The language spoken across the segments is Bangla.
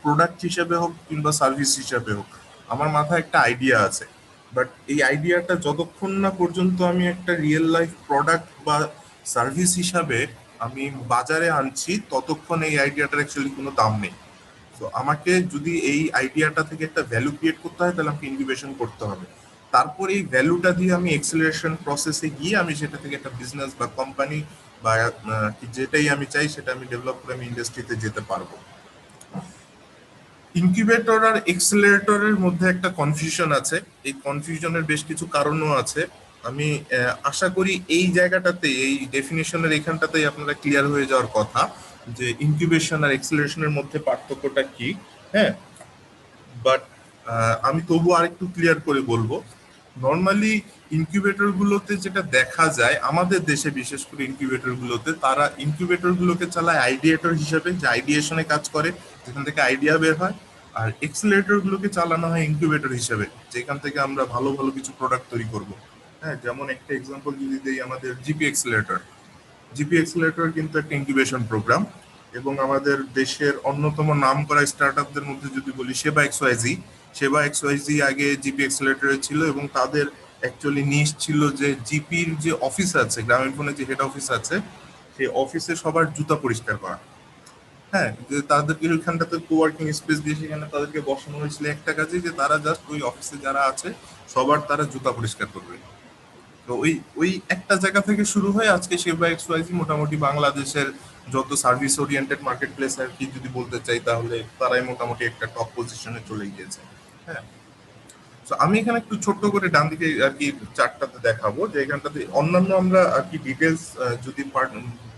প্রোডাক্ট হিসেবে হোক কিংবা সার্ভিস হিসেবে হোক, আমার মাথায় একটা আইডিয়া আছে। বাট এই আইডিয়াটা যতক্ষণ না পর্যন্ত আমি একটা রিয়েল লাইফ প্রোডাক্ট বা সার্ভিস হিসাবে আমি বাজারে আনছি, ততক্ষণ এই আইডিয়াটার অ্যাকচুয়ালি কোনো দাম নেই। তো আমাকে যদি এই আইডিয়াটা থেকে একটা ভ্যালু ক্রিয়েট করতে হয়, তাহলে আমাকে ইনকিউবেশন করতে হবে। তারপর এই ভ্যালুটা দিয়ে আমি এক্সেলারেশন প্রসেসে গিয়ে আমি সেটা থেকে একটা বিজনেস বা কোম্পানি বা যেটাই আমি চাই সেটা আমি ডেভেলপ করে আমি ইন্ডাস্ট্রিতে যেতে পারবো। ইনকিউবেটর আর এক্সেলারেটরের মধ্যে একটা কনফিউশন আছে। এই কনফিউশনের বেশ কিছু কারণও আছে। আমি আশা করি এই জায়গাটাতে, এই ডেফিনেশনের এখানটাতেই আপনারা ক্লিয়ার হয়ে যাওয়ার কথা যে ইনকিউবেশন আর এক্সেলারেশনের মধ্যে পার্থক্যটা কি। হ্যাঁ, বাট আমি তবু আরেকটু ক্লিয়ার করে বলবো। নর্মালি ইনকিউবেটর গুলোতে যেটা দেখা যায় আমাদের দেশে, বিশেষ করে ইনকিউবেটর গুলোতে, তারা ইনকিউবেটর গুলোকে চালায় আইডিয়েটর হিসেবে, যে আইডিয়েশনে কাজ করে, যেখান থেকে আইডিয়া বের হয়। আর এক্সেলারেটর গুলোকে চালানো হয় ইনকিউবেটর হিসেবে, যেখান থেকে আমরা ভালো ভালো কিছু প্রোডাক্ট তৈরি করব। হ্যাঁ, যেমন একটা এক্সাম্পল যদি দিই, আমাদের জিপি এক্সেলারেটর। জিপি এক্সেলারেটর কিন্তু একটা ইনকিউবেশন প্রোগ্রাম, এবং আমাদের দেশের অন্যতম নাম করা স্টার্টআপদের মধ্যে যদি বলি, সেবা এক্সওয়াইজি। সেবা এক্সওয়াইজি আগে জিপি এক্সেলারেটরে ছিল, এবং তাদের অ্যাকচুয়ালি নিশ ছিল যে জিপির যে অফিস আছে, গ্রামীণ ফোনের যে হেড অফিস আছে, সেই অফিসে সবার জুতা পরিষ্কার করা। হ্যাঁ, যে তাদেরকে ওইখানটাতে কোওয়ার্কিং স্পেস দিয়ে সেখানে তাদেরকে বসানো হয়েছিল একটা কাজে, যে তারা জাস্ট ওই অফিসে যারা আছে সবার তারা জুতা পরিষ্কার করবে। তো ওই ওই একটা জায়গা থেকে শুরু হয়ে আজকে সেবা এক্সওয়াইজি মোটামুটি বাংলাদেশের যত সার্ভিস ওরিয়েন্টেড মার্কেট প্লেস আর কি যদি বলতে চাই, তাহলে তারাই মোটামুটি একটা টপ পজিশনে চলে গিয়েছে। হ্যাঁ, তো আমি এখানে একটু ছোট্ট করে ডান দিকে আর কি চারটাতে দেখাবো, যে এখানটাতে অন্যান্য আমরা আর কি ডিটেলস যদি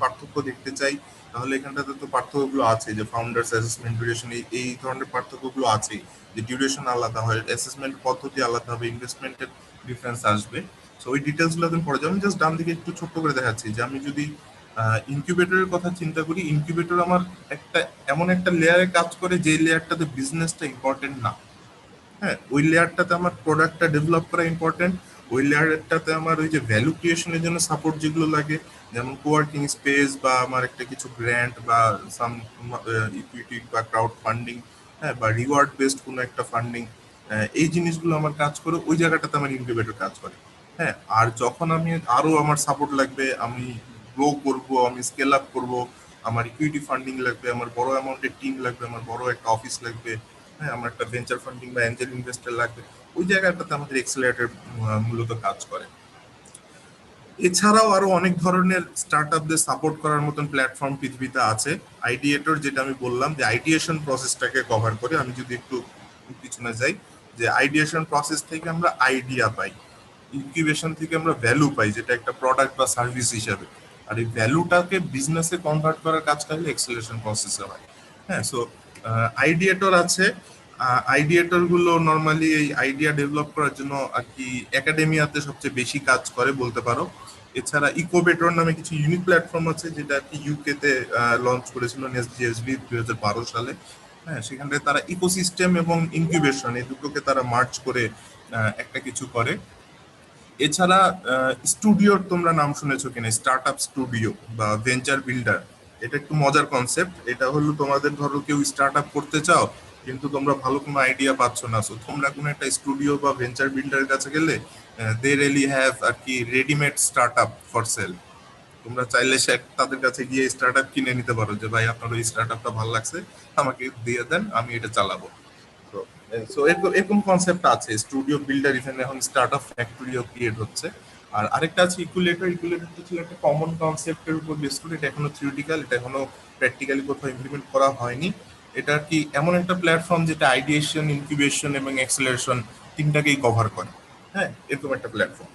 পার্থক্য দেখতে চাই, তাহলে এখানটাতে তো পার্থক্যগুলো আছে, যে ফাউন্ডার্স অ্যাসেসমেন্ট ডিউরেশন, এই ধরনের পার্থক্যগুলো আছে, যে ডিউরেশন আলাদা হয়, অ্যাসেসমেন্ট পদ্ধতি আলাদা হবে, ইনভেস্টমেন্টের ডিফারেন্স আসবে। তো ওই ডিটেলস গুলো তুমি পড়ে যাও। আমি জাস্ট ডান দিকে একটু ছোট্ট করে দেখাচ্ছি, যে আমি যদি ইনকিউবেটরের কথা চিন্তা করি, ইনকিউবেটর আমার একটা এমন একটা লেয়ারে কাজ করে যে লেয়ারটাতে বিজনেসটা ইম্পর্টেন্ট না। হ্যাঁ, ওই লেয়ারটাতে আমার প্রোডাক্টটা ডেভেলপ করা ইম্পর্টেন্ট। ওই লেয়ারটাতে আমার ওই যে ভ্যালু ক্রিয়েশনের জন্য সাপোর্ট যেগুলো লাগে, যেমন কোয়ার্কিং স্পেস বা আমার একটা কিছু গ্র্যান্ট বা সাম ইকুইটি বা ক্রাউড ফান্ডিং, হ্যাঁ, বা রিওয়ার্ড বেসড কোনো একটা ফান্ডিং, এই জিনিসগুলো আমার কাজ করে, ওই জায়গাটাতে আমার ইনকিউবেটর কাজ করে। হ্যাঁ, আর যখন আমি আরো আমার সাপোর্ট লাগবে, আমি গ্রো করব, আমি স্কেল আপ করব, আমার ইকুইটি ফান্ডিং লাগবে, আমার বড় অ্যামাউন্টের টিম লাগবে, আমার বড় একটা অফিস লাগবে, হ্যাঁ, আমার একটা ভেঞ্চার ফান্ডিং বা অ্যাঞ্জেল ইনভেস্টর লাগবে, ওই জায়গাটাতে আমাদের এক্সেলারেটর মূলত কাজ করে। এছাড়াও আরো অনেক ধরনের স্টার্টআপদের সাপোর্ট করার মতন প্ল্যাটফর্ম পৃথিবীতে আছে। আইডিয়েটর, যেটা আমি বললাম যে আইডিয়েশন প্রসেসটাকে কভার করে, আমি যদি একটু পিছনে যাই, যে আইডিয়েশন প্রসেস থেকে আমরা আইডিয়া পাই, ইনকিউবেশন থেকে আমরা ভ্যালু পাই, যেটা একটা প্রোডাক্ট বা সার্ভিস হিসাবে, আর এই ভ্যালুটাকে বিজনেসে কনভার্ট করার কাজটা হলে এক্সেলারেশন প্রসেসে হয়। হ্যাঁ, সো আইডিয়েটর আছে। আইডিয়েটর গুলো নর্মালি এই আইডিয়া ডেভেলপ করার জন্য আর কি একাডেমিয়াতে সবচেয়ে বেশি কাজ করে বলতে পারো। এছাড়া ইকোবেটর নামে কিছু ইউনিক প্ল্যাটফর্ম আছে, যেটা আর কি ইউকে তে লঞ্চ করেছিল নেক্সট জিএসবি 2012 সালে। হ্যাঁ, সেখানটায় তারা ইকোসিস্টেম এবং ইনকিউবেশন এই দুটোকে তারা মার্চ করে একটা কিছু করে। এছাড়া স্টুডিওর তোমরা নাম শুনেছো কিনা, স্টার্ট আপ স্টুডিও বা ভেঞ্চার বিল্ডার। এটা একটু মজার কনসেপ্ট। এটা হলো তোমাদের ধরো কেউ স্টার্ট আপ করতে চাও, কিন্তু তোমরা ভালো কোনো আইডিয়া পাচ্ছ না, সো তোমরা কোনো একটা স্টুডিও বা ভেঞ্চার বিল্ডারের কাছে গেলে দে রিয়েলি হ্যাভ আর কি readymade start up for sale. তোমরা চাইলে সে তাদের কাছে গিয়ে স্টার্ট আপ কিনে নিতে পারো, যে ভাই আপনার ওই স্টার্ট আপটা ভালো লাগছে, আমাকে দিয়ে দেন, আমি এটা চালাবো। তো সো এরকম এরকম কনসেপ্ট আছে। স্টুডিও বিল্ডার ইভেন এখন স্টার্টআপ ফ্যাক্টরিও ক্রিয়েট হচ্ছে। আর আরেকটা আছে ইকুলেটর। ইকুলেটরটা ছিল একটা কমন কনসেপ্টের উপর বেস করে, এটা এখনো থিওরিটিক্যাল, এটা এখনো প্র্যাকটিক্যালি কোথাও ইমপ্লিমেন্ট করা হয়নি। এটা কি এমন একটা প্ল্যাটফর্ম যেটা আইডিয়েশন, ইনকিউবেশন এবং এক্সেলারেশন তিনটাকেই কভার করে। হ্যাঁ, এরকম একটা প্ল্যাটফর্ম।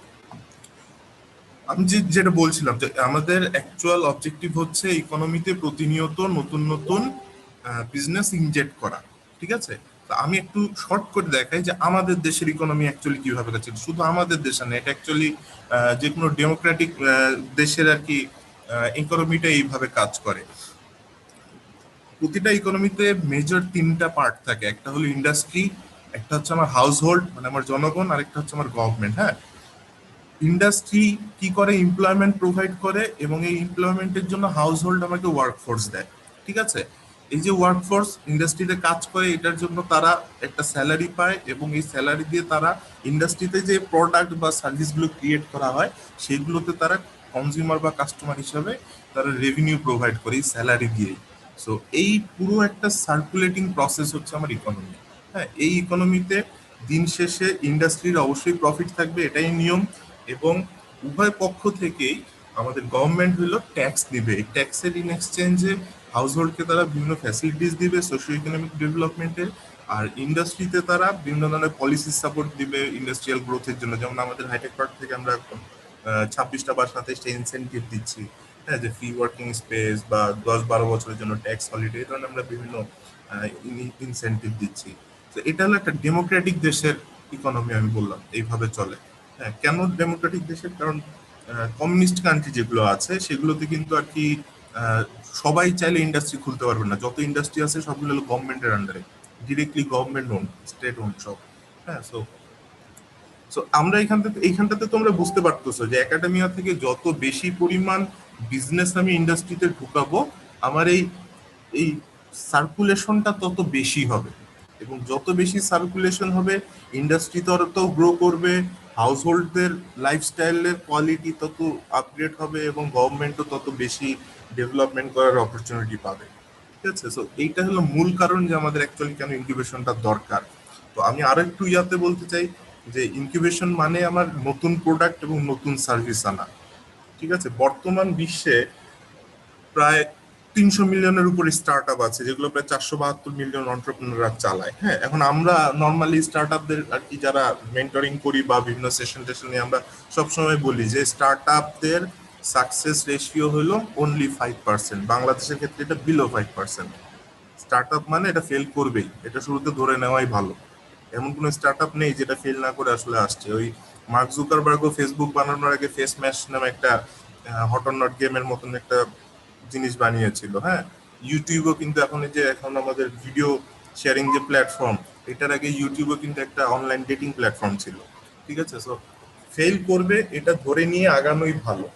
আমি যেটা বলছিলাম, যে আমাদের অ্যাকচুয়াল অবজেক্টিভ হচ্ছে ইকোনমিতে প্রতিনিয়ত নতুন নতুন বিজনেস ইনজেক্ট করা। ঠিক আছে, তো আমি একটু শর্ট করে দেখাই যে আমাদের দেশের ইকোনমি অ্যাকচুয়ালি কিভাবে কাজ করে। শুধু আমাদের দেশে না, এটা অ্যাকচুয়ালি যে কোনো ডেমোক্রেটিক দেশের আর কি ইকোনমিটা এইভাবে কাজ করে। প্রতিটা ইকোনমিতে মেজর তিনটা পার্ট থাকে। একটা হলো ইন্ডাস্ট্রি, একটা হচ্ছে আমার হাউস হোল্ড মানে আমার জনগণ, আরেকটা হচ্ছে আমার গভর্নমেন্ট। হ্যাঁ, ইন্ডাস্ট্রি কি করে, এমপ্লয়মেন্ট প্রোভাইড করে, এবং এই এমপ্লয়মেন্টের জন্য হাউস হোল্ড আমাকে ওয়ার্ক ফোর্স দেয়। ঠিক আছে, এই যে ওয়ার্কফোর্স ইন্ডাস্ট্রিতে কাজ করে, এটার জন্য তারা একটা স্যালারি পায়, এবং এই স্যালারি দিয়ে তারা ইন্ডাস্ট্রিতে যে প্রোডাক্ট বা সার্ভিসগুলো ক্রিয়েট করা হয় সেগুলোতে তারা কনজিউমার বা কাস্টমার হিসাবে তারা রেভিনিউ প্রোভাইড করে এই স্যালারি দিয়েই। সো এই পুরো একটা সার্কুলেটিং প্রসেস হচ্ছে আমার ইকোনমি। হ্যাঁ, এই ইকোনমিতে দিন শেষে ইন্ডাস্ট্রির অবশ্যই প্রফিট থাকবে, এটাই নিয়ম। এবং উভয় পক্ষ থেকেই আমাদের গভর্নমেন্ট হলো ট্যাক্স দিবে, এই ট্যাক্সের ইন এক্সচেঞ্জে হাউস হোল্ডকে তারা বিভিন্ন ফ্যাসিলিটিস দিবে সোশিও ইকোনমিক ডেভেলপমেন্টের, আর ইন্ডাস্ট্রিতে তারা বিভিন্ন ধরনের পলিসি সাপোর্ট দিবে ইন্ডাস্ট্রিয়াল গ্রোথের জন্য। যেমন আমাদের হাইটেক পার্ক থেকে আমরা 26টা বা 27টা ইনসেন্টিভ দিচ্ছি, হ্যাঁ, যে ফ্রি ওয়ার্কিং স্পেস বা 10-12 বছরের জন্য ট্যাক্স হলিডে, এই ধরনের আমরা বিভিন্ন ইনসেন্টিভ দিচ্ছি। তো এটা হলো একটা ডেমোক্রেটিক দেশের ইকোনমি, আমি বললাম এইভাবে চলে। হ্যাঁ, কেন ডেমোক্রেটিক দেশের? কারণ কমিউনিস্ট কান্ট্রি যেগুলো আছে সেগুলোতে কিন্তু আর কি আহ, সবাই চাইলে ইন্ডাস্ট্রি খুলতে পারবে না। যত ইন্ডাস্ট্রি আছে সবগুলো হলো গভর্নমেন্টের আন্ডারে, directly government own, state own সব। হ্যাঁ, সো সো আমরা এইখানটাতে তোমরা বুঝতে পারতেছো যে একাডেমিয়া থেকে যত বেশি পরিমাণ বিজনেস আমি ইন্ডাস্ট্রিতে ঢুকাবো, আমার এই এই সার্কুলেশনটা তত বেশি হবে, এবং যত বেশি সার্কুলেশন হবে ইন্ডাস্ট্রি তত গ্রো করবে, হাউস হোল্ডদের লাইফস্টাইলের কোয়ালিটি তত আপগ্রেড হবে, এবং গভর্নমেন্টও তত বেশি ডেভেলপমেন্ট করার অপরচুনিটি পাবে। ঠিক আছে, সো এইটা হলো মূল কারণ যে আমাদের অ্যাকচুয়ালি কেন ইনকিউবেশনটা দরকার। তো আমি আরো একটু ইয়াতে বলতে চাই যে ইনকিউবেশন মানে আমার নতুন প্রোডাক্ট এবং নতুন সার্ভিস আনা। ঠিক আছে, বর্তমান বিশ্বে প্রায় 300 মিলিয়নের উপরে স্টার্ট আপ আছে, যেগুলো প্রায় 472 মিলিয়ন অন্টারপ্রেনাররা চালায়। হ্যাঁ, এখন আমরা নর্মালি স্টার্ট আপদের আর কি যারা মেন্টরিং করি বা বিভিন্ন সেশন টেশন নিয়ে আমরা সবসময় বলি যে স্টার্ট আপদের সাকসেস রেশিও হলো অনলি 5%, বাংলাদেশের ক্ষেত্রে এটা বিলো 5%। স্টার্ট আপ মানে এটা ফেল করবেই, এটা শুরুতে ধরে নেওয়াই ভালো। এমন কোনো স্টার্ট আপ নেই যেটা ফেল না করে আসলে আসছে। ওই মার্ক জুকারবার্গও ফেসবুক বানানোর আগে ফেস ম্যাশ নামে একটা হট অর নট গেমের মতন একটা জিনিস বানিয়েছিল। হ্যাঁ, ইউটিউবও কিন্তু এখন আমাদের ভিডিও শেয়ারিং যে প্ল্যাটফর্ম, এটার আগে ইউটিউবও কিন্তু একটা অনলাইন ডেটিং প্ল্যাটফর্ম ছিল। ঠিক আছে, সো ফেল করবে এটা ধরে নিয়ে আগানোই ভালো।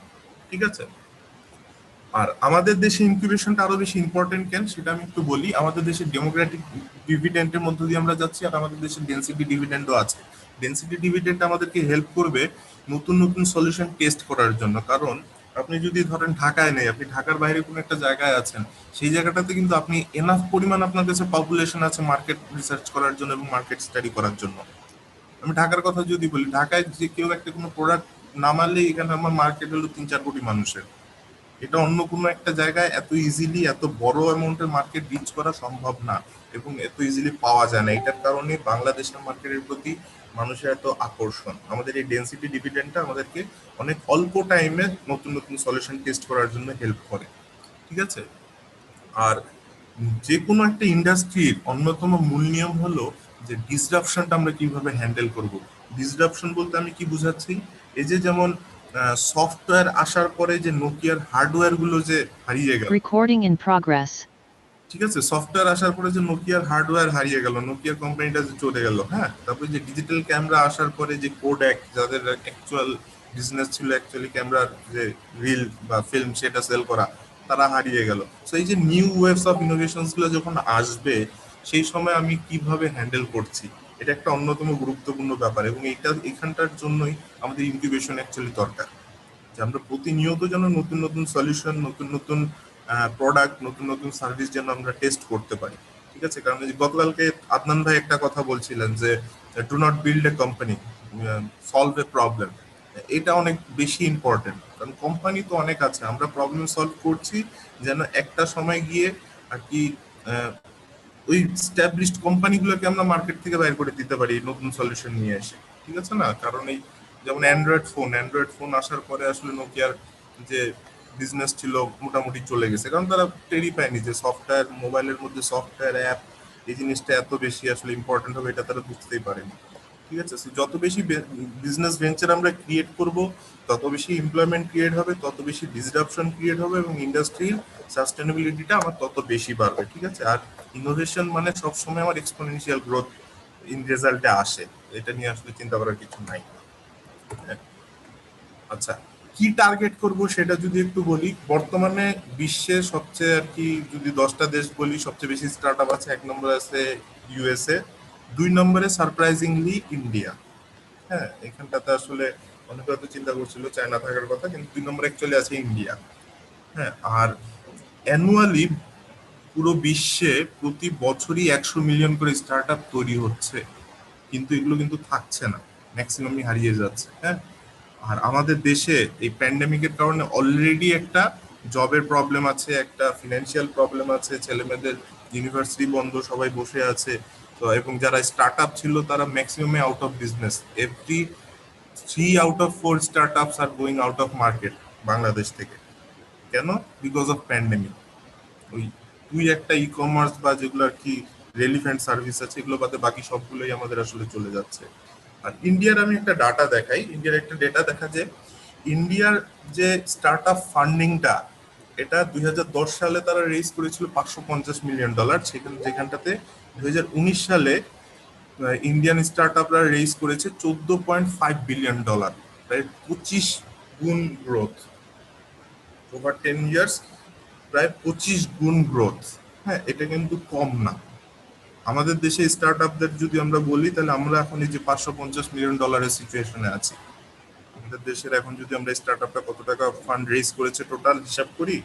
ঠিক আছে, আর আমাদের দেশে ইনকিউবেশনটা আরো বেশি ইম্পর্টেন্ট কেন সেটা আমি একটু বলি। আমাদের দেশে ডেমোক্রেটিক ডিভিডেন্ডের মধ্য দিয়ে আমরা যাচ্ছি, আর আমাদের দেশে ডেনসিটি ডিভিডেন্ডও আছে। ডেনসিটি ডিভিডেন্ড আমাদেরকে হেল্প করবে নতুন নতুন সলিউশন টেস্ট করার জন্য। কারণ আপনি যদি ধরেন ঢাকায় নেই, আপনি ঢাকার বাইরে কোনো একটা জায়গায় আছেন, সেই জায়গাটাতে কিন্তু আপনি এনাফ পরিমাণ আপনার কাছে পপুলেশন আছে মার্কেট রিসার্চ করার জন্য এবং মার্কেট স্টাডি করার জন্য। আমি ঢাকার কথা যদি বলি, ঢাকায় যে কেউ একটা কোনো প্রোডাক্ট নামালেই এখানে আমার মার্কেট হলো 3-4 কোটি মানুষের। এটা অন্য কোনো একটা জায়গায় এত ইজিলি এত বড় অ্যামাউন্টের মার্কেট রিচ করা সম্ভব না, এবং এত ইজিলি পাওয়া যায় না। এটার কারণে বাংলাদেশের মার্কেটের প্রতি মানুষের এত আকর্ষণ। আমাদের এই ডেনসিটি ডিভিডেন্ডটা আমাদেরকে অনেক অল্প টাইমে নতুন নতুন সলিউশন টেস্ট করার জন্য হেল্প করে। ঠিক আছে, আর যে কোনো একটা ইন্ডাস্ট্রির অন্যতম মূল নিয়ম হলো যে ডিসরাপশনটা আমরা কিভাবে হ্যান্ডেল করব। ডিসরাপশন বলতে আমি কি বুঝাচ্ছি, এই যে যেমন সফটওয়্যার আসার পরে যে নোকিয়ার হার্ডওয়্যার গুলো যে হারিয়ে গেল। Recording in progress. ঠিক আছে, সফটওয়্যার আসার পরে যে নোকিয়ার হার্ডওয়্যার হারিয়ে গেল, নোকিয়ার কোম্পানিটা যে চলে গেল। হ্যাঁ, তারপরে যে ডিজিটাল ক্যামেরা আসার পরে যে কোড্যাক, যাদের অ্যাকচুয়াল বিজনেস ছিল অ্যাকচুয়ালি ক্যামেরার যে রিল বা ফিল্ম সেটা সেল করা, তারা হারিয়ে গেল। সো এই যে নিউ ওয়েভস অফ ইনোভেশনস গুলো যখন আসবে, সেই সময় আমি কিভাবে হ্যান্ডেল করছি, এটা একটা অন্যতম গুরুত্বপূর্ণ ব্যাপার। এবং এখানটার জন্যই আমাদের ইনকিউবেশন অ্যাকচুয়ালি দরকার, যে আমরা প্রতিনিয়ত যেন নতুন নতুন সলিউশন, নতুন নতুন প্রোডাক্ট, নতুন নতুন সার্ভিস যেন আমরা টেস্ট করতে পারি। ঠিক আছে, কারণ গতকালকে আদনান ভাই একটা কথা বলছিলেন যে do not build a company, solve a problem. এটা অনেক বেশি ইম্পর্টেন্ট, কারণ কোম্পানি তো অনেক আছে, আমরা প্রবলেম সলভ করছি যেন একটা সময় গিয়ে আর কি ওই স্ট্যাবলিশড কোম্পানিগুলোকে আমরা মার্কেট থেকে বাইর করে দিতে পারি নতুন সলিউশন নিয়ে এসে। ঠিক আছে না, কারণ এই যেমন অ্যান্ড্রয়েড ফোন আসার পরে আসলে নোকিয়ার যে বিজনেস ছিল মোটামুটি চলে গেছে, কারণ তারা টেরই পায়নি যে সফটওয়্যার, মোবাইলের মধ্যে সফটওয়্যার অ্যাপ, এই জিনিসটা এত বেশি আসলে ইম্পর্টেন্ট হবে, এটা তারা বুঝতেই পারেনি। ঠিক আছে, যত বেশি বিজনেস ভেঞ্চার আমরা ক্রিয়েট করব, তত বেশি এমপ্লয়মেন্ট ক্রিয়েট হবে, তত বেশি ডিসরাপশন ক্রিয়েট হবে, এবং ইন্ডাস্ট্রির সাস্টেনেবিলিটিটা আমার তত বেশি বাড়বে। ঠিক আছে, আর ইনোভেশন মানে সবসময় আমার এক্সপোনেনশিয়াল গ্রোথ ইন রেজাল্টে আসে, এটা নিয়ে আসলে চিন্তা করার কিছু নাই। হ্যাঁ, আচ্ছা, কি টার্গেট করব সেটা যদি একটু বলি, বর্তমানে বিশ্বের সবচেয়ে আর কি যদি 10টা দেশ বলি, সবচেয়ে বেশি স্টার্ট আপ আছে। 1 নম্বরে আছে ইউএসএ, 2 নম্বরে সারপ্রাইজিংলি ইন্ডিয়া। হ্যাঁ, এখানটাতে আসলে অনেকে হয়তো চিন্তা করছিল চায়না থাকার কথা, কিন্তু 2 নম্বরে অ্যাকচুয়ালি আছে ইন্ডিয়া। হ্যাঁ, আর অ্যানুয়ালি পুরো বিশ্বে প্রতি বছরই 100 মিলিয়ন করে স্টার্ট আপ তৈরি হচ্ছে, কিন্তু এগুলো কিন্তু থাকছে না, ম্যাক্সিমামই হারিয়ে যাচ্ছে। হ্যাঁ, আর আমাদের দেশে এই প্যান্ডেমিকের কারণে অলরেডি একটা জবের প্রবলেম আছে, একটা ফিনান্সিয়াল প্রবলেম আছে, ছেলেমেয়েদের ইউনিভার্সিটি বন্ধ, সবাই বসে আছে। তো এবং যারা স্টার্ট আপ ছিল তারা ম্যাক্সিমামে out of business. Every 3 out of 4 start ups are going out of market Bangladesh থেকে। কেন? Because of pandemic. ওই দুই একটা ই কমার্স বা যেগুলো আর কি রেলিভেন্ট সার্ভিস আছে, এগুলো বাদে বাকি সবগুলোই আমাদের আসলে চলে যাচ্ছে। আর ইন্ডিয়ার আমি একটা ডাটা দেখাই, ইন্ডিয়ার একটা ডেটা দেখা যে ইন্ডিয়ার যে স্টার্ট আপ ফান্ডিংটা, এটা 2010 সালে তারা রেজ করেছিল $550 মিলিয়ন, যেখানটাতে 2019 সালে ইন্ডিয়ান স্টার্ট আপরা রেজ করেছে $14.5 বিলিয়ন, প্রায় 25 গুণ গ্রোথ। ওভার 10 ইয়ার্স প্রায় 25 গুণ গ্রোথ। হ্যাঁ, এটা কিন্তু কম না। আমাদের দেশে স্টার্ট আপদের যদি আমরা বলি, তাহলে আমরা এখন এই যে $550 মিলিয়ন সিচুয়েশনে আছি। আমাদের দেশের এখন যদি আমরা স্টার্ট আপটা কত টাকা ফান্ড রেজ করেছে টোটাল হিসাব করি,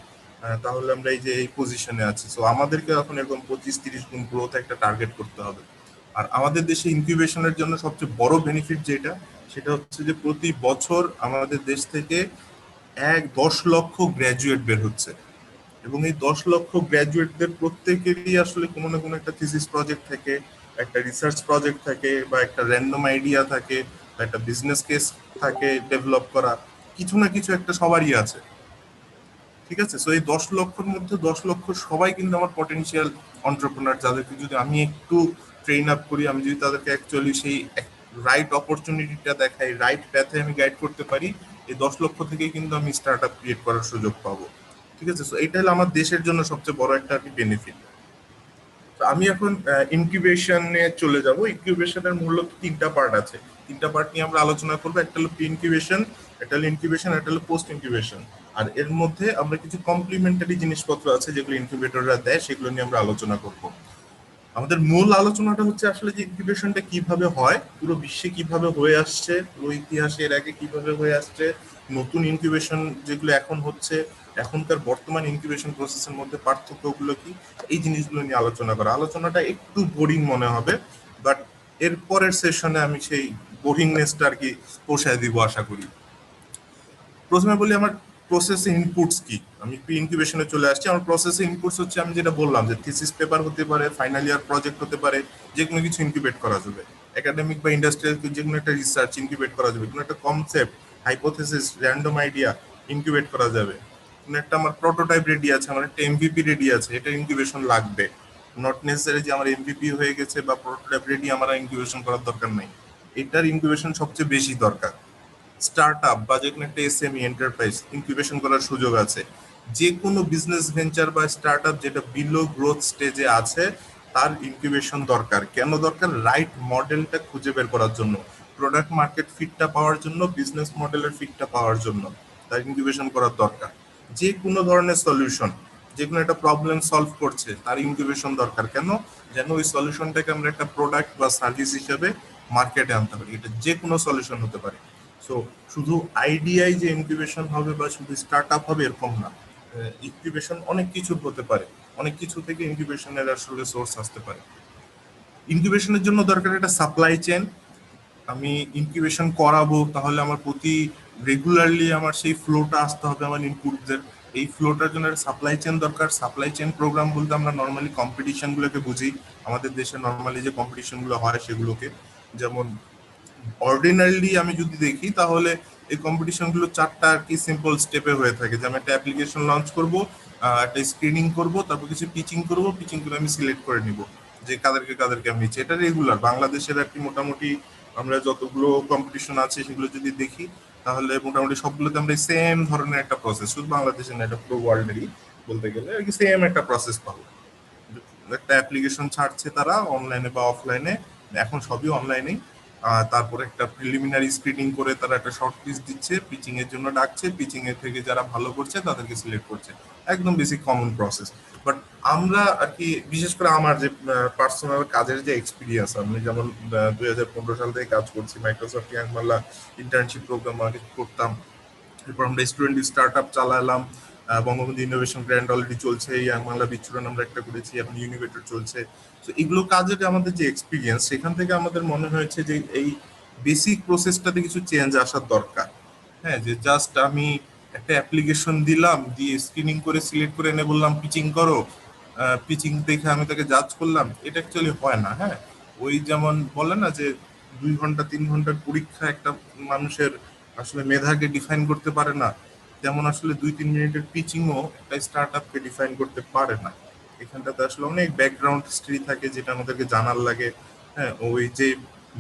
তাহলে আমরা এই যে এই পজিশনে আছি। সো আমাদেরকে এখন এরকম 25-30 গুণ গ্রোথ একটা টার্গেট করতে হবে। আর আমাদের দেশে ইনকিউবেশনের জন্য সবচেয়ে বড় বেনিফিট যেটা, সেটা হচ্ছে যে প্রতি বছর আমাদের দেশ থেকে 10 লক্ষ গ্র্যাজুয়েট বের হচ্ছে, এবং এই 10 লক্ষ গ্র্যাজুয়েটদের প্রত্যেকেরই আসলে কোনো না কোনো একটা থিসিস প্রজেক্ট থাকে, একটা রিসার্চ প্রজেক্ট থাকে, বা একটা র্যান্ডম আইডিয়া থাকে, বা একটা বিজনেস কেস থাকে ডেভেলপ করা, কিছু না কিছু একটা সবারই আছে। ঠিক আছে, সো এই 10 লক্ষর মধ্যে 10 লক্ষ সবাই কিন্তু আমার পটেনশিয়াল অন্টারপ্রেনার, যাদেরকে যদি আমি একটু ট্রেন আপ করি, আমি যদি তাদেরকে অ্যাকচুয়ালি সেই রাইট অপরচুনিটিটা দেখাই, রাইট প্যাথে আমি গাইড করতে পারি, এই 10 লক্ষ থেকেই কিন্তু আমি স্টার্ট আপ ক্রিয়েট করার সুযোগ পাবো। ঠিক আছে, সো এটা হলো আমার দেশের জন্য সবচেয়ে বড় একটা বেনিফিট। আমি এখন ইনকিউবেশনে চলে যাব। ইনকিউবেশনের মূলত 3টা পার্ট আছে, 3টা পার্ট নিয়ে আমরা আলোচনা করবো। একটা হলো প্রি ইনকিউবেশন, একটা হলো ইনকিউবেশন, একটা হলো পোস্ট ইনকিউবেশন। আর এর মধ্যে আমরা কিছু কমপ্লিমেন্টারি জিনিসপত্র আছে যেগুলো ইনকিউবেটররা দেয়, সেগুলো নিয়ে আমরা আলোচনা করব। আমাদের মূল আলোচনাটা হচ্ছে আসলে যে ইনকিউবেশনটা কিভাবে হয়, পুরো বিশ্বে কিভাবে হয়ে আসছে, পুরো ইতিহাসে এর আগে কিভাবে হয়ে আসছে, নতুন ইনকিউবেশন যেগুলো এখন হচ্ছে, এখনকার বর্তমান ইনকিউবেশন প্রসেসের মধ্যে পার্থক্যগুলো কি, এই জিনিসগুলো নিয়ে আলোচনা করা। আলোচনাটা একটু বোরিং মনে হবে, বাট এর পরের সেশনে আমি সেই বোরিংনেসটা আর কি পোষায় দিব আশা করি। প্রথমে বলি আমার প্রসেসে ইনপুটস কি। আমি প্রি ইনকিউবেশনে চলে আসছি। আমার প্রসেসে ইনপুটস হচ্ছে, আমি যেটা বললাম, যে থিসিস পেপার হতে পারে, ফাইনাল ইয়ার প্রজেক্ট হতে পারে, যে কোনো কিছু ইনকিউবেট করা যাবে। একাডেমিক বা ইন্ডাস্ট্রিয়াল যে কোনো একটা রিসার্চ ইনকিউবেট করা যাবে, কোনো একটা concept, hypothesis, random idea incubate করা যাবে। কোনো একটা আমার প্রোটোটাইপ রেডি আছে, আমার একটা এমভিপি রেডি আছে, এটা ইনকিউবেশন লাগবে। নট নেসেসারি যে আমার এমভিপি হয়ে গেছে বা প্রোটোটাইপ রেডি, আমার ইনকিউবেশন করার দরকার নাই। এটার ইনকিউবেশন সবচেয়ে বেশি দরকার। স্টার্ট আপ বা যে কোনো একটা এসএমই এন্টারপ্রাইজ ইনকিউবেশন করার সুযোগ আছে। যে কোনো বিজনেস ভেঞ্চার বা স্টার্ট আপ যেটা বিলো গ্রোথ স্টেজে আছে, তার ইনকিউবেশন দরকার। কেন দরকার? রাইট মডেলটা খুঁজে বের করার জন্য, প্রোডাক্ট মার্কেট ফিটটা পাওয়ার জন্য, বিজনেস মডেলের ফিটটা পাওয়ার জন্য তার ইনকিউবেশন করার দরকার। যে কোনো ধরনের সলিউশন, যে কোনো একটা প্রবলেম সলভ করছে, তার ইনকিউবেশন দরকার। কেন? যেন ওই সলিউশনটাকে আমরা একটা প্রোডাক্ট বা সার্ভিস হিসেবে মার্কেটে আনতে পারি। এটা যে কোনো সলিউশন হতে পারে। সো শুধু আইডিয়াই যে ইনকিউবেশন হবে বা শুধু স্টার্ট আপ হবে এরকম না। ইনকিউবেশন অনেক কিছু হতে পারে, অনেক কিছু থেকে ইনকিউবেশনের আসলে সোর্স আসতে পারে। ইনকিউবেশনের জন্য দরকার একটা সাপ্লাই চেন। আমি ইনকিউবেশন করাবো, তাহলে আমার প্রতি রেগুলারলি আমার সেই ফ্লোটা আসতে হবে আমার ইনপুটদের। এই ফ্লোটার জন্য একটা সাপ্লাই চেন দরকার। সাপ্লাই চেন প্রোগ্রাম বলতে আমরা নর্মালি কম্পিটিশন গুলোকে বুঝি। আমাদের দেশে নর্মালি যে কম্পিটিশন গুলো হয় সেগুলোকে, যেমন অর্ডিনারিলি আমি যদি দেখি, তাহলে এই কম্পিটিশন গুলো 4টা আর কি সিম্পল স্টেপে হয়ে থাকে। যে আমি একটা অ্যাপ্লিকেশন লঞ্চ করব, একটা স্ক্রিনিং করব, তারপর কিছু পিচিং করব, পিচিং করে আমি সিলেক্ট করে নিব যে কাদেরকে কাদেরকে আমি নিচ্ছি। এটা রেগুলার বাংলাদেশের আর কি মোটামুটি আমরা যতগুলো কম্পিটিশন আছে সেগুলো যদি দেখি, তাহলে মোটামুটি সবগুলোতে আমরা সেম ধরনের একটা প্রসেস, শুধু বাংলাদেশে না, এটা পুরো ওয়ার্ল্ডেরই বলতে গেলে আর কি সেম একটা প্রসেস পাবো। একটা অ্যাপ্লিকেশন ছাড়ছে তারা অনলাইনে বা অফলাইনে, এখন সবই অনলাইনেই। তারপরে একটা প্রিলিমিনারি স্ক্রিনিং করে তারা একটা শর্ট লিস্ট দিচ্ছে, পিচিং এর জন্য ডাকছে, পিচিং এর থেকে যারা ভালো করছে তাদেরকে সিলেক্ট করছে। একদম বেসিক কমন প্রসেস। বাট আমরা আর কি, বিশেষ করে আমার যে পার্সোনাল কাজের যে এক্সপিরিয়েন্স, আমি যেমন 2015 সাল থেকে কাজ করছি মাইক্রোসফট ইয়াংমাল্লা ইন্টার্নশিপ প্রোগ্রাম আগে করতাম। এরপর আমরা স্টুডেন্ট স্টার্ট আপ চালালাম, বঙ্গবন্ধু ইনোভেশন গ্র্যান্ড অলরেডি চলছে, ইয়াং বাংলা বিচ্ছুরণ আমরা একটা করেছি, এখন ইউনিভেটর চলছে। তো এগুলো কাজের আমাদের যে এক্সপিরিয়েন্স, সেখান থেকে আমাদের মনে হয়েছে যে এই বেসিক প্রসেসটাতে কিছু চেঞ্জ আসার দরকার। হ্যাঁ, যে জাস্ট আমি একটা অ্যাপ্লিকেশন দিলাম, দিয়ে স্ক্রিনিং করে সিলেক্ট করে এনে বললাম পিচিং করো, পিচিং দেখে আমি তাকে জাজ করলাম, এটা অ্যাকচুয়ালি হয় না। হ্যাঁ, ওই যেমন বলে না যে 2 ঘন্টা 3 ঘন্টার পরীক্ষা একটা মানুষের আসলে মেধাকে ডিফাইন করতে পারে না, তেমন আসলে 2-3 মিনিটের পিচিংও একটা স্টার্ট আপকে ডিফাইন করতে পারে না। এখানটাতে আসলে অনেক ব্যাকগ্রাউন্ড হিস্ট্রি থাকে যেটা আমাদেরকে জানার লাগে। হ্যাঁ, ওই যে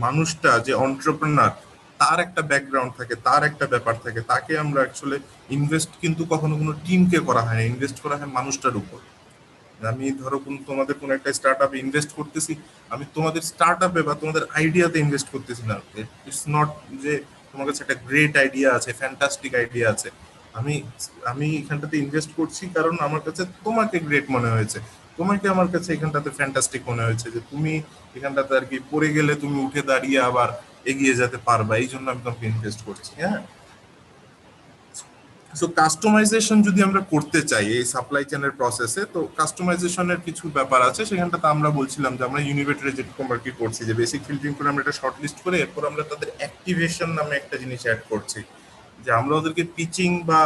মানুষটা যে অন্টারপ্রেনার, তার একটা ব্যাকগ্রাউন্ড থাকে, তার একটা ব্যাপার থাকে, তাকে আমরা অ্যাকচুয়ালি ইনভেস্ট কিন্তু কখনো কোনো টিমকে করা হয় না, ইনভেস্ট করা হয় মানুষটার উপর। আমি ধরো তোমাদের কোন একটা স্টার্ট আপে ইনভেস্ট করতেছি, আমি তোমাদের স্টার্ট আপে বা তোমাদের আইডিয়াতে ইনভেস্ট করতেছি না। ইটস নট যে তোমার কাছে একটা গ্রেট আইডিয়া আছে, ফ্যান্টাস্টিক আইডিয়া আছে, আমি আমি এখানটাতে ইনভেস্ট করছি কারণ আমার কাছে তোমাকে গ্রেট মনে হয়েছে, তোমাকে আমার কাছে এখানটাতে ফ্যান্টাস্টিক মনে হয়েছে যে তুমি এখানটাতে আর কি পড়ে গেলে তুমি উঠে দাঁড়িয়ে আবার এগিয়ে যেতে পারবা, এই জন্য আমি তোমাকে ইনভেস্ট করছি। হ্যাঁ, সো কাস্টমাইজেশন যদি আমরা করতে চাই এই সাপ্লাই চেনের প্রসেসে, তো কাস্টমাইজেশনের কিছু ব্যাপার আছে। সেখানটাতে আমরা বলছিলাম যে আমরা ইউনিভেটরে যেরকম আর কি করছি, যে বেসিক ফিল্টারিং করে আমরা একটা শর্ট লিস্ট করে এরপর আমরা তাদের অ্যাক্টিভেশন নামে একটা জিনিস অ্যাড করছি, যে আমরা ওদেরকে পিচিং বা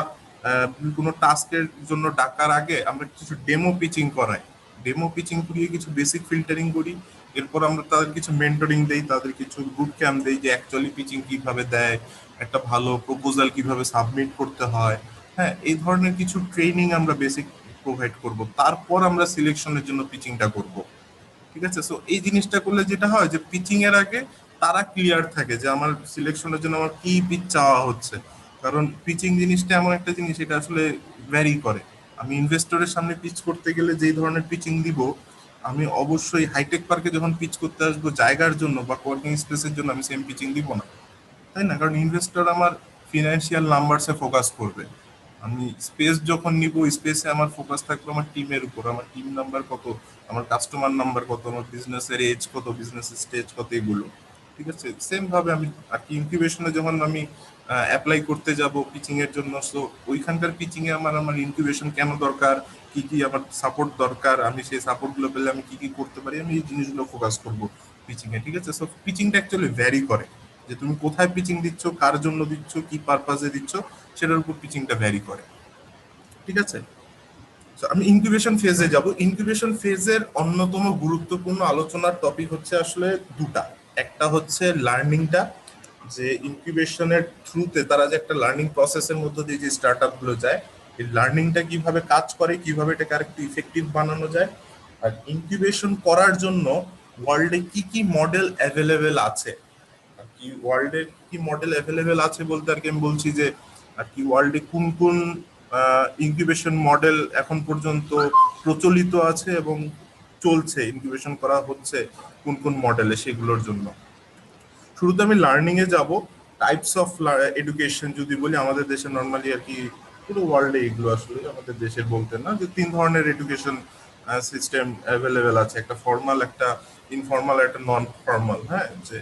কোনো টাস্কের জন্য ডাকার আগে আমরা কিছু ডেমো পিচিং করাই, ডেমো পিচিং করিয়ে কিছু বেসিক ফিল্টারিং করি। এরপর আমরা তাদের কিছু মেন্টরিং দেই, তাদের কিছু বুট ক্যাম্প দেই যে অ্যাকচুয়ালি পিচিং কিভাবে দেয়, একটা ভালো প্রপোজাল কিভাবে সাবমিট করতে হয়। হ্যাঁ, এই ধরনের কিছু ট্রেনিং আমরা বেসিক প্রোভাইড করব, তারপর আমরা সিলেকশনের জন্য পিচিংটা করব। ঠিক আছে, সো এই জিনিসটা করলে যেটা হয় যে পিচিং এর আগে তারা ক্লিয়ার থাকে যে আমার সিলেকশনের জন্য আমার কি পিচ চাওয়া হচ্ছে। কারণ পিচিং জিনিসটা এমন একটা জিনিস, এটা আসলে ভ্যারি করে। আমি ইনভেস্টরের সামনে পিচ করতে গেলে যেই ধরনের পিচিং দিব, আমি অবশ্যই হাইটেক পার্কে যখন পিচ করতে আসবো জায়গার জন্য বা কোয়ার্কিং স্পেসের জন্য আমি সেম পিচিং দিব না, তাই না? কারণ ইনভেস্টর আমার ফিনান্সিয়াল নাম্বারসে ফোকাস করবে। আমি স্পেস যখন নিব, স্পেসে আমার ফোকাস থাকবে আমার টিমের উপর, আমার টিম নাম্বার কত, আমার কাস্টমার নাম্বার কত, আমার বিজনেসের এজ কত, বিজনেসের স্টেজ কত, এগুলো। ঠিক আছে, সেম ভাবে আমি আর কি ইনকিউবেশনে যখন আমি অ্যাপ্লাই করতে যাব পিচিং এর জন্য, সো ওইখানকার পিচিং এ আমার আমার ইনকিউবেশন কেন দরকার, কি কি আমার সাপোর্ট দরকার, আমি সেই সাপোর্ট গুলো পেলে আমি কি কি করতে পারি, আমি এই জিনিসগুলো ফোকাস করব পিচিং এ। ঠিক আছে, সো পিচিংটা অ্যাকচুয়ালি ভ্যারি করে, যে তুমি কোথায় পিচিং দিচ্ছ, কার জন্য দিচ্ছ, কি পারপাজে দিচ্ছ, সেটার উপর পিচিংটা ভ্যারি করে। ঠিক আছে, তো আমি ইনকিউবেশন ফেজে যাব। ইনকিউবেশন ফেজের অন্যতম গুরুত্বপূর্ণ আলোচনার টপিক হচ্ছে আসলে দুটা। একটা হচ্ছে লার্নিংটা, যে ইনকিউবেশনের থ্রুতে তারা যে একটা লার্নিং প্রসেসের মধ্য দিয়ে যে স্টার্ট আপ গুলো যায়, এই লার্নিংটা কিভাবে কাজ করে, কিভাবে এটাকে আরেকটু ইফেক্টিভ বানানো যায়। আর ইনকিউবেশন করার জন্য ওয়ার্ল্ডে কি কি মডেল অ্যাভেলেবেল আছে, আর কি ওয়ার্ল্ডে কি মডেল অ্যাভেলেবেল আছে বলতে আর কি আমি বলছি যে আর কি ওয়ার্ল্ডে কোন কোন ইনকিউবেশন মডেল এখন পর্যন্ত প্রচলিত আছে এবং চলছে, ইনকিউবেশন করা হচ্ছে কোন কোন মডেলে, সেগুলোর জন্য। শুরুতে আমি লার্নিং এ যাব। টাইপস অফ এডুকেশন যদি বলি, আমাদের দেশে নর্মালি আর কি পুরো ওয়ার্ল্ডে এগুলো আসলে আমাদের দেশের বলতে না, যে 3 ধরনের এডুকেশন সিস্টেম অ্যাভেলেবেল আছে, একটা ফর্মাল, একটা ইনফর্মাল, একটা নন ফর্মাল। হ্যাঁ, যে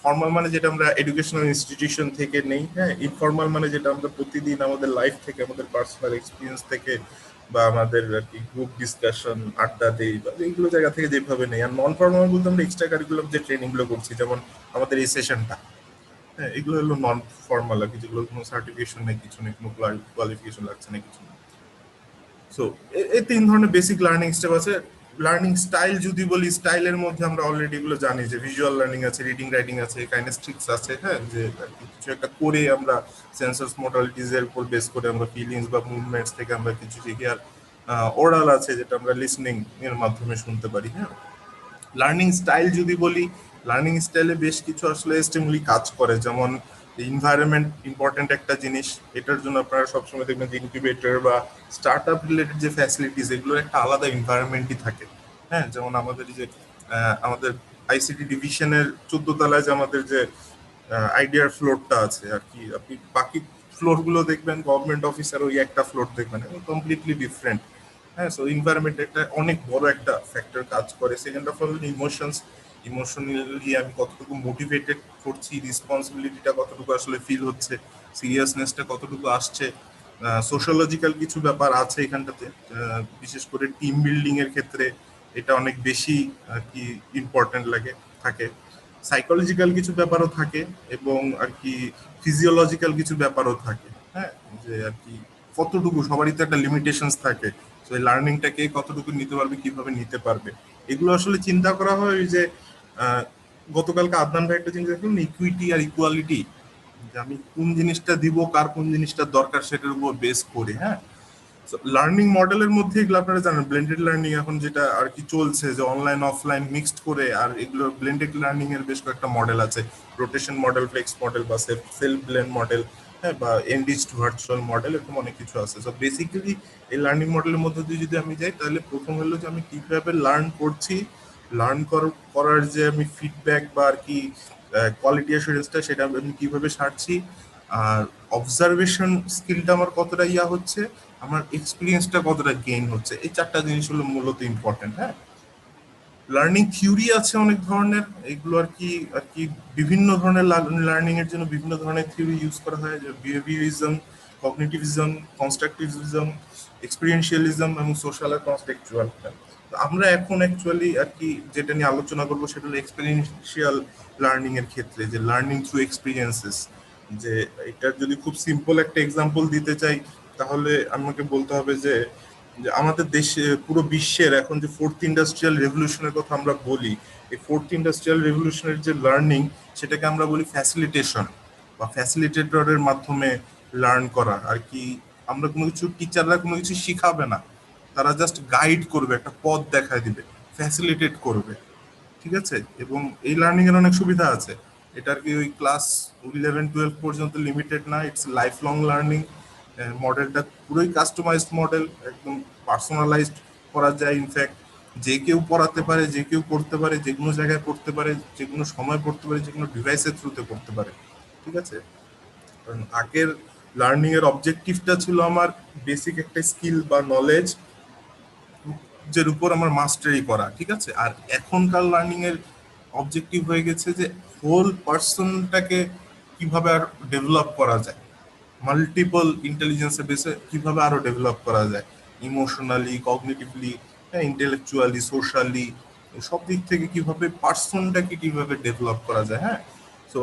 ফর্মাল মানে যেটা আমরা এডুকেশনাল ইনস্টিটিউশন থেকে নেই, হ্যাঁ, ইনফর্মাল মানে যেটা আমরা প্রতিদিন আমাদের লাইফ থেকে, আমাদের পার্সোনাল এক্সপিরিয়েন্স থেকে, বা আমাদের আর কি গ্রুপ ডিসকাশন, আড্ডা দেই, বা এইগুলো জায়গা থেকে যেভাবে নেই। আর নন ফর্মাল বলতে আমরা এক্সট্রা কারিকুলাম যে ট্রেনিং গুলো করছি, যেমন আমাদের এই সেশনটা, হ্যাঁ, এগুলো হলো নন ফর্মাল আর কি, যেগুলো কোনো সার্টিফিকেশন নেই, কিছু নেই, কোনো কোয়ালিফিকেশন লাগছে না, কিছু না। সো এই 3 ধরনের বেসিক লার্নিং স্টেপ আছে। লার্নিং স্টাইল যদি বলি, স্টাইলের মধ্যে আমরা অলরেডি এগুলো জানি, যে ভিজুয়াল লার্নিং আছে, রিডিং রাইটিং আছে, কাইনেস্টিক্স আছে। হ্যাঁ, যে কিছু একটা করে আমরা সেন্সরস মডালিটিস এর উপর বেস করে আমরা ফিলিংস বা মুভমেন্টস থেকে আমরা কিছু শিখি। আর ওরাল আছে, যেটা আমরা লিসনিং এর মাধ্যমে শুনতে পারি। হ্যাঁ, লার্নিং স্টাইল যদি বলি, লার্নিং স্টাইলে বেশ কিছু আসলে স্টিমুলি কাজ করে, যেমন এনভায়রনমেন্ট ইম্পর্টেন্ট একটা জিনিস। এটার জন্য আপনারা সবসময় দেখবেন যে ইনকিউবেটর বা স্টার্ট আপ রিলেটেড যে ফ্যাসিলিটিস, এগুলোর একটা আলাদা এনভায়রনমেন্টই থাকে। হ্যাঁ, যেমন আমাদের যে আমাদের আইসিটি ডিভিশনের 14 তলায় যে আমাদের যে আইডিয়ার ফ্লোরটা আছে আর কি, আপনি বাকি ফ্লোর গুলো দেখবেন গভর্নমেন্ট অফিসার ওই একটা ফ্লোর দেখবেন এবং কমপ্লিটলি ডিফারেন্ট। হ্যাঁ, সো এনভায়রনমেন্ট একটা অনেক বড় একটা ফ্যাক্টর কাজ করে। Second of all emotions, emotionally আমি কতটুকু মোটিভেটেড করছি, রেসপন্সিবিলিটিটা কতটুকু আসলে ফিল হচ্ছে, সিরিয়াসনেসটা কতটুকু আসছে। সোশ্যালজিক্যাল কিছু ব্যাপার আছে এখানটাতে, বিশেষ করে টিম বিল্ডিং এর ক্ষেত্রে এটা অনেক বেশি আর কি ইম্পর্টেন্ট লাগে থাকে। সাইকোলজিক্যাল কিছু ব্যাপারও থাকে এবং আর কি ফিজিওলজিক্যাল কিছু ব্যাপারও থাকে। হ্যাঁ, যে আর কি কতটুকু সবারই তো একটা লিমিটেশনস থাকে, তো এই লার্নিংটাকে কতটুকু নিতে পারবে, কিভাবে নিতে পারবে, এগুলো আসলে চিন্তা করা হয়। ওই যে আহ, গতকালকে আদনান ভাই একটা জিনিস দেখলাম, ইকুইটি আর ইকুয়ালিটি, যে আমি কোন জিনিসটা দিব, কার কোন জিনিসটা দরকার সেটার উপর বেস করে। হ্যাঁ, লার্নিং মডেলের মধ্যে এগুলো আপনারা জানেন, ব্লেন্ডেড লার্নিং এখন যেটা আর কি চলছে, যে অনলাইন অফলাইন মিক্সড করে, আর এগুলো ব্লেন্ডেড লার্নিং এর বেশ কয়েকটা মডেল আছে, রোটেশন মডেল, ফ্লেক্স মডেল, বা সেলফ ব্লেন্ড মডেল, হ্যাঁ, বা এনরিচড ভার্চুয়াল মডেল, এরকম অনেক কিছু আছে। সো বেসিক্যালি এই লার্নিং মডেলের মধ্যে দিয়ে যদি আমি যাই, তাহলে প্রথম হলো যে আমি কিভাবে লার্ন করছি, লার্ন করার যে আমি ফিডব্যাক বা আর কি কোয়ালিটি অ্যাসুরেন্সটা, সেটা আমি কিভাবে সারছি, আর অবজারভেশন স্কিলটা আমার কতটা হচ্ছে, আমার এক্সপিরিয়েন্সটা কতটা গেইন হচ্ছে, এই চারটা জিনিস হলো মূলত ইম্পর্টেন্ট। হ্যাঁ, লার্নিং থিওরি আছে অনেক ধরনের, এগুলো আর কি বিভিন্ন ধরনের লার্নিং এর জন্য বিভিন্ন ধরনের থিওরি ইউজ করা হয়, যে বিহেভিয়ারিজম, কগনিটিভিজম, কনস্ট্রাকটিভিজম, এক্সপিরিয়েন্সিয়ালিজম এবং সোশ্যাল আর কনটেক্সচুয়াল। আমরা এখন অ্যাকচুয়ালি আর কি যেটা নিয়ে আলোচনা করবো সেটা হলো এক্সপিরিয়েন্সিয়াল লার্নিং এর ক্ষেত্রে, যে লার্নিং থ্রু এক্সপিরিয়েন্সেস। যে এটার যদি খুব সিম্পল একটা এক্সাম্পল দিতে চাই, তাহলে আমাকে বলতে হবে যে যে আমাদের দেশে, পুরো বিশ্বের এখন যে ফোর্থ ইন্ডাস্ট্রিয়াল রেভলিউশনের কথা আমরা বলি, এই ফোর্থ ইন্ডাস্ট্রিয়াল রেভলিউশনের যে লার্নিং, সেটাকে আমরা বলি ফ্যাসিলিটেশন, বা ফ্যাসিলিটেটরের মাধ্যমে লার্ন করা আর কি। আমরা কোনো কিছু, টিচাররা কোনো কিছু শিখাবে না, তারা জাস্ট গাইড করবে, একটা পথ দেখায় দিবে, ফ্যাসিলিটেট করবে। ঠিক আছে, এবং এই লার্নিং এর অনেক সুবিধা আছে। এটা আর কি ওই ক্লাস 11-12 পর্যন্ত লিমিটেড না, ইটস লাইফ লং লার্নিং। মডেলটা পুরোই কাস্টমাইজড মডেল, একদম পার্সোনালাইজড করা যায়। ইনফ্যাক্ট যে কেউ পড়াতে পারে, যে কেউ করতে পারে, যে কোনো জায়গায় পড়তে পারে, যে কোনো সময় পড়তে পারে, যে কোনো ডিভাইসের থ্রুতে পড়তে পারে। ঠিক আছে, কারণ আগের লার্নিং এর অবজেক্টিভটা ছিল আমার বেসিক একটা স্কিল বা নলেজ যের উপর আমার মাস্টারি করা। ঠিক আছে, আর এখনকার লার্নিং এর অবজেক্টিভ হয়ে গেছে যে হোল পার্সনটাকে কিভাবে আর ডেভেলপ করা যায়, মাল্টিপল ইন্টেলিজেন্সের বেসে কিভাবে আরো ডেভেলপ করা যায়, ইমোশনালি, কগনিটিভলি, ইন্টেলেকচুয়ালি, সোশ্যালি, সব দিক থেকে কিভাবে পার্সনটাকে কিভাবে ডেভেলপ করা যায়। হ্যাঁ, সো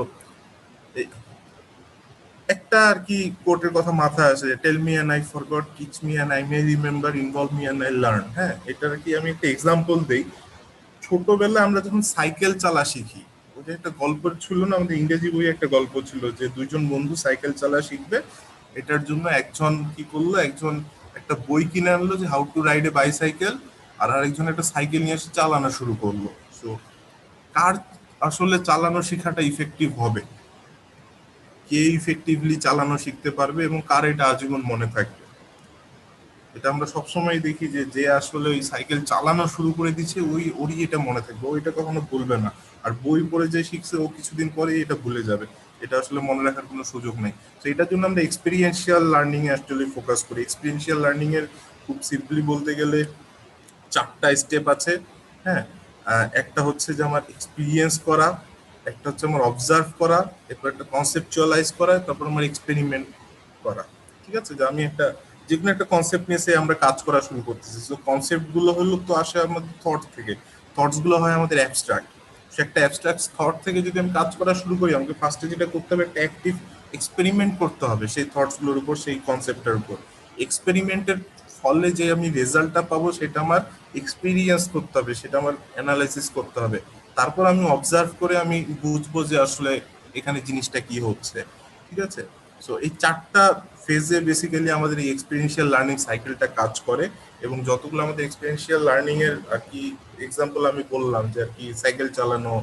একটা আর কি কোটের কথা মাথায় আসে, tell me and I forgot, teach me and I may remember, involve me and I learn. হ্যাঁ, এটার কি আমি একটা এক্সাম্পল দেই। ছোটবেলায় আমরা যখন সাইকেল চালা শিখি, ওটা একটা গল্প ছিল না, আমাদের ইংরেজি বইয়ে একটা গল্প ছিল, যে দুইজন বন্ধু সাইকেল চালা শিখবে। এটার জন্য একজন কি করলো, একজন একটা বই কিনে আনলো যে how to ride a bicycle, আর আরেকজন একটা সাইকেল নিয়ে এসে চালানো শুরু করলো। সো কার আসলে চালানো শেখাটা ইফেক্টিভ হবে, কে ইফেক্টিভলি চালানো শিখতে পারবে, এবং কার এটা আজীবন মনে থাকবে, এটা আমরা সবসময় দেখি যে যে আসলে ওই সাইকেল চালানো শুরু করে দিচ্ছে, ওরই এটা মনে থাকবে, ও এটা কখনো ভুলবে না। আর বই পড়ে যে শিখছে, ও কিছুদিন পরেই এটা ভুলে যাবে, এটা আসলে মনে রাখার কোনো সুযোগ নেই। তো এটার জন্য আমরা এক্সপেরিয়েন্সিয়াল লার্নিং এ অ্যাকচুয়ালি ফোকাস করি। এক্সপেরিয়েন্সিয়াল লার্নিং এর খুব সিম্পলি বলতে গেলে চারটা স্টেপ আছে। হ্যাঁ, একটা হচ্ছে যে আমার এক্সপিরিয়েন্স করা, একটা হচ্ছে আমার অবজার্ভ করা, এরপর একটা কনসেপচুয়ালাইজ করা, তারপর আমার এক্সপেরিমেন্ট করা। ঠিক আছে, যে আমি একটা যে কোনো একটা কনসেপ্ট নিয়ে আমরা কাজ করা শুরু করতেছি। তো কনসেপ্ট গুলো হলো তো আসে আমাদের থট থেকে, থটস গুলো হয় আমাদের অ্যাবস্ট্রাক্ট। সে একটা অ্যাবস্ট্রাক্ট থট থেকে যদি আমি কাজ করা শুরু করি, আমাকে ফার্স্টে যেটা করতে হবে, একটা অ্যাক্টিভ এক্সপেরিমেন্ট করতে হবে সেই থটস গুলোর উপর, সেই কনসেপ্টের উপর। এক্সপেরিমেন্টের ফলে যে আমি রেজাল্টটা পাবো, সেটা আমার এক্সপিরিয়েন্স করতে হবে, সেটা আমার অ্যানালাইসিস করতে হবে। তারপর আমি অবজার্ভ করে আমি বুঝবো যে আসলে এখানে জিনিসটা কি হচ্ছে। ঠিক আছে, সো এই চারটা ফেজে বেসিক্যালি আমাদের এই এক্সপেরিয়েন্সিয়াল লার্নিং সাইকেলটা কাজ করে। এবং যতগুলো আমাদের এক্সপেরিয়েন্সিয়াল লার্নিং এর আর কি এক্সাম্পল আমি বললাম, যে আর কি সাইকেল চালানো,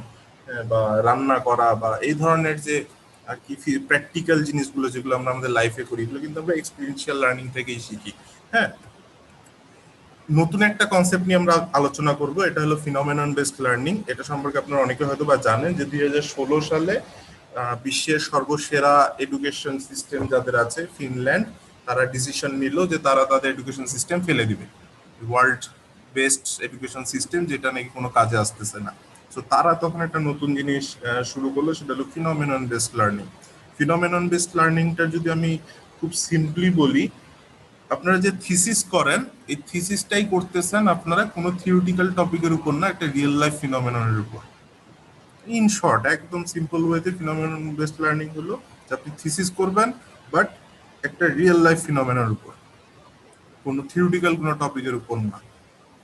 বা রান্না করা, বা এই ধরনের যে আর কি প্র্যাকটিক্যাল জিনিসগুলো যেগুলো আমরা আমাদের লাইফে করি, এগুলো কিন্তু আমরা এক্সপেরিয়েন্সিয়াল লার্নিং থেকেই শিখি। হ্যাঁ, নতুন একটা কনসেপ্ট নিয়ে আমরা আলোচনা করব, এটা হলো ফিনোমেনন বেসড লার্নিং। এটা সম্পর্কে আপনারা অনেকে হয়তো বা জানেন যে 2016 সালে বিশ্বের সর্বসেরা এডুকেশন সিস্টেম যাদের আছে ফিনল্যান্ড, তারা ডিসিশন নিল যে তারা তাদের এডুকেশন সিস্টেম ফেলে দিবে, ওয়ার্ল্ড বেস্ট এডুকেশন সিস্টেম যেটা নাকি কোনো কাজে আসতেছে না। তো তারা তখন একটা নতুন জিনিস শুরু করলো, সেটা হলো phenomenon based learning. Phenomenon based লার্নিংটা যদি আমি খুব সিম্পলি বলি, আপনারা যে থিসিস করেন, এই থিসিসটাই করতেছেন আপনারা কোনো থিওরিটিক্যাল টপিকের উপর না, একটা রিয়েল লাইফ ফিনোমেননের উপর। ইন শর্ট, একদম সিম্পল ওয়েতে ফিনোমেনন বেসড লার্নিং হলো যে আপনি থিসিস করবেন, বাট একটা রিয়েল লাইফ ফিনোমেননের উপর, কোনো থিওরিটিক্যাল কোনো টপিকের উপর না।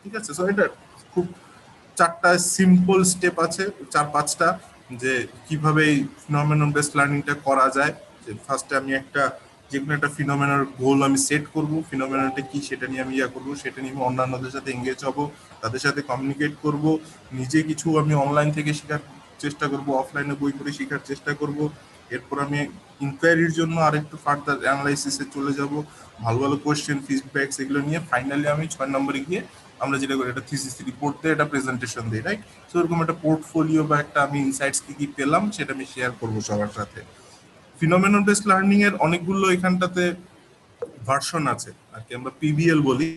ঠিক আছে, সো এটা খুব চারটা সিম্পল স্টেপ আছে, চার পাঁচটা, যে কিভাবে এই ফিনোমেনন বেসড লার্নিংটা করা যায়। যে ফার্স্টে আমি একটা যে কোনো একটা ফিনোমেনার গোল আমি সেট করব, ফিনোমেনাটা কি সেটা নিয়ে আমি করব, সেটা নিয়ে আমি অন্যান্যদের সাথে এঙ্গেজ হব, তাদের সাথে কমিউনিকেট করব, নিজে কিছু আমি অনলাইন থেকে শেখার চেষ্টা করব, অফলাইনে বই পড়ে শেখার চেষ্টা করব। এরপর আমি ইনকোয়ারির জন্য আরেকটু ফার্দার অ্যানালাইসিসে চলে যাব, ভালো ভালো কোয়েশ্চেন ফিডব্যাক এগুলো নিয়ে ফাইনালি আমি 6 নম্বরে গিয়ে আমরা যেটা করি, এটা থিসিস রিপোর্ট দিয়ে এটা প্রেজেন্টেশন দিই, রাইট? সো এরকম একটা পোর্টফোলিও বা একটা আমি ইনসাইটস কি কি পেলাম সেটা আমি শেয়ার করবো সবার সাথে। ফিনোমেনন বেসড লার্নিং এর অনেকগুলো এখানটাতে ভার্সন আছে আর কি, আমরা পিবিএল বলি।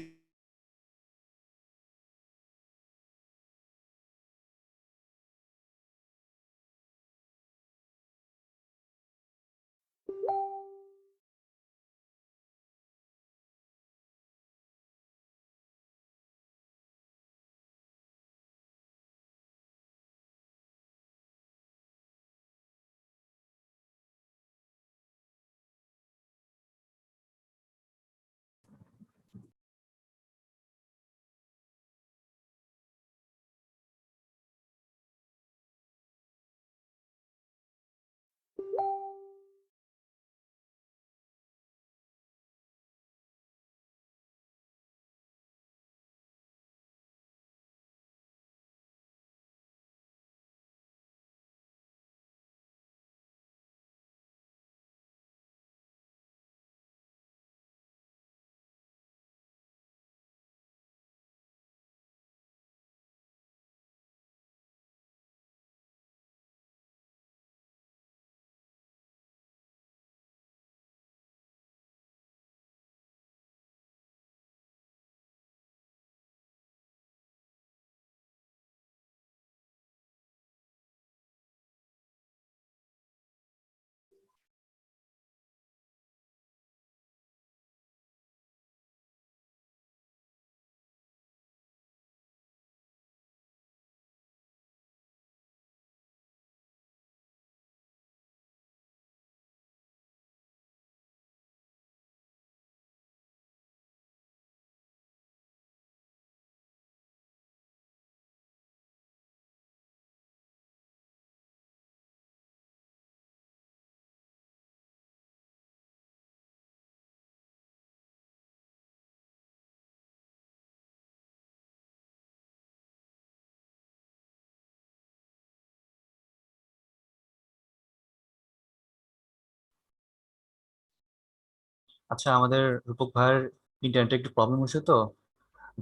আচ্ছা, আমাদের রূপক ভাইয়ের ইন্টারনেটে একটু প্রবলেম হচ্ছে তো,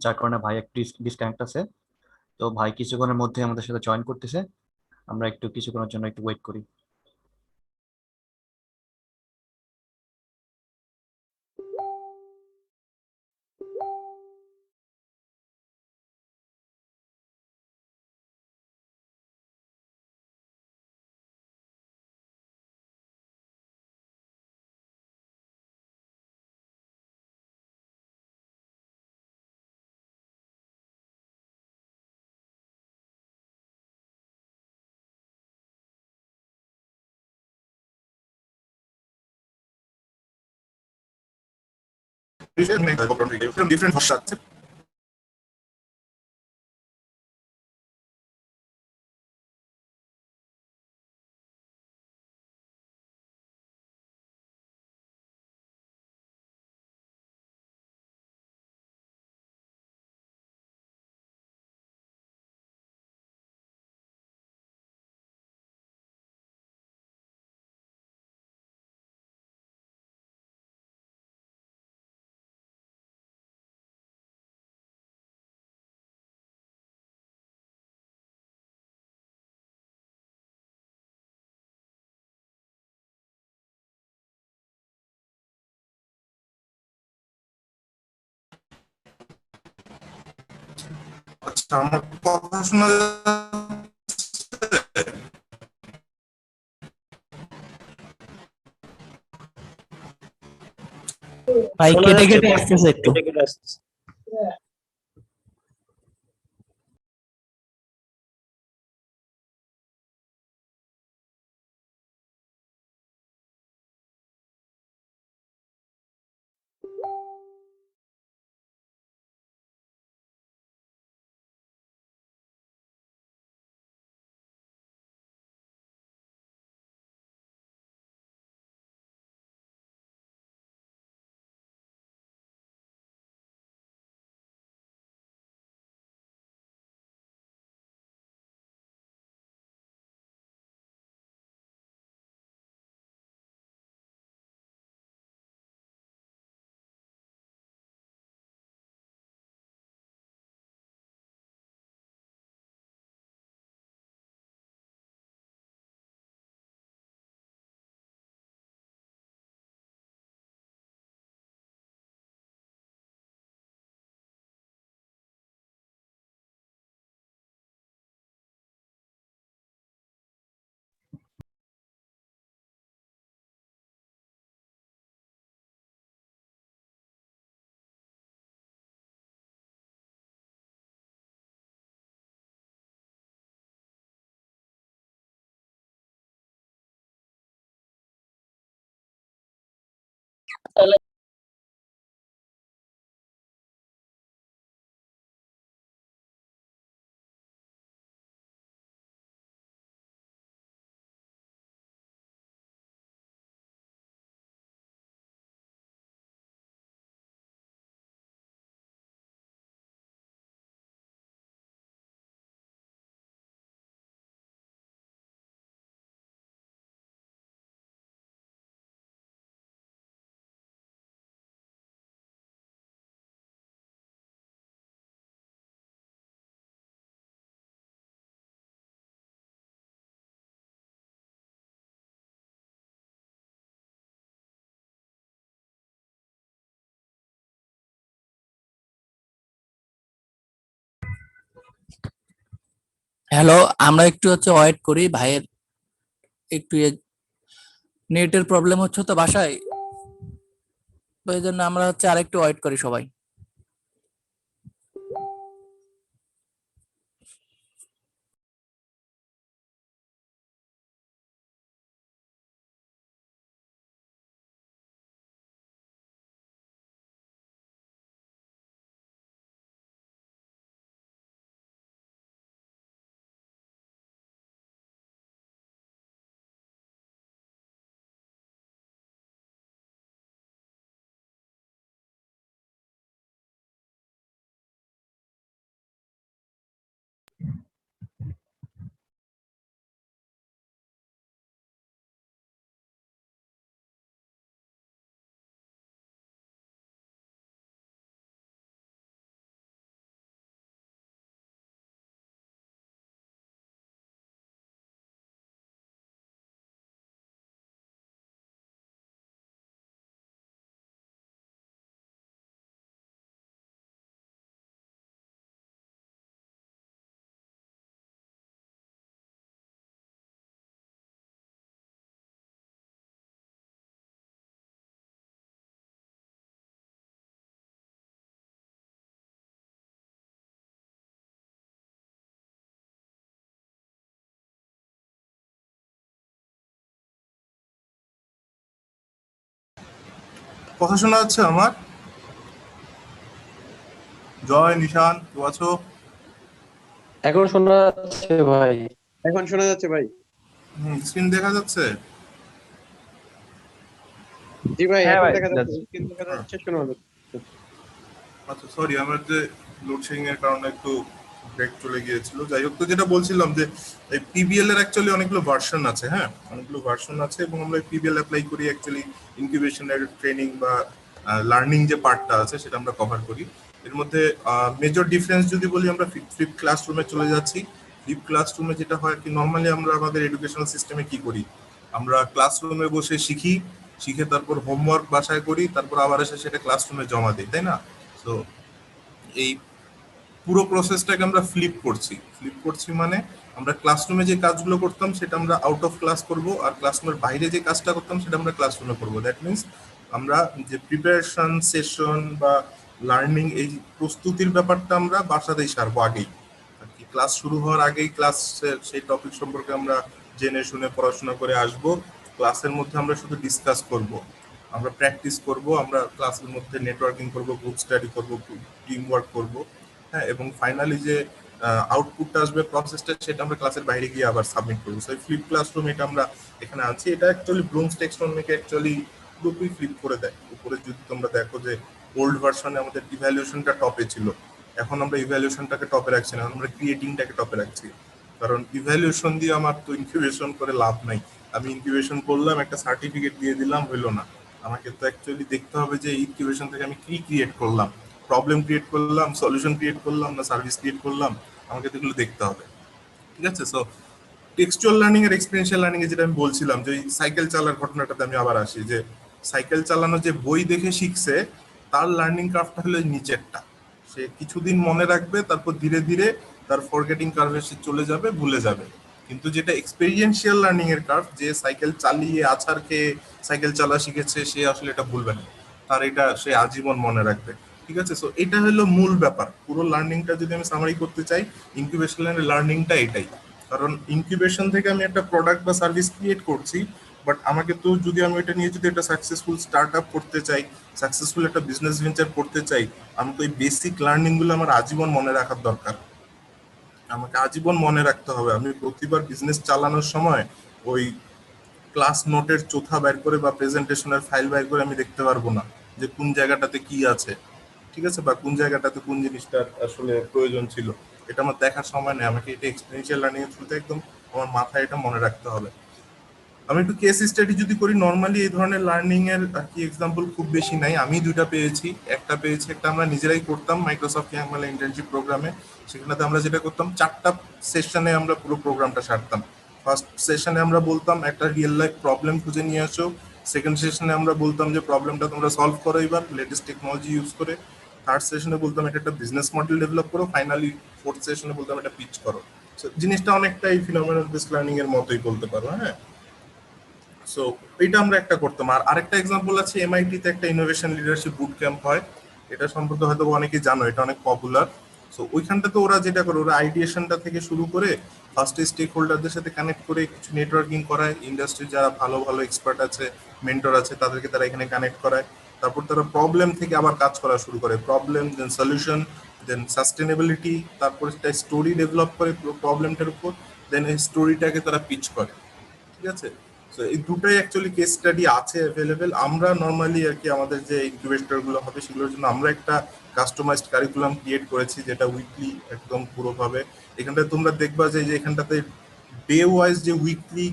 যার কারণে ভাই একটু ডিসকানেক্ট আছে। তো ভাই কিছুক্ষণের মধ্যে আমাদের সাথে জয়েন করতেছে। আমরা একটু কিছুক্ষণের জন্য একটু ওয়েট করি। ডিফারেন্ট ভাষা আছে। আমার কথা শোনা যাচ্ছে? ভাই শোনা কেটে যাচ্ছে কেটে ভাই, আসতেছে একটু। কেটে কেটে আসতেছে। হ্যালো, আমরা একটু ওয়েট করি, ভাইয়ের একটু নেটের প্রবলেম হচ্ছে তো বাসায়, তো এই জন্য আমরা আরেকটু ওয়েট করি সবাই। কথা শোনা যাচ্ছে আমার? জয়, নিশান, কেউ আছো? এখন শোনা যাচ্ছে ভাই। এখন শোনা যাচ্ছে ভাই। স্ক্রিন দেখা যাচ্ছে? জি ভাই, হ্যাঁ এখন ভাই, দেখা যাচ্ছে, যাচ্ছে। স্ক্রিন দেখা যাচ্ছে, শোনা যাচ্ছে। আচ্ছা, সরি, আমার যে লোডশেডিং এর কারণে একটু ব্রেক চলে গিয়েছিল। যাই হোক, তো যেটা বলছিলাম যে এই পিবিএল এর অ্যাকচুয়ালি অনেকগুলো ভার্সন আছে। হ্যাঁ, অনেকগুলো ভার্সন আছে এবং আমরা পিবিএল অ্যাপ্লাই করি অ্যাকচুয়ালি ইনকিউবেশনের ট্রেনিং বা লার্নিং যে পার্টটা আছে সেটা আমরা কভার করি। এর মধ্যে মেজর ডিফারেন্স যদি বলি, আমরা ফ্লিপ ক্লাসরুমে চলে যাচ্ছি। ফ্লিপ ক্লাসরুমে যেটা হয় কি, নর্মালি আমরা আমাদের এডুকেশনাল সিস্টেমে কি করি, আমরা ক্লাসরুমে বসে শিখি, শিখে তারপর হোমওয়ার্ক বাসায় করি, তারপর আবার এসে সেটা ক্লাসরুমে জমা দিই, তাই না? তো এই পুরো প্রসেসটাকে আমরা ফ্লিপ করছি মানে আমরা ক্লাসরুমে যে কাজগুলো করতাম সেটা আমরা আউট অফ ক্লাস করব, আর ক্লাসরুমের বাইরে যে কাজটা করতাম সেটা আমরা ক্লাসরুমে করব। দ্যাট মিনস আমরা যে প্রিপারেশন সেশন বা লার্নিং এই প্রস্তুতির ব্যাপারটা আমরা বাসাতেই সারবো আগেই, আর কি ক্লাস শুরু হওয়ার আগেই ক্লাসের সেই টপিক সম্পর্কে আমরা জেনে শুনে পড়াশোনা করে আসব। ক্লাসের মধ্যে আমরা শুধু ডিসকাস করব, আমরা প্র্যাকটিস করব, আমরা ক্লাসের মধ্যে নেটওয়ার্কিং করব, গ্রুপ স্টাডি করব, টিম ওয়ার্ক করব, হ্যাঁ, এবং ফাইনালি যে আউটপুটটা আসবে প্রসেসটা সেটা আমরা ক্লাসের বাইরে গিয়ে আবার সাবমিট করবো। সো ফ্লিপ ক্লাসরুম এটা আমরা এখানে আছি, এটা অ্যাকচুয়ালি ব্লুমস টেক্সটনমিকে অ্যাকচুয়ালি পুরোপুরি ফ্লিপ করে দেয়। উপরে যদি তোমরা দেখো যে ওল্ড ভার্সনে আমাদের ইভ্যালুয়েশনটা টপে ছিল, এখন আমরা ইভ্যালুয়েশনটাকে টপে রাখছি না, আমরা ক্রিয়েটিংটাকে টপে রাখছি। কারণ ইভ্যালুয়েশন দিয়ে আমার তো ইনকিউবেশন করে লাভ নাই। আমি ইনকিউবেশন করলাম, একটা সার্টিফিকেট দিয়ে দিলাম, হইলো না। আমাকে তো অ্যাকচুয়ালি দেখতে হবে যে ইনকিউবেশন থেকে আমি কি ক্রিয়েট করলাম, প্রবলেম ক্রিয়েট করলাম, সলিউশন ক্রিয়েট করলাম, না সার্ভিস ক্রিয়েট করলাম, আমাকে তো এগুলো দেখতে হবে। ঠিক আছে? সো টেক্সচুয়াল লার্নিং আর এক্সপেরিয়েন্সিয়াল লার্নিং এ যেটা আমি বলছিলাম যে সাইকেল চালার ঘটনাটাতে আমি আবার আসি, যে সাইকেল চালানো যে বই দেখে শিখছে তার লার্নিং কার্ভটা হলো নিচেরটা। সে কিছুদিন মনে রাখবে, তারপর ধীরে ধীরে তার ফরগেটিং কার্ভে সে চলে যাবে, ভুলে যাবে। কিন্তু যেটা এক্সপেরিয়েন্সিয়াল লার্নিং এর কার্ভ, যে সাইকেল চালিয়ে আছাড় খেয়ে সাইকেল চালা শিখেছে, সে আসলে এটা ভুলবে না, তার এটা সে আজীবন মনে রাখবে। ঠিক আছে? সো এটা হলো মূল ব্যাপার। পুরো লার্নিংটা যদি আমি সামারি করতে চাই, ইনকিউবেশন লার্নিংটা এটাই। কারণ ইনকিউবেশন থেকে আমি একটা প্রোডাক্ট বা সার্ভিস ক্রিয়েট করছি, বাট আমাকে তো যদি আমি এটা নিয়ে যদি একটা সাকসেসফুল স্টার্ট আপ করতে চাই, সাকসেসফুল একটা বিজনেস ভেঞ্চার করতে চাই, আমি তো এই বেসিক লার্নিং গুলো আমার আজীবন মনে রাখার দরকার। আমাকে আজীবন মনে রাখতে হবে। আমি প্রতিবার বিজনেস চালানোর সময় ওই ক্লাস নোটের চোথা বের করে বা প্রেজেন্টেশনের ফাইল বের করে আমি দেখতে পারবো না যে কোন জায়গাটাতে কি আছে, ঠিক আছে, বা কোন জায়গাটাতে কোন জিনিসটার আসলে প্রয়োজন ছিল। এটা আমার দেখার সময় নেই, আমাকে এটা এক্সপেরিয়েন্সিয়াল লার্নিং এর থ্রুতে একদম আমার মাথায় এটা মনে রাখতে হবে। আমি একটু কেস স্টাডি যদি করি, নর্মালি এই ধরনের লার্নিং এর আর কি এক্সাম্পল খুব বেশি নাই। আমি দুইটা পেয়েছি। একটা আমরা নিজেরাই করতাম মাইক্রোসফট ইয়াংমালা ইন্টার্নশিপ প্রোগ্রামে। সেখানে আমরা যেটা করতাম, 4টা সেশনে আমরা পুরো প্রোগ্রামটা সারতাম। ফার্স্ট সেশনে আমরা বলতাম একটা রিয়েল লাইফ প্রবলেম খুঁজে নিয়ে আসো। সেকেন্ড সেশনে আমরা বলতাম যে প্রবলেমটা তোমরা সলভ করো এবার লেটেস্ট টেকনোলজি ইউজ করে। থার্ড সেশনে বলতাম এটা একটা বিজনেস মডেল ডেভেলপ করো। ফাইনালি ফোর্থ সেশনে বলতাম এটা পিচ করো। জিনিসটা অনেকটাই ফিনোমেনাল বেসড লার্নিং এর মতোই বলতে পারো। হ্যাঁ, সো এটা আমরা একটা করতাম। আর আরেকটা এক্সাম্পল আছে, এমআইটি তে একটা ইনোভেশন লিডারশিপ বুট ক্যাম্প হয়। এটা সম্পর্কে হয়তো অনেকেই জানো, এটা অনেক পপুলার। সো ওইখানটাতে ওরা যেটা করে, ওরা আইডিয়েশনটা থেকে শুরু করে ফার্স্টে স্টেক হোল্ডারদের সাথে কানেক্ট করে কিছু নেটওয়ার্কিং করায়। ইন্ডাস্ট্রির যারা ভালো ভালো এক্সপার্ট আছে, মেন্টর আছে, তাদেরকে তারা এখানে কানেক্ট করায়। তারপর তারা প্রবলেম থেকে আবার কাজ করা শুরু করে, প্রবলেম, দেন সলিউশন, দেন সাস্টেনেবিলিটি, তারপর একটা স্টোরি ডেভেলপ করে পুরো প্রবলেমটার উপর, দেন এই স্টোরিটাকে তারা পিচ করে। ঠিক আছে? তো এই দুটাই অ্যাকচুয়ালি কেস স্টাডি আছে অ্যাভেলেবেল। আমরা নর্মালি আর কি আমাদের যে ইনকিউবেটর গুলো হবে সেগুলোর জন্য আমরা একটা কাস্টমাইজড কারিকুলাম ক্রিয়েট করেছি, যেটা উইকলি একদম পুরোভাবে। এখানটায় তোমরা দেখবা যে এখানটাতে ডে ওয়াইজ যে উইকলি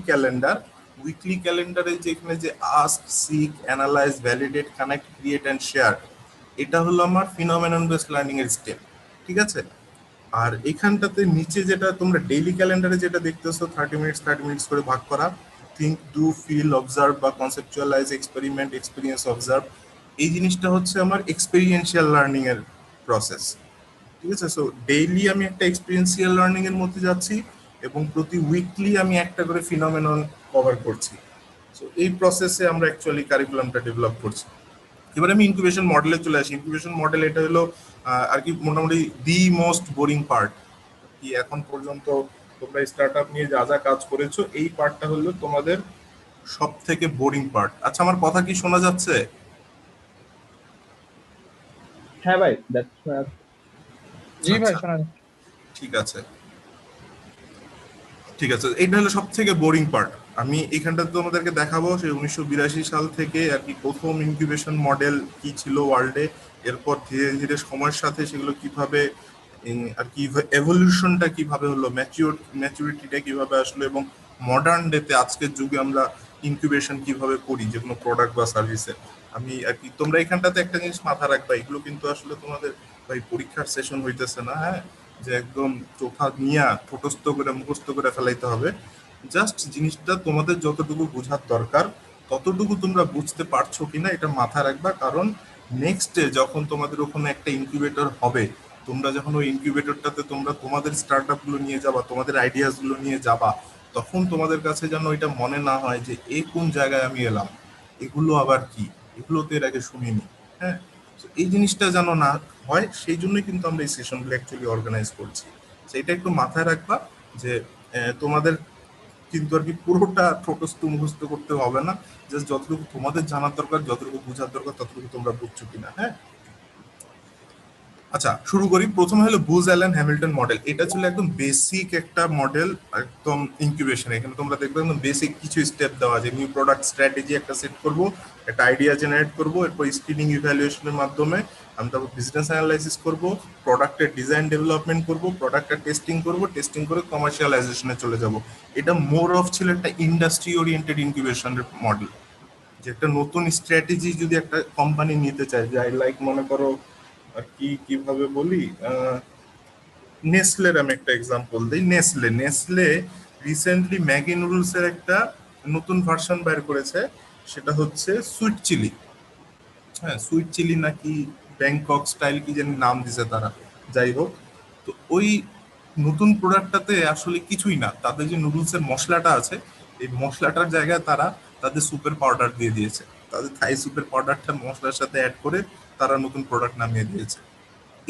ক্যালেন্ডারে যে এখানে যে ask, seek, analyse, validate, connect, create and share, এটা হলো আমার ফিনোমেনন বেসড লার্নিং এর স্টেপ। ঠিক আছে? আর এখানটাতে নিচে যেটা তোমরা ডেইলি ক্যালেন্ডারে যেটা দেখতেছো 30 মিনিটস করে ভাগ করা, থিঙ্ক, ডু, ফিল, অবজার্ভ বা কনসেপচুয়ালাইজ, এক্সপেরিমেন্ট, এক্সপিরিয়েন্স, অবজার্ভ, এই জিনিসটা হচ্ছে আমার এক্সপেরিয়েন্সিয়াল লার্নিং এর প্রসেস। ঠিক আছে? সো ডেইলি আমি একটা এক্সপেরিয়েন্সিয়াল লার্নিং এর মধ্যে যাচ্ছি এবং প্রতি উইকলি আমি একটা করে ফিনোমেনন কভার করছি। সো এই প্রসেসে আমরা অ্যাকচুয়ালি কারিকুলামটা ডেভেলপ করছি। এবার আমি ইনকিউবেশন মডেলে চলে আসি। ইনকিউবেশন মডেল এটা হলো আর কি মোটামুটি দি মোস্ট বোরিং পার্ট। কি এখন পর্যন্ত তোমরা স্টার্ট আপ নিয়ে যা যা কাজ করেছো, এই পার্টটা হলো তোমাদের সব থেকে বোরিং পার্ট। আচ্ছা, আমার কথা কি শোনা যাচ্ছে? হ্যাঁ ভাই, জি ভাই, আচ্ছা, শোনা যাচ্ছে। ঠিক আছে, ঠিক আছে। এটা হলো সব থেকে বোরিং পার্ট। আমি এখানটাতে তোমাদেরকে দেখাবো সেই 1982 সাল থেকে আর কি প্রথম ইনকিউবেশন মডেল কি ছিল ওয়ার্ল্ডে, এরপর ধীরে ধীরে সময়ের সাথে সেগুলো কিভাবে আর কি এভলিউশনটা কিভাবে হলো, ম্যাচুরিটিটা কিভাবে আসলো, এবং মডার্ন ডেতে আজকের যুগে আমরা ইনকিউবেশন কিভাবে করি যে কোনো প্রোডাক্ট বা সার্ভিসে। আমি আর কি তোমরা এখানটাতে একটা জিনিস মাথা রাখবা, এগুলো কিন্তু আসলে তোমাদের ভাই পরীক্ষার সেশন হইতেছে না। হ্যাঁ, যে একদম চোখা নিয়া ঠোঁটস্থ করে মুখস্থ করে ফেলাইতে হবে। জাস্ট জিনিসটা তোমাদের যতটুকু বোঝার দরকার ততটুকু তোমরা বুঝতে পারছো কিনা এটা মাথায় রাখবা। কারণ নেক্সট ডে যখন তোমাদের ওখানে একটা ইনকিউবেটর হবে, তোমরা যখন ওই ইনকিউবেটরটাতে তোমরা তোমাদের স্টার্টআপ গুলো নিয়ে যাবা, তোমাদের আইডিয়াস গুলো নিয়ে যাবা, তখন তোমাদের কাছে যেন এটা মনে না হয় যে এই কোন জায়গায় আমি এলাম, এগুলো আবার কি, এগুলো তো এর আগে শুনিনি। হ্যাঁ, তো এই জিনিসটা যেন না হয়, সেই জন্যই কিন্তু আমরা এই সেশনগুলো অ্যাকচুয়ালি অর্গানাইজ করছি। সেটা একটু মাথায় রাখবা যে তোমাদের কিন্তু আর কি পুরোটা ঠোঁটস্থ মুখস্থ করতে হবে না, জাস্ট যতটুকু তোমাদের জানার দরকার, যতটুকু বোঝার দরকার ততটুকু তোমরা বুঝছো কিনা। হ্যাঁ, আচ্ছা শুরু করি। প্রথমে হলো বুজ অ্যালেন হ্যামিল্টন মডেল। এটা ছিল একদম বেসিক একটা মডেল, একদম ইনকিউবেশন। এখানে তোমরা দেখবে একদম বেসিক কিছু স্টেপ দেওয়া আছে। নিউ প্রোডাক্ট স্ট্র্যাটেজি একটা সেট করব, একটা আইডিয়া জেনারেট করব, এরপর স্ক্রিনিং ইভ্যালুয়েশনের মাধ্যমে আমি তারপর বিজনেস অ্যানালাইসিস করব, প্রোডাক্টের ডিজাইন ডেভেলপমেন্ট করব, প্রোডাক্টটা টেস্টিং করব, টেস্টিং করে কমার্শিয়ালাইজেশনে চলে যাব। এটা মোর অফ ছিল একটা ইন্ডাস্ট্রি ওরিয়েন্টেড ইনকিউবেশনের মডেল, যে একটা নতুন স্ট্র্যাটেজি যদি একটা কোম্পানি নিতে চায়, যাই লাইক মনে করো আর কি কিভাবে বলি, নেসলের আমি একটা এক্সাম্পল দিই। Nestle Nestle recently Maggi noodles এর একটা নতুন ভার্সন বের করেছে, সেটা হচ্ছে সুইট চিলি। হ্যাঁ, সুইট চিলি নাকি ব্যাংকক স্টাইল কি জানি নাম দিছে তারা, যাই হোক। তো ওই নতুন প্রোডাক্টটাতে আসলে কিছুই না, তাদের যে নুডলসের মশলাটা আছে, এই মশলাটার জায়গায় তারা তাদের সুপের পাউডার দিয়ে দিয়েছে, তাদের থাই সুপের পাউডারটা মশলার সাথে অ্যাড করে তারা নতুন প্রোডাক্ট নামিয়ে দিয়েছে।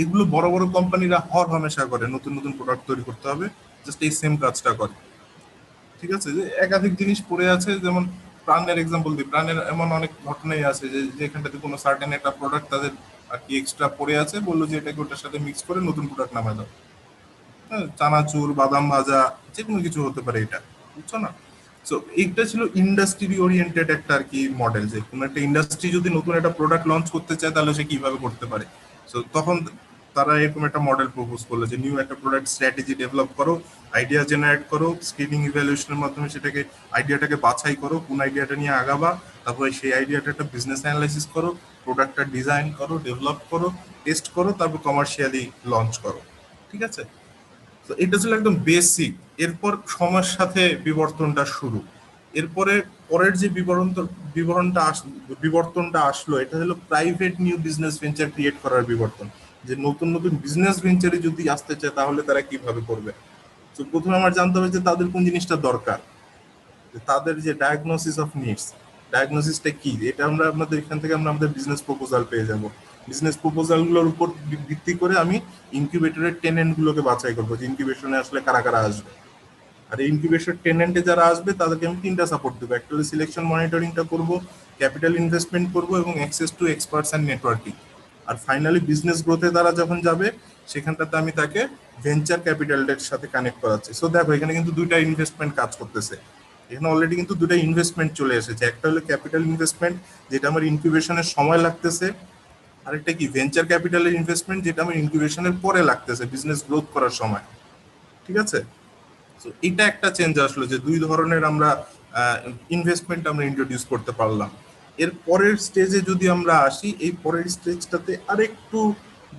এগুলো বড় বড় কোম্পানিরা হর হামেশা করে, নতুন নতুন প্রোডাক্ট তৈরি করতে হবে, জাস্ট এই সেম কাজটা করে। ঠিক আছে, যে একাধিক জিনিস পড়ে আছে, যেমন প্রাণের এক্সাম্পল দিই। প্রাণের এমন অনেক ঘটনাই আছে যে যেখানটাতে কোনো সার্টেন একটা প্রোডাক্ট তাদের আর কি এক্সট্রা পড়ে আছে, বললো যে এটাকে ওটার সাথে মিক্স করে নতুন প্রোডাক্ট নামায় দাও। হ্যাঁ, চানাচুর, বাদাম ভাজা, যে কোনো কিছু হতে পারে এটা, বুঝছো না? সো এইটা ছিল ইন্ডাস্ট্রি ওরিয়েন্টেড একটা আর কি মডেল, যে কোনো একটা ইন্ডাস্ট্রি যদি নতুন একটা প্রোডাক্ট লঞ্চ করতে চায় তাহলে সে কিভাবে করতে পারে। সো তখন তারা এরকম একটা মডেল প্রপোজ করলো যে নিউ একটা প্রোডাক্ট স্ট্র্যাটেজি ডেভেলপ করো, আইডিয়া জেনারেট করো, স্ক্রিনিং ইভ্যালুয়েশনের মাধ্যমে সেটাকে আইডিয়াটাকে বাছাই করো, কোন আইডিয়াটা নিয়ে আগাবা, তারপরে সেই আইডিয়াটা একটা বিজনেস অ্যানালাইসিস করো, প্রোডাক্টটা ডিজাইন করো, ডেভেলপ করো, টেস্ট করো, তারপর কমার্শিয়ালি লঞ্চ করো। ঠিক আছে, তো এটা ছিল একদম বেসিক। এরপর সময়ের সাথে বিবর্তনটা শুরু। এরপরে পরের যে বিবর্তনটা আসলো, এটা হলো private new business venture create করার বিবর্তন, যে নতুন নতুন বিজনেস ভেঞ্চারে যদি আসতে চায় তাহলে তারা কিভাবে করবে। তো প্রথমে আমার জানতে হবে যে তাদের কোন জিনিসটা দরকার, যে তাদের যে ডায়াগনোসিস অফ নিডস, ডায়াগনোসিসটা কি, এটা আমরা আপনাদের এখান থেকে আমরা আমাদের বিজনেস প্রপোজাল পেয়ে যাব। বিজনেস প্রপোজাল গুলোর উপর ভিত্তি করে আমি ইনকিউবেটরের টেনেন্ট গুলোকে বাছাই করবো, যে ইনকিউবেশনে আসলে কারা কারা আসবে। আর ইনকিউবেশন টেনেন্টে যারা আসবে তাদেরকে আমি তিনটা সাপোর্ট দেবো। একটা হলো সিলেকশন মনিটরিংটা করবো, ক্যাপিটাল ইনভেস্টমেন্ট করবো, এবং access to experts and networking. আর ফাইনালি বিজনেস গ্রোথে তারা যখন যাবে সেখানটাতে আমি তাকে ভেঞ্চার ক্যাপিটালের সাথে কানেক্ট করাচ্ছি। সো দেখো এখানে কিন্তু দুইটা ইনভেস্টমেন্ট কাজ করতেছে, এখানে অলরেডি কিন্তু দুটা ইনভেস্টমেন্ট চলে এসেছে। একটা হলো ক্যাপিটাল ইনভেস্টমেন্ট, যেটা আমার ইনকিউবেশনের সময় লাগতেছে, আরেকটা কি ভেঞ্চার ক্যাপিটালের ইনভেস্টমেন্ট, যেটা আমার ইনকিউবেশনের পরে লাগতেছে বিজনেস গ্রোথ করার সময়। ঠিক আছে, তো এটা একটা চেঞ্জ আসলো, যে দুই ধরনের আমরা ইনভেস্টমেন্ট আমরা ইন্ট্রোডিউস করতে পারলাম। এর পরের স্টেজে যদি আমরা আসি, এই পরের স্টেজটাতে আরেকটু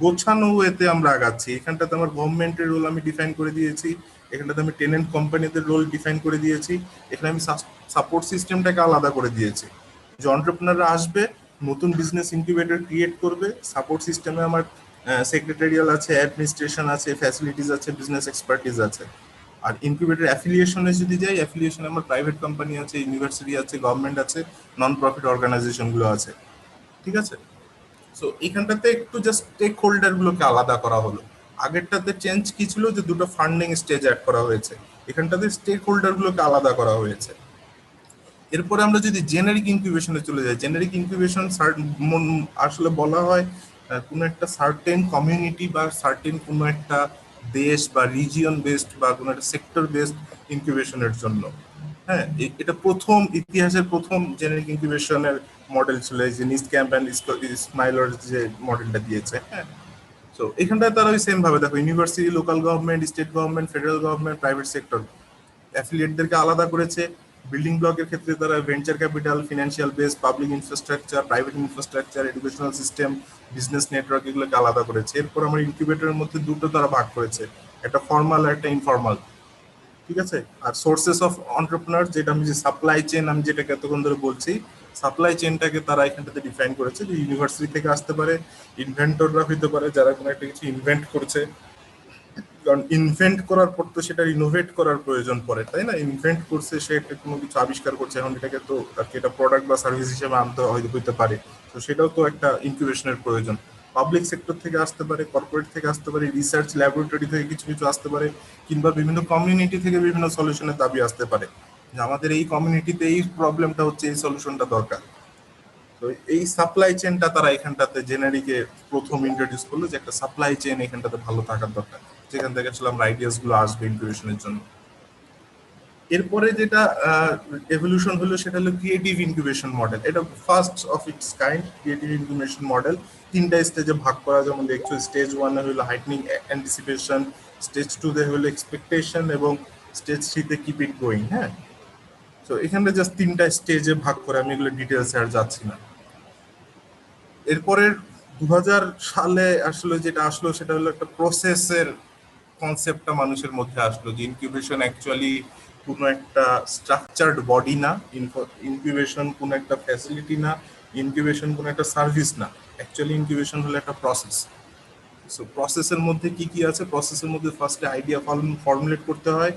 গোছানো ওয়েতে আমরা আগাচ্ছি। এখানটাতে আমার গভর্নমেন্টের রোল আমি ডিফাইন করে দিয়েছি, এখানটাতে আমি টেনেন্ট কোম্পানিদের রোল ডিফাইন করে দিয়েছি, এখানে আমি সাপোর্ট সিস্টেমটাকে আলাদা করে দিয়েছি। যে অন্টারপ্রেনাররা আসবে, নতুন বিজনেস ইনকিউবেটর ক্রিয়েট করবে, সাপোর্ট সিস্টেমে আমার সেক্রেটারিয়াল আছে, অ্যাডমিনিস্ট্রেশন আছে, ফ্যাসিলিটিস আছে, বিজনেস এক্সপার্টিস আছে। আর ইনকিউবেটর অ্যাফিলিয়েশনে যদি যাই, অ্যাফিলিয়েশনে আমার প্রাইভেট কোম্পানি আছে, ইউনিভার্সিটি আছে, গভর্নমেন্ট আছে, নন প্রফিট অর্গানাইজেশন গুলো আছে। ঠিক আছে, সো এখানটাতে একটু জাস্ট স্টেক হোল্ডার গুলোকে আলাদা করা হলো। আগেরটাতে চেঞ্জ কি ছিল, যে দুটো ফান্ডিং স্টেজ অ্যাড করা হয়েছে, এখানটাতে স্টেক হোল্ডার গুলোকে আলাদা করা হয়েছে। এরপরে আমরা যদি জেনারিক ইনকিউবেশনে চলে যাই, জেনারিক ইনকিউবেশন আসলে বলা হয় কোনো একটা সার্টেন কমিউনিটি বা সার্টেন কোনো একটা দেশ বা রিজিয়ন বেসড বা কোনো একটা সেক্টর বেসড ইনকিউবেশনের জন্য। হ্যাঁ, এটা প্রথম ইতিহাসের প্রথম জেনারিক ইনকিউবেশনের মডেল ছিল, এই যে নিস ক্যাম্প অ্যান্ড স্মাইলার যে মডেলটা দিয়েছে। হ্যাঁ, তো এখানটায় তারা ওই সেম ভাবে দেখো, university, local government, state government, federal government, private sector অ্যাফিলিয়েটদেরকে আলাদা করেছে। বিল্ডিং ব্লকের ক্ষেত্রে তারা venture capital, financial base, public infrastructure, private infrastructure, educational system, business network, এগুলোকে আলাদা করেছে। এরপর আমার ইনকিউবেটরের মধ্যে দুটো তারা ভাগ করেছে, একটা ফর্মাল আর একটা ইনফর্মাল। ঠিক আছে, আর সোর্সেস অফ এন্টারপ্রেনার, যেটা আমি যে সাপ্লাই চেইন আমি যেটাকে এতক্ষণ ধরে বলছি, সাপ্লাই চেনটাকে তারা এখানটাতে ডিফাইন করেছে যে ইউনিভার্সিটি থেকে আসতে পারে, ইনভেন্টররা হতে পারে যারা কোনো একটা কিছু ইনভেন্ট করছে, কারণ ইনভেন্ট করার পর তো সেটা ইনোভেট করার প্রয়োজন পড়ে, তাই না? ইনভেন্ট করছে, সে একটা কোনো কিছু আবিষ্কার করছে, এখন এটাকে তো আর কি এটা প্রোডাক্ট বা সার্ভিস হিসেবে আনতে হইতে পারে, তো সেটাও তো একটা ইনকিউবেশনের প্রয়োজন। পাবলিক সেক্টর থেকে আসতে পারে, কর্পোরেট থেকে আসতে পারে, রিসার্চ ল্যাবরেটরি থেকে কিছু কিছু আসতে পারে, কিংবা বিভিন্ন কমিউনিটি থেকে বিভিন্ন সলিউশনের দাবি আসতে পারে যে আমাদের এই কমিউনিটিতে এই প্রবলেমটা হচ্ছে, এই সলিউশনটা দরকার। তো এই সাপ্লাই চেনটা তারা এখানটাতে জেনারিকে প্রথম ইন্ট্রোডিউস করলো যে একটা সাপ্লাই চেন এখানটাতে ভালো থাকার দরকার, যেখান থেকে আসলে আমরা আইডিয়াস গুলো আসবে ইনকিউবেশনের জন্য। এরপরে যেটা এভলিউশন হলো সেটা হলো ক্রিয়েটিভ ইনকিউবেশন মডেল। এটা first of its kind creative incubation model. তিনটা স্টেজে ভাগ করা, যেমন দেখছো স্টেজ 1 এ হলো হাইটনিং অ্যান্টিসিপেশন, স্টেজ 2 তে হলো এক্সপেকটেশন, এবং স্টেজ 3 তে কিপ ইট গোয়িং। হ্যাঁ, তো এখানে জাস্ট তিনটা স্টেজে ভাগ করে, আমি এগুলো ডিটেলসে আর যাচ্ছি না। এরপরে 2000 সালে আসলে যেটা আসলো সেটা হলো একটা প্রসেসের কনসেপ্টটা মানুষের মধ্যে আসলো, যে ইনকিউবেশন অ্যাকচুয়ালি কোনো একটা স্ট্রাকচার্ড বডি না, ইনকিউবেশন কোনো একটা ফ্যাসিলিটি না, ইনকিউবেশন কোনো একটা সার্ভিস না, অ্যাকচুয়ালি ইনকিউবেশন হলো একটা প্রসেস। সো প্রসেসের মধ্যে কি কি আছে? প্রসেসের মধ্যে ফার্স্টে আইডিয়া ফর্মুলেট করতে হয়,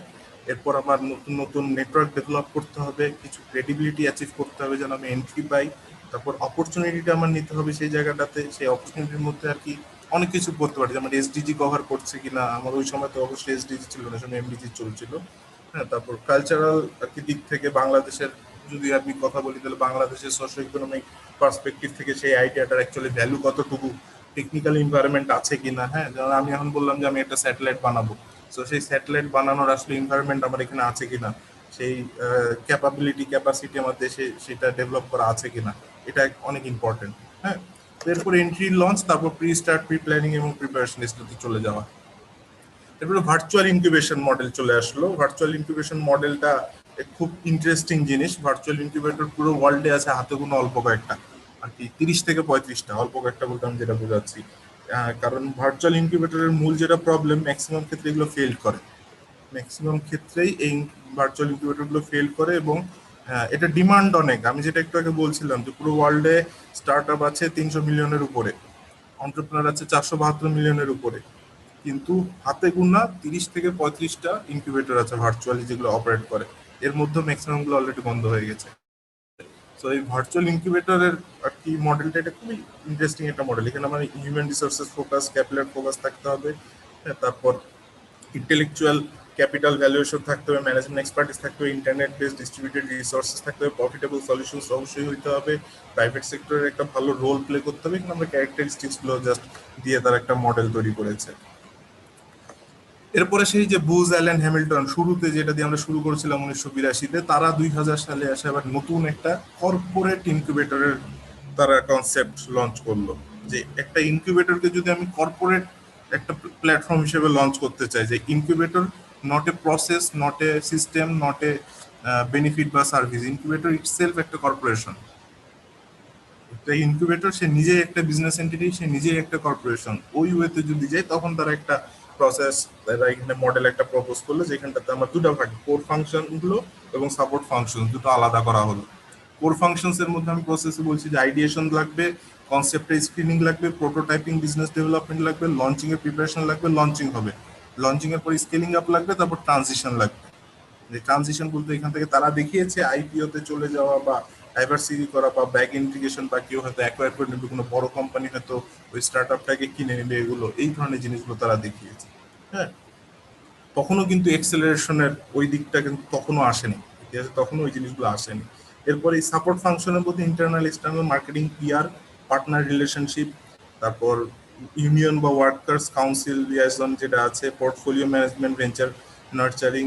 এরপর আমার নতুন নতুন নেটওয়ার্ক ডেভেলপ করতে হবে, কিছু ক্রেডিবিলিটি অ্যাচিভ করতে হবে যেন আমি এন্ট্রি পাই, তারপর অপরচুনিটিটা আমার নিতে হবে সেই জায়গাটাতে, সেই অপরচুনিটির মধ্যে আর কি অনেক কিছু করতে পারি, যেমন এসডিজি কভার করছে কিনা। আমার ওই সময় তো অবশ্যই এসডিজি ছিল না, সময় এমডিজি চলছিল। হ্যাঁ, তারপর কালচারাল আর কি দিক থেকে বাংলাদেশের যদি আমি কথা বলি, তাহলে বাংলাদেশের সোশ্യോ ইকোনমিক পার্সপেক্টিভ থেকে সেই আইডিয়াটার অ্যাকচুয়ালি ভ্যালু কতটুকু, টেকনিক্যাল এনভায়রনমেন্ট আছে কিনা। হ্যাঁ, যেমন আমি এখন বললাম যে আমি একটা স্যাটেলাইট বানাবো, তো সেই স্যাটেলাইট বানানোর আসলে এনভায়রনমেন্ট আমার এখানে আছে কিনা, সেই ক্যাপাবিলিটি ক্যাপাসিটি আমার দেশে সেটা ডেভেলপ করা আছে কিনা, এটা অনেক ইম্পর্টেন্ট। হ্যাঁ, এরপর এন্ট্রি লঞ্চ, তারপর প্রি স্টার্ট, প্রি প্ল্যানিং এবং প্রিপারেশন স্টেজে চলে যাওয়া। এরপরে ভার্চুয়াল ইনকিউবেশন মডেল চলে আসলো। ভার্চুয়াল ইনকিউবেশন মডেলটা খুব ইন্টারেস্টিং জিনিস। ভার্চুয়াল ইনকিউবেটর পুরো ওয়ার্ল্ডে আছে হাতে কোনো অল্প কয়েকটা, আর কি 30 থেকে 35টা, অল্প কয়েকটা বলতে আমি যেটা বোঝাচ্ছি। কারণ ভার্চুয়াল ইনকিউবেটরের মূল যেটা প্রবলেম, ম্যাক্সিমাম ক্ষেত্রে এগুলো ফেল করে, ম্যাক্সিমাম ক্ষেত্রেই এই ভার্চুয়াল ইনকিউবেটরগুলো ফেল করে, এবং এটা ডিমান্ড অনেক। আমি যেটা একটু আগে বলছিলাম যে পুরো ওয়ার্ল্ডে স্টার্ট আপ আছে 300 মিলিয়নের উপরে, এন্টারপ্রেনার আছে 472 মিলিয়নের উপরে, কিন্তু হাতে গোনা 30 থেকে 35টা ইনকিউবেটর আছে ভার্চুয়ালি যেগুলো অপারেট করে, এর মধ্যে ম্যাক্সিমাম গুলো অলরেডি বন্ধ হয়ে গেছে। তো এই ভার্চুয়াল ইনকিউবেটরের আর কি মডেলটা, এটা খুবই ইন্টারেস্টিং একটা মডেল। এখানে আমার human resources focus, capital focus থাকতে হবে, তারপর ইন্টেলেকচুয়াল ক্যাপিটাল ভ্যালুয়েশন থাকতে হবে, ম্যানেজমেন্ট এক্সপার্টিস থাকতে হবে, ইন্টারনেট বেসড ডিস্ট্রিবিউটেড রিসোর্সেস থাকতে হবে, প্রফিটেবল সলিউশনস অবশ্যই হইতে হবে, প্রাইভেট সেক্টরের একটা ভালো রোল প্লে করতে হবে। এখানে আমরা ক্যারেক্টারিস্টিক্স গুলো জাস্ট দিয়ে তার একটা মডেল তৈরি করেছে। এরপরে সেই যে বুজ অ্যালেন হ্যামিল্টন, শুরুতে যেটা দিয়ে আমরা শুরু করেছিলাম 1982-তে, তারা 2000 সালে আসে আবার নতুন একটা কর্পোরেট ইনকিউবেটরের তারা কনসেপ্ট লঞ্চ করলো, যে একটা ইনকিউবেটরকে যদি আমি কর্পোরেট একটা প্ল্যাটফর্ম হিসেবে লঞ্চ করতে চাই, যে incubator not a process, not a system, not a benefit বা সার্ভিস, ইনকিউবেটর ইটসেলফ একটা কর্পোরেশন। একটা ইনকিউবেটর সে নিজেই একটা বিজনেস এন্টিটি, সে নিজেই একটা কর্পোরেশন। ওই ওয়েতে যদি যাই তখন তারা একটা প্রসেস, তারা এখানে মডেল একটা প্রপোজ করলো, যেখানটাতে আমার দুটো ভাগ, কোর ফাংশন গুলো এবং সাপোর্ট ফাংশন দুটো আলাদা করা হলো। কোর ফাংশনস এর মধ্যে আমি প্রসেসে বলছি যে আইডিয়েশন লাগবে, কনসেপ্টে স্ক্রিনিং লাগবে, প্রোটোটাইপিং বিজনেস ডেভেলপমেন্ট লাগবে, লঞ্চিং এর প্রিপারেশন লাগবে, লঞ্চিং হবে, লঞ্চিং এর পর স্কেলিং আপ লাগবে, তারপর ট্রানজিশন লাগবে। যে ট্রানজিশন বলতে এখান থেকে তারা দেখিয়েছে আইপিও তে চলে যাওয়া বা ডাইভার্সিটি করা বা ব্যাক ইন্টিগ্রেশন, বা কেউ হয়তো অ্যাকোয়ার করে নেবে, কোনো বড় কোম্পানি হয়তো ওই স্টার্টআপটাকে কিনে নেবে, এগুলো এই ধরনের জিনিসগুলো তারা দেখিয়েছে। হ্যাঁ, তখনও কিন্তু এক্সেলারেশনের ওই দিকটা কিন্তু তখনও আসেনি, ইতিহাসে তখনও ওই জিনিসগুলো আসেনি। এরপর এই সাপোর্ট ফাংশনের মধ্যে internal external marketing, PR, partner relationship, তারপর ইউনিয়ন বা ওয়ার্কার্স কাউন্সিল লিয়াজন যেটা আছে, portfolio management, venture nurturing,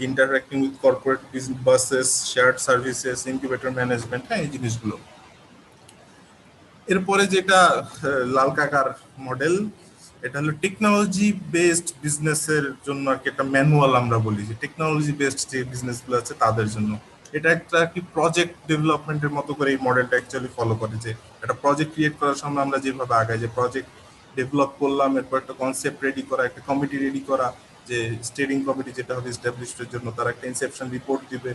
interacting with corporate bases, shared services, incubator management, হ্যাঁ এই জিনিসগুলো। এরপরে যেটা লাল কাকার মডেল, এটা হলো টেকনোলজি বেসড বিজনেসের জন্য আর কি একটা ম্যানুয়াল, আমরা বলি যে টেকনোলজি বেসড যে বিজনেসগুলো আছে তাদের জন্য। এটা একটা আর কি প্রজেক্ট ডেভেলপমেন্টের মতো করে এই মডেলটা অ্যাকচুয়ালি ফলো করে, যে একটা প্রজেক্ট ক্রিয়েট করার সময় আমরা যেভাবে আগাই, যে প্রজেক্ট ডেভেলপ করলাম, এরপর একটা কনসেপ্ট রেডি করা, একটা কমিটি রেডি করা, যে স্টিয়ারিং কমিটি যেটা হবে এস্টাবলিশডের জন্য, তারা একটা ইনসেপশন রিপোর্ট দিবে,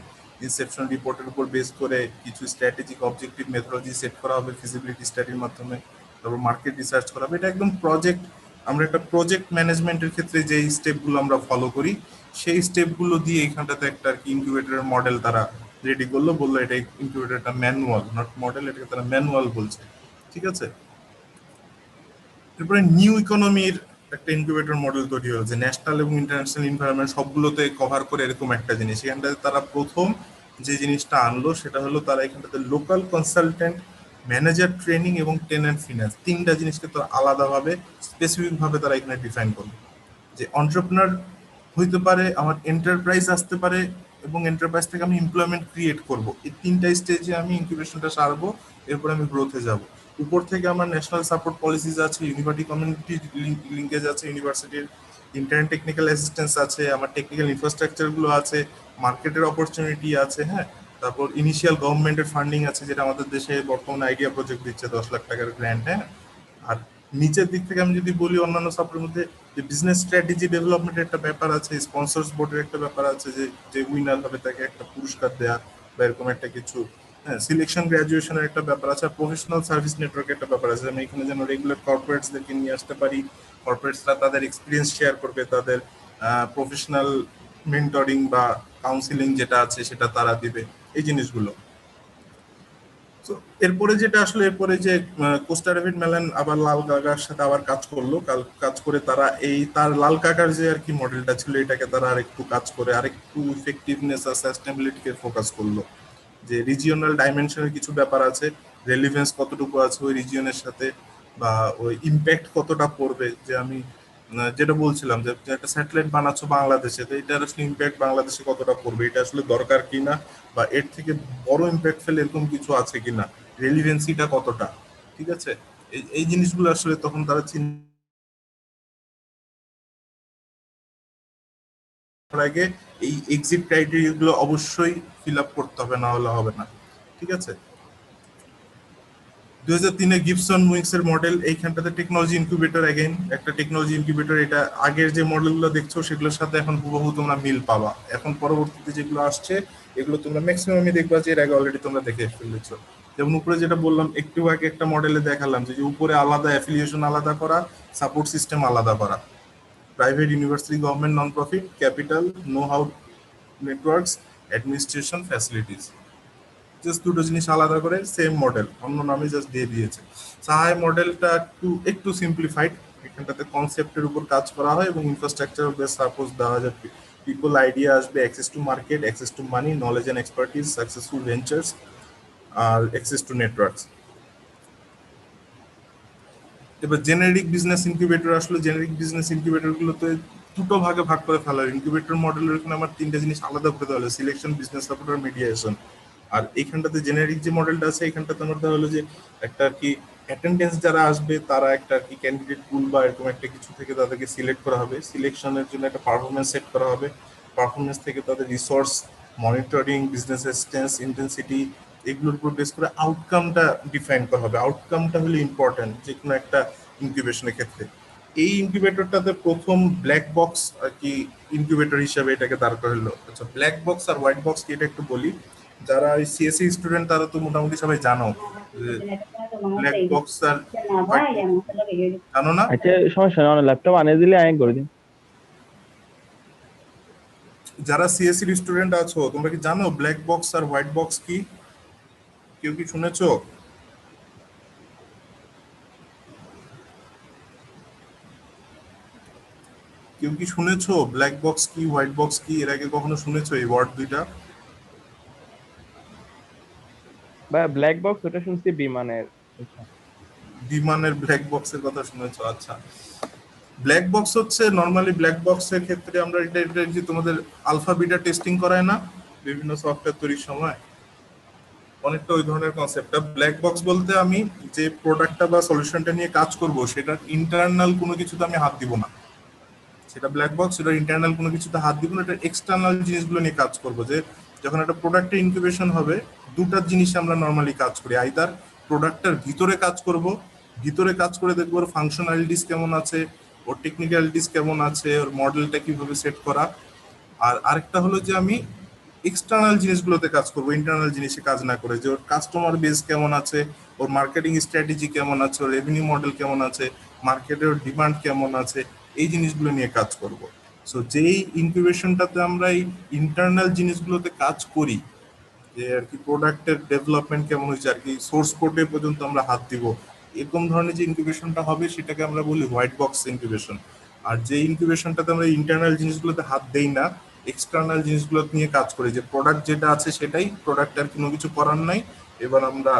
ইনসেপশন রিপোর্টের উপর বেস করে কিছু স্ট্র্যাটেজিক অবজেক্টিভ মেথোলজি সেট করা হবে ফিজিবিলিটি স্টাডির মাধ্যমে, তারপর মার্কেট রিসার্চ করা হবে। এটা একদম প্রজেক্ট, আমরা একটা প্রজেক্ট ম্যানেজমেন্টের ক্ষেত্রে যে স্টেপগুলো আমরা ফলো করি সেই স্টেপগুলো দিয়ে এখানটাতে একটা আর কি ইনকিউবেটরের মডেল তারা রেডি করলো, বললো এটা ইনকিউবেটর একটা ম্যানুয়াল, নট মডেল, এটাকে তারা ম্যানুয়াল বলছে। ঠিক আছে, এরপরে নিউ ইকোনমির একটা ইনকিউবেটর মডেল তৈরি হয়েছে, ন্যাশনাল এবং ইন্টারন্যাশনাল এনভায়রনমেন্ট সবগুলোতে কভার করে এরকম একটা জিনিস। এখানটাতে তারা প্রথম যে জিনিসটা আনলো সেটা হলো তারা এখানটাতে লোকাল কনসালটেন্ট, ম্যানেজার ট্রেনিং এবং টেনেন্ট ফিন্যান্স, তিনটা জিনিসকে তারা আলাদাভাবে স্পেসিফিক ভাবে তারা এখানে ডিফাইন করলো যে এন্টারপ্রেনার হইতে পারে, আমার এন্টারপ্রাইজ আসতে পারে, এবং এন্টারপ্রাইজ থেকে আমি এমপ্লয়মেন্ট ক্রিয়েট করব। এই তিনটা স্টেজে আমি ইনকিউবেশনটা সারবো, এরপর আমি গ্রোথে যাব। উপর থেকে আমার ন্যাশনাল সাপোর্ট পলিসিস আছে, ইউনিভার্সিটি কমিউনিটি লিঙ্কেজ আছে, ইউনিভার্সিটির ইন্টার্ন টেকনিক্যাল অ্যাসিস্ট্যান্স আছে, আমার টেকনিক্যাল ইনফ্রাস্ট্রাকচার গুলো আছে, মার্কেটের অপরচুনিটি আছে, হ্যাঁ, তারপর ইনিশিয়াল গভর্নমেন্টের ফান্ডিং আছে, যেটা আমাদের দেশে বর্তমানে আইডিয়া প্রজেক্ট দিচ্ছে 10 লাখ টাকার গ্র্যান্ট, হ্যাঁ। আর নিচের দিক থেকে আমি যদি বলি অন্যান্য সাপোর্টের মধ্যে যে বিজনেস স্ট্র্যাটেজি ডেভেলপমেন্টের একটা ব্যাপার আছে, স্পন্সরস বোর্ডের একটা ব্যাপার আছে, যে যে উইনার হবে তাকে একটা পুরস্কার দেওয়া বা এরকম একটা কিছু, হ্যাঁ, সিলেকশন গ্রাজুয়েশনের একটা ব্যাপার আছে, প্রফেশনাল সার্ভিস নেটওয়ার্কের একটা ব্যাপার আছে। আমি এখানে যেন রেগুলার কর্পোরেটসদেরকে নিয়ে আসতে পারি, কর্পোরেটসরা তাদের এক্সপিরিয়েন্স শেয়ার করবে, তাদের প্রফেশনাল মেন্টরিং বা কাউন্সিলিং যেটা আছে সেটা তারা দিবে, এই জিনিসগুলো। তো এরপরে যেটা আসলে এরপরে যে কোস্টা ডেভিড মেলান আবার লাল কাকার সাথে আবার কাজ করলো, কাজ করে তারা এই তার লাল কাকার যে আর কি মডেলটা ছিল এটাকে তারা আরেকটু কাজ করে আরেকটু ইফেক্টিভনেস আর সাস্টেনেবিলিটিকে ফোকাস করলো, যে রিজিওনাল ডাইমেনশনের কিছু ব্যাপার আছে, রেলিভেন্স কতটুকু আছে ওই রিজিয়নের সাথে, বা ওই ইম্প্যাক্ট কতটা পড়বে। যে আমি যেটা বলছিলাম যে যে একটা স্যাটেলাইট বানাচ্ছ বাংলাদেশে, তো এটার আসলে ইম্প্যাক্ট বাংলাদেশে কতটা পড়বে, এটা আসলে দরকার কিনা, বা এর থেকে বড় ইম্প্যাক্ট ফেলে এরকম কিছু আছে কিনা, রেলিভেন্সিটা কতটা। ঠিক আছে, এই জিনিসগুলো আসলে তখন তারা চিন্তার আগে এই এক্সিট ক্রাইটেরিয়া গুলো অবশ্যই ফিল আপ করতে হবে, না হলে হবে না। ঠিক আছে, 2003 গিবসন উইংস এর মডেল, এইখানটাতে টেকনোলজি ইনকিউবেটর, এগেইন একটা টেকনোলজি ইনকিউবেটর। এটা আগের যে মডেলগুলো দেখছো সেগুলোর সাথে এখন হুবহু তোমরা মিল পাবা। এখন পরবর্তীতে যেগুলো আসছে এগুলো তোমরা ম্যাক্সিমামই দেখবা যে এর আগে অলরেডি তোমরা দেখে ফেলেছো। যেমন উপরে যেটা বললাম একটু আগে একটা মডেলে দেখালাম যে উপরে আলাদা অ্যাফিলিয়েশন আলাদা করা, সাপোর্ট সিস্টেম আলাদা করা, private, university, government, non profit, capital, know how networks, administration, facilities, just দুটো জিনিস আলাদা করে সেম মডেল অন্য নামে জাস্ট দিয়ে দিয়েছে। সাহায় মডেলটা একটু সিম্পলিফাইড, এখানটাতে কনসেপ্টের উপর কাজ করা হয় এবং ইনফ্রাস্ট্রাকচার বেস সাপোজ দেওয়া যায়, পিপল আইডিয়া আসবে, access to market, access to money, knowledge and expertise, successful ventures, আর অ্যাক্সেস টু নেটওয়ার্কস। এবার জেনারিক বিজনেস ইনকিউবেটর আসলে জেনারিক বিজনেস ইনকিউবেটর গুলোতে দুটো ভাগে ভাগ করে ফেলা হয়। ইনকিউবেটর মডেলের এখানে আমার তিনটা জিনিস আলাদা করে দেওয়া হলো, সিলেকশন, বিজনেস সাপোর্ট আর মিডিয়েশন। আর এইখানটাতে জেনারিক যে মডেলটা আছে এখানটাতে আমার দেওয়া হলো যে একটা আর কি অ্যাটেন্ডেন্স যারা আসবে তারা একটা আর কি ক্যান্ডিডেট পুল বা এরকম একটা কিছু থেকে তাদেরকে সিলেক্ট করা হবে, সিলেকশনের জন্য একটা পারফরমেন্স সেট করা হবে, পারফরমেন্স থেকে তাদের resource monitoring, business assistance, intensity, এগুলোর উপর বেস করে আউটকামটা ডিফাইন করা হবে। আউটকামটা হলো ইম্পর্টেন্ট যে কোনো একটা ইনকিউবেশনের ক্ষেত্রে। এই ইনকিউবেটরটাতে প্রথম ব্ল্যাক বক্স আর কি ইনকিউবেটর হিসাবে এটাকে দাঁড় করা হলো। আচ্ছা, ব্ল্যাক বক্স আর হোয়াইট বক্স কি এটা একটু বলি। যারা সিএসসি স্টুডেন্ট তারা তো মোটামুটি সবাই জানো যে ব্ল্যাক বক্স আর হোয়াইট বক্স জানো না? আচ্ছা সমস্যা না, ল্যাপটপ আনে দিলে আমি করে দিন। যারা সিএসসি স্টুডেন্ট আছো তোমরা কি জানো ব্ল্যাক বক্স আর হোয়াইট বক্স কি? কেউ কি শুনেছো? কেউ কি শুনেছো ব্ল্যাক বক্স কি হোয়াইট বক্স কি? এর আগে কখনো শুনেছো এই ওয়ার্ড দুইটা? ভাই ব্ল্যাক বক্স ওটা শুনছি বিমানের। বিমানের ব্ল্যাক বক্সের কথা শুনেছো? আচ্ছা, ব্ল্যাক বক্স হচ্ছে নরমালি ব্ল্যাক বক্সের ক্ষেত্রে আমরা এটা যে তোমাদের আলফা বিটা টেস্টিং করায় না বিভিন্ন সফটওয়্যার তৈরির সময়, অনেকটা ওই ধরনের কনসেপ্টটা। ব্ল্যাক বক্স বলতে আমি যে প্রোডাক্টটা বা সলিউশনটা নিয়ে কাজ করব সেটার ইন্টারনাল কোনো কিছুতে আমি হাত দিব না, সেটা ব্ল্যাক বক্স। সেটা ইন্টারনাল কোনো কিছুতে হাত দিব না, এটা এক্সটার্নাল জিনিসগুলো নিয়ে কাজ করব। যে যখন একটা প্রোডাক্টের ইনকিউবেশন হবে দুটা জিনিস আমরা নরমালি কাজ করি, আইদার প্রোডাক্টটার ভিতরে কাজ করব, ভিতরে কাজ করে দেখবো ওর ফাংশনালিটিস কেমন আছে, ওর টেকনিক্যালিটিস কেমন আছে, ওর মডেলটা কিভাবে সেট করা। আর আরেকটা হলো যে আমি এক্সটার্নাল জিনিসগুলোতে কাজ করবো, ইন্টারনাল জিনিসে কাজ না করে, যে ওর কাস্টমার বেস কেমন আছে, ওর মার্কেটিং স্ট্র্যাটেজি কেমন আছে, ওর রেভিনিউ মডেল কেমন আছে, মার্কেটের ডিমান্ড কেমন আছে, এই জিনিসগুলো নিয়ে কাজ করব। সো যেই ইনকিউবেশনটাতে আমরা এই ইন্টারনাল জিনিসগুলোতে কাজ করি, যে আর কি প্রোডাক্টের ডেভেলপমেন্ট কেমন হয়েছে আর কি, সোর্স কোডে পর্যন্ত আমরা হাত দিব, এরকম ধরনের যে ইনকিউবেশনটা হবে সেটাকে আমরা বলি হোয়াইট বক্স ইনকিউবেশন। আর যে ইনকিউবেশনটাতে আমরা ইন্টারনাল জিনিসগুলোতে হাত দেই না, এক্সটার্নাল জিনিসগুলো নিয়ে কাজ করি, যে প্রোডাক্ট যেটা আছে সেটাই, প্রোডাক্ট আর কোনো কিছু করার নাই, এবার আমরা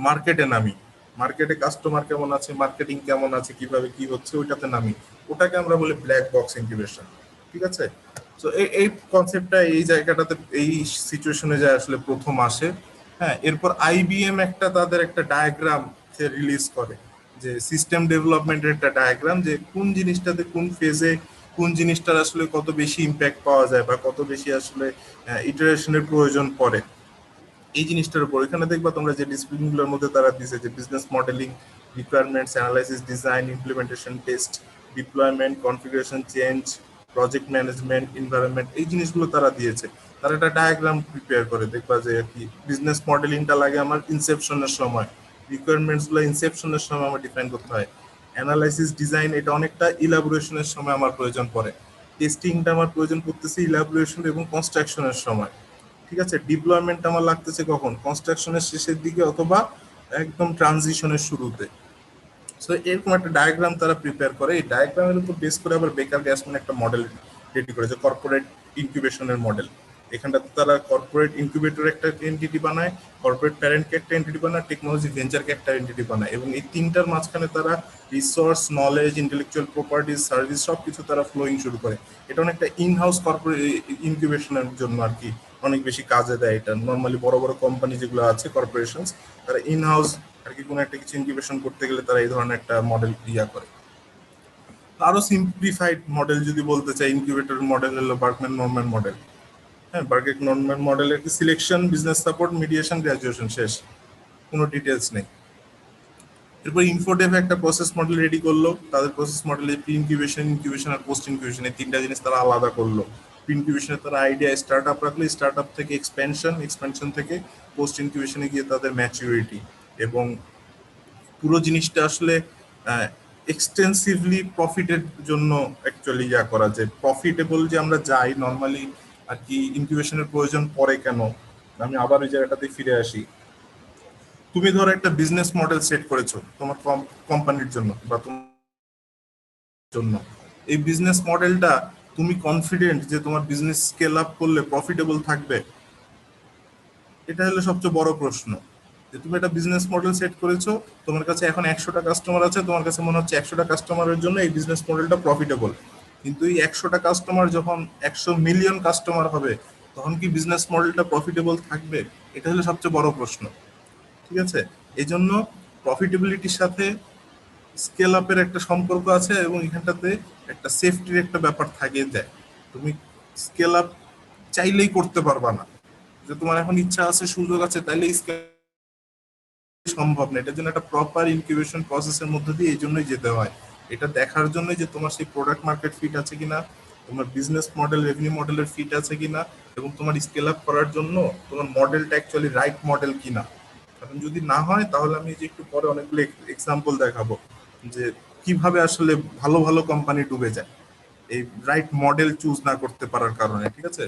মার্কেটে নামি, মার্কেটে কাস্টমার কেমন আছে, মার্কেটিং কেমন আছে, কিভাবে কি হচ্ছে ওইটাতে নামি, ওটাকে আমরা বলি ব্ল্যাক বক্স ইনকিউবেশন। ঠিক আছে? তো এই কনসেপ্টটা এই জায়গাটাতে এই সিচুয়েশনে যায় আসলে প্রথম আসে। হ্যাঁ, এরপর আইবিএম একটা তাদের একটা ডায়াগ্রাম রিলিজ করে, যে সিস্টেম ডেভেলপমেন্টের একটা ডায়াগ্রাম, যে কোন জিনিসটাতে কোন ফেজে কোন জিনিসটার আসলে কত বেশি ইম্প্যাক্ট পাওয়া যায় বা কত বেশি আসলে ইটারেশনের প্রয়োজন পড়ে এই জিনিসটার উপর। এখানে দেখবা তোমরা যে ডিসিপ্লিনগুলোর মধ্যে তারা দিছে, যে business modelling, requirements analysis, design, implementation, test, deployment, configuration change, project management, environment, এই জিনিসগুলো তারা দিয়েছে। তারা একটা ডায়াগ্রাম প্রিপেয়ার করে, দেখবা যে কি বিজনেস মডেলিংটা লাগে আমার ইনসেপশনের সময়, রিকোয়ারমেন্টস গুলো ইনসেপশনের সময় আমার ডিফাইন করতে হয়, অ্যানালাইসিস ডিজাইন এটা অনেকটা ইলাবোরেশনের সময় আমার প্রয়োজন পড়ে, টেস্টিংটা আমার প্রয়োজন পড়তেছে ইলাবোরেশন এবং কনস্ট্রাকশনের সময়। ঠিক আছে? ডিপ্লয়মেন্ট আমার লাগতেছে কখন, কনস্ট্রাকশনের শেষের দিকে অথবা একদম ট্রানজিশনের শুরুতে। সো এরকম একটা ডায়াগ্রাম তারা প্রিপেয়ার করে, এই ডায়াগ্রামের উপর বেস করে আবার বেকার গ্যাসম্যান একটা মডেল রেডি করেছে, কর্পোরেট ইনকিউবেশনের মডেল। এখানটাতে তারা কর্পোরেট ইনকিউবেটর একটা এন্টিটি বানায়, কর্পোরেট প্যারেন্টকে একটা এন্টিটি বানায়, টেকনোলজি ভেঞ্চারকে একটা এন্টিটি বানায়, এবং এই তিনটার মাঝখানে তারা resource, knowledge, intellectual properties, service সবকিছু তারা ফ্লোয়িং শুরু করে। এটা অনেকটা ইনহাউস কর্পোরেট ইনকিউবেশনের জন্য আর কি অনেক বেশি কাজে দেয়। এটা নর্মালি বড় বড় কোম্পানি যেগুলো আছে কর্পোরেশনস, তারা ইনহাউস আর কি কোনো একটা কিছু ইনকিউবেশন করতে গেলে তারা এই ধরনের একটা মডেল করে। আরো সিম্পলিফাইড মডেল যদি বলতে চাই, ইনকিউবেটর মডেল হলো বার্কম্যান নরম্যান মডেল। হ্যাঁ, বার্কম্যান নরম্যান মডেলের কি selection, business support, mediation, graduation, শেষ, কোনো ডিটেলস নেই। এরপর ইনফোডেভ একটা প্রসেস মডেল রেডি করলো, তাদের প্রসেস মডেলে প্রি ইনকিউবেশন, ইনকিউবেশন আর পোস্ট ইনকিউবেশন এই তিনটা জিনিস তারা আলাদা করলো। প্রি ইনকিউবেশনে তারা আইডিয়া স্টার্ট আপ রাখলো, স্টার্ট আপ থেকে এক্সপেনশন, এক্সপেনশন থেকে পোস্ট ইনকিউবেশনে গিয়ে তাদের ম্যাচুরিটি, এবং পুরো জিনিসটা আসলে এক্সটেন্সিভলি প্রফিটের জন্য অ্যাকচুয়ালি করা যায়। প্রফিটেবল যে আমরা যাই নর্মালি আর কি ইনকিউবেশনের প্রয়োজন পড়ে কেন, আমি আবার ওই জায়গাটাতে ফিরে আসি। তুমি ধরো একটা বিজনেস মডেল সেট করেছো তোমার কোম্পানির জন্য বা তোমার জন্য, এই বিজনেস মডেলটা তুমি কনফিডেন্ট যে তোমার বিজনেস স্কেল আপ করলে প্রফিটেবল থাকবে? এটা হলো সবচেয়ে বড় প্রশ্ন। যে তুমি একটা বিজনেস মডেল সেট করেছো, তোমার কাছে এখন 100টা কাস্টমার আছে, তোমার কাছে মনে হচ্ছে 100টা কাস্টমারের জন্য এই বিজনেস মডেলটা প্রফিটেবল, কিন্তু এই 100টা কাস্টমার যখন 100 মিলিয়ন কাস্টমার হবে তখন কি বিজনেস মডেলটা প্রফিটেবল থাকবে? এটা হলো সবচেয়ে বড় প্রশ্ন। ঠিক আছে? এই জন্য প্রফিটেবিলিটির সাথে স্কেল আপের একটা সম্পর্ক আছে, এবং এখানটাতে একটা সেফটির একটা ব্যাপার থাকে যায়। তুমি স্কেল আপ চাইলেই করতে পারবা না, যে তোমার এখন ইচ্ছা আছে, সুযোগ আছে, তাইলে সম্ভব না। এটার জন্য একটা প্রপার ইনকিউবেশন প্রসেসের মধ্যে দিয়ে এই জন্যই যেতে হয়, এটা দেখার জন্য যে তোমার সেই প্রোডাক্ট মার্কেট ফিট আছে কিনা, তোমার বিজনেস মডেল, রেভিনিউ মডেলের ফিট আছে কিনা, এবং তোমার স্কেল আপ করার জন্য তোমার মডেলটা অ্যাকচুয়ালি রাইট মডেল কিনা। কারণ যদি না হয় তাহলে আমি যে একটু পরে অনেকগুলো এক্সাম্পল দেখাবো যে কিভাবে আসলে ভালো ভালো কোম্পানি ডুবে যায় এই রাইট মডেল চুজ না করতে পারার কারণে। ঠিক আছে?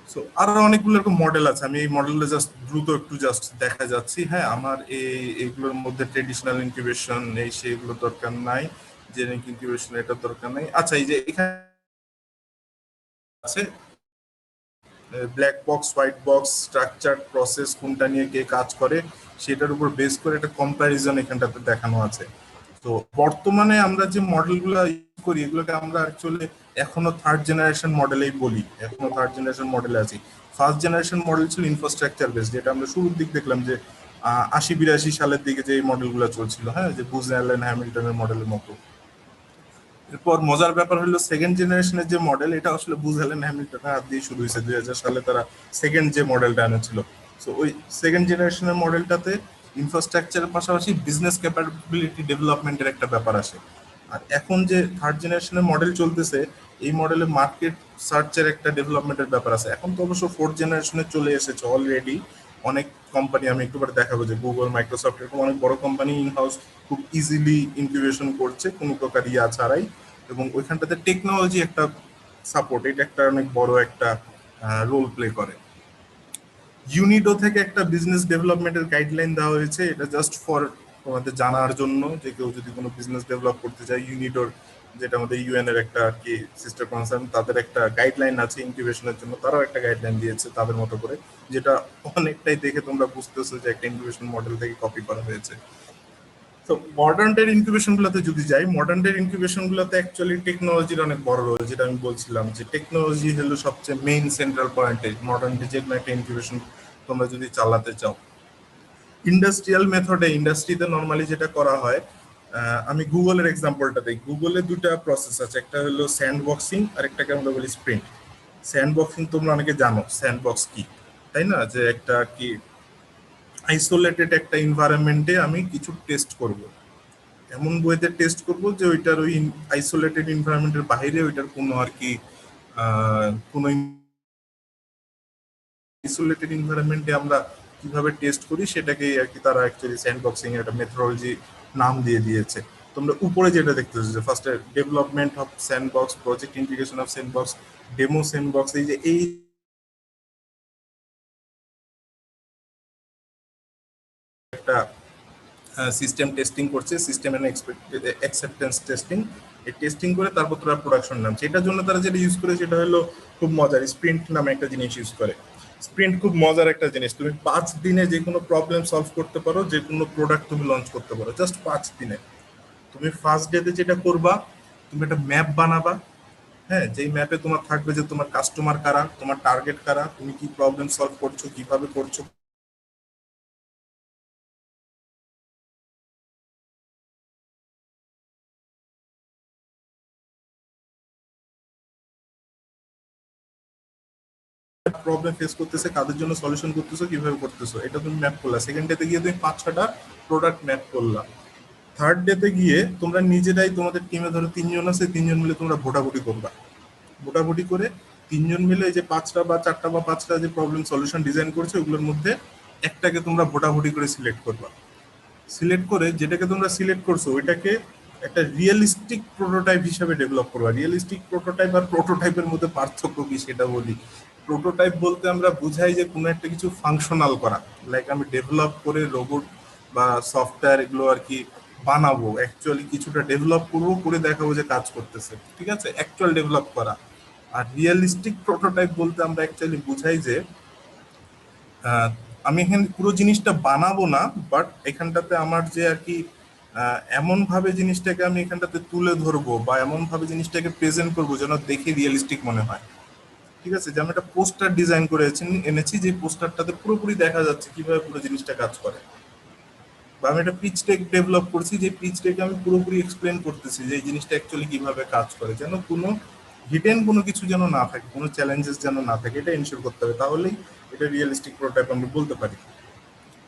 সো আরো অনেকগুলো এরকম মডেল আছে, আমি এই মডেলটা জাস্ট দ্রুত একটু জাস্ট দেখা যাচ্ছি। হ্যাঁ, আমার এইগুলোর মধ্যে ট্রেডিশনাল ইনকিউবেশন এই সেগুলো দরকার নাই, জেনেরিক ইনকিউবেশন এটা দরকার নাই। আচ্ছা, এই যে এখানে আছে black box, white box, structure, process, কোনটা নিয়ে কে কাজ করে সেটার উপর বেস করে একটা কম্প্যারিজন এখানটাতে দেখানো আছে। তো বর্তমানে আমরা যে মডেলগুলো ইউজ করি এগুলোকে আমরা অ্যাকচুয়ালি এখনো থার্ড জেনারেশন মডেলেই বলি, এখনো থার্ড জেনারেশন মডেলে আছি। ফার্স্ট জেনারেশন মডেল ছিল ইনফ্রাস্ট্রাকচার বেস, যেটা আমরা শুরুর দিক দেখলাম যে 80-82 সালের দিকে যে এই মডেলগুলো চলছিল, হ্যাঁ, যে বুজ অ্যালেন হ্যামিল্টনের মডেলের মতো। এরপর মজার ব্যাপার হলো সেকেন্ড জেনারেশনের যে মডেল, এটা আসলে বুজ অ্যালেন হ্যামিল্টনের হাত দিয়ে শুরু হয়েছে 2000 সালে, তারা সেকেন্ড যে মডেলটা এনেছিল। সো ওই সেকেন্ড জেনারেশনের মডেলটাতে ইনফ্রাস্ট্রাকচারের পাশাপাশি বিজনেস ক্যাপাবিলিটি ডেভেলপমেন্টের একটা ব্যাপার আসে। আর এখন যে থার্ড জেনারেশনের মডেল চলতেছে এই মডেলে মার্কেট সার্চের একটা ডেভেলপমেন্টের ব্যাপার আছে। এখন তো অবশ্য ফোর্থ জেনারেশনে চলে এসেছে অলরেডি। অনেক কোম্পানি, আমি একটুবার দেখাবো যে গুগল, মাইক্রোসফট এরকম অনেক বড় কোম্পানি ইন হাউস খুব ইজিলি ইনকিউবেশন করছে কোনো প্রকার ইয়া ছাড়াই, এবং ওইখানটাতে টেকনোলজি একটা সাপোর্ট, এটা একটা অনেক বড় একটা রোল প্লে করে। ইউনিডো থেকে একটা বিজনেস ডেভেলপমেন্টের গাইডলাইন দেওয়া হয়েছে, এটা জাস্ট ফর তোমাদের জানার জন্য যে কেউ যদি কোনো বিজনেস ডেভেলপ করতে চায়, ইউনিডোর যেটা আমাদের ইউএন এর একটা আর কি সিস্টার কনসার্ন, তাদের একটা গাইডলাইন আছে ইনকিউবেশনের জন্য, তারাও একটা গাইডলাইন দিয়েছে তাদের মতো করে, যেটা অনেকটাই দেখে তোমরা বুঝতেছো যে একটা ইনকিউবেশন মডেল থেকে কপি করা হয়েছে। তো মডার্ন ডের ইনকিউবেশন গুলোতে যদি যাই, মডার্ন ডের ইনকিউবেশন গুলোতে অ্যাকচুয়ালি টেকনোলজির অনেক বড় রোল, যেটা আমি বলছিলাম যে টেকনোলজি হলো সবচেয়ে মেইন সেন্ট্রাল পয়েন্টে মডার্ন ডে যে কোনো একটা ইনকিউবেশন তোমরা যদি চালাতে চাও। ইন্ডাস্ট্রিয়াল মেথডে, ইন্ডাস্ট্রিতে নর্মালি যেটা করা হয়, আমি গুগলের এক্সাম্পলটা দিই। গুগলে দুটা প্রসেস আছে, একটা হলো স্যান্ড বক্সিং আর একটাকে আমরা বলি স্প্রিন্ট। স্যান্ড বক্সিং তোমরা অনেকে জানো স্যান্ড বক্স কি, তাই না? যে একটা কি আইসোলেটেড একটা এনভায়রনমেন্টে আমি কিছু টেস্ট করব, এমন ওয়েতে টেস্ট করব যে ওইটার ওই আইসোলেটেড এনভায়রনমেন্টের বাইরে ওইটার কোনো আর কি কোনো আইসোলেটেড এনভায়রনমেন্টে আমরা কিভাবে টেস্ট করি সেটাকে আর কি তারা অ্যাকচুয়ালি স্যান্ডবক্সিং এর একটা মেথোডোলজি নাম দিয়ে দিয়েছে। তোমরা উপরে যেটা দেখতেছো যে ফার্স্টে development of sandbox, project integration of sandbox, demo sandbox, এই যে এই একটা সিস্টেম টেস্টিং করছে, সিস্টেম এন্ড অ্যাকসেপ্টেন্স টেস্টিং, এই টেস্টিং করে তারপর তারা প্রোডাকশন নামছে। এটার জন্য তারা যেটা ইউজ করে সেটা হলো খুব মজার, স্প্রিন্ট নামে একটা জিনিস ইউজ করে। স্প্রিন্ট খুব মজার একটা জিনিস, তুমি 5 দিনে যে কোনো প্রবলেম সলভ করতে পারো, যে কোনো প্রোডাক্ট তুমি লঞ্চ করতে পারো জাস্ট 5 দিনে। তুমি ফার্স্ট ডেতে যেটা করবা, তুমি একটা ম্যাপ বানাবা, হ্যাঁ, যেই ম্যাপে তোমার থাকবে যে তোমার কাস্টমার কারা, তোমার টার্গেট কারা, তুমি কি প্রবলেম সলভ করছো, কিভাবে করছো, প্রবলেম ফেস করতেছে, কাদের জন্য সলিউশন করতেছো, কিভাবে করতেছো, এটা তুমি ম্যাপ করলা। সেকেন্ড ডেতে গিয়ে তুমি 5-6টা প্রোডাক্ট ম্যাপ করলা। থার্ড ডেতে গিয়ে তোমরা নিজেরাই, তোমাদের টিমে ধরো 3 জন আছে, 3 জন মিলে তোমরা ভোটাভুটি করবা। ভোটাভুটি করে 3 জন মিলে যে 5টা বা 4টা বা 5টা যে প্রবলেম সলিউশন ডিজাইন করছে ওগুলোর মধ্যে একটাকে তোমরা ভোটাভুটি করে সিলেক্ট করবা। সিলেক্ট করে যেটাকে তোমরা সিলেক্ট করছো ওইটাকে একটা রিয়েলিস্টিক প্রোটোটাইপ হিসেবে ডেভেলপ করবা। রিয়েলিস্টিক প্রোটোটাইপ আর প্রোটোটাইপের মধ্যে পার্থক্য কি সেটা বলি। প্রোটোটাইপ বলতে আমরা বুঝাই যে কোনো একটা কিছু ফাংশনাল করা, লাইক আমি ডেভেলপ করে রোবট বা সফটওয়্যার এগুলো আর কি বানাবো, অ্যাকচুয়ালি কিছুটা ডেভেলপ করবো, করে দেখাবো যে কাজ করতেছে, ঠিক আছে, অ্যাকচুয়াল ডেভেলপ করা। আর রিয়েলিস্টিক প্রোটোটাইপ বলতে আমরা অ্যাকচুয়ালি বুঝাই যে আমি এখানে পুরো জিনিসটা বানাবো না, বাট এখানটাতে আমার যে আর কি এমন ভাবে জিনিসটাকে আমি এখানটাতে তুলে ধরবো বা এমন ভাবে জিনিসটাকে প্রেজেন্ট করবো যেন দেখে রিয়েলিস্টিক মনে হয়, ঠিক আছে। যে আমি একটা পোস্টার ডিজাইন করে এনেছি, যে পোস্টারটাতে পুরোপুরি দেখা যাচ্ছে কিভাবে পুরো জিনিসটা কাজ করে। বা আমি একটা পিচ টেক ডেভেলপ করছি, যে পিচ টেকে আমি পুরোপুরি এক্সপ্লেন করতেছি যে এই জিনিসটা অ্যাকচুয়ালি কিভাবে কাজ করে, যেন কোনো হিডেন কোনো কিছু যেন না থাকে, কোনো চ্যালেঞ্জেস যেন না থাকে, এটা এনশিওর করতে হবে, তাহলেই এটা রিয়েলিস্টিক প্রোটোটাইপ আমরা বলতে পারি।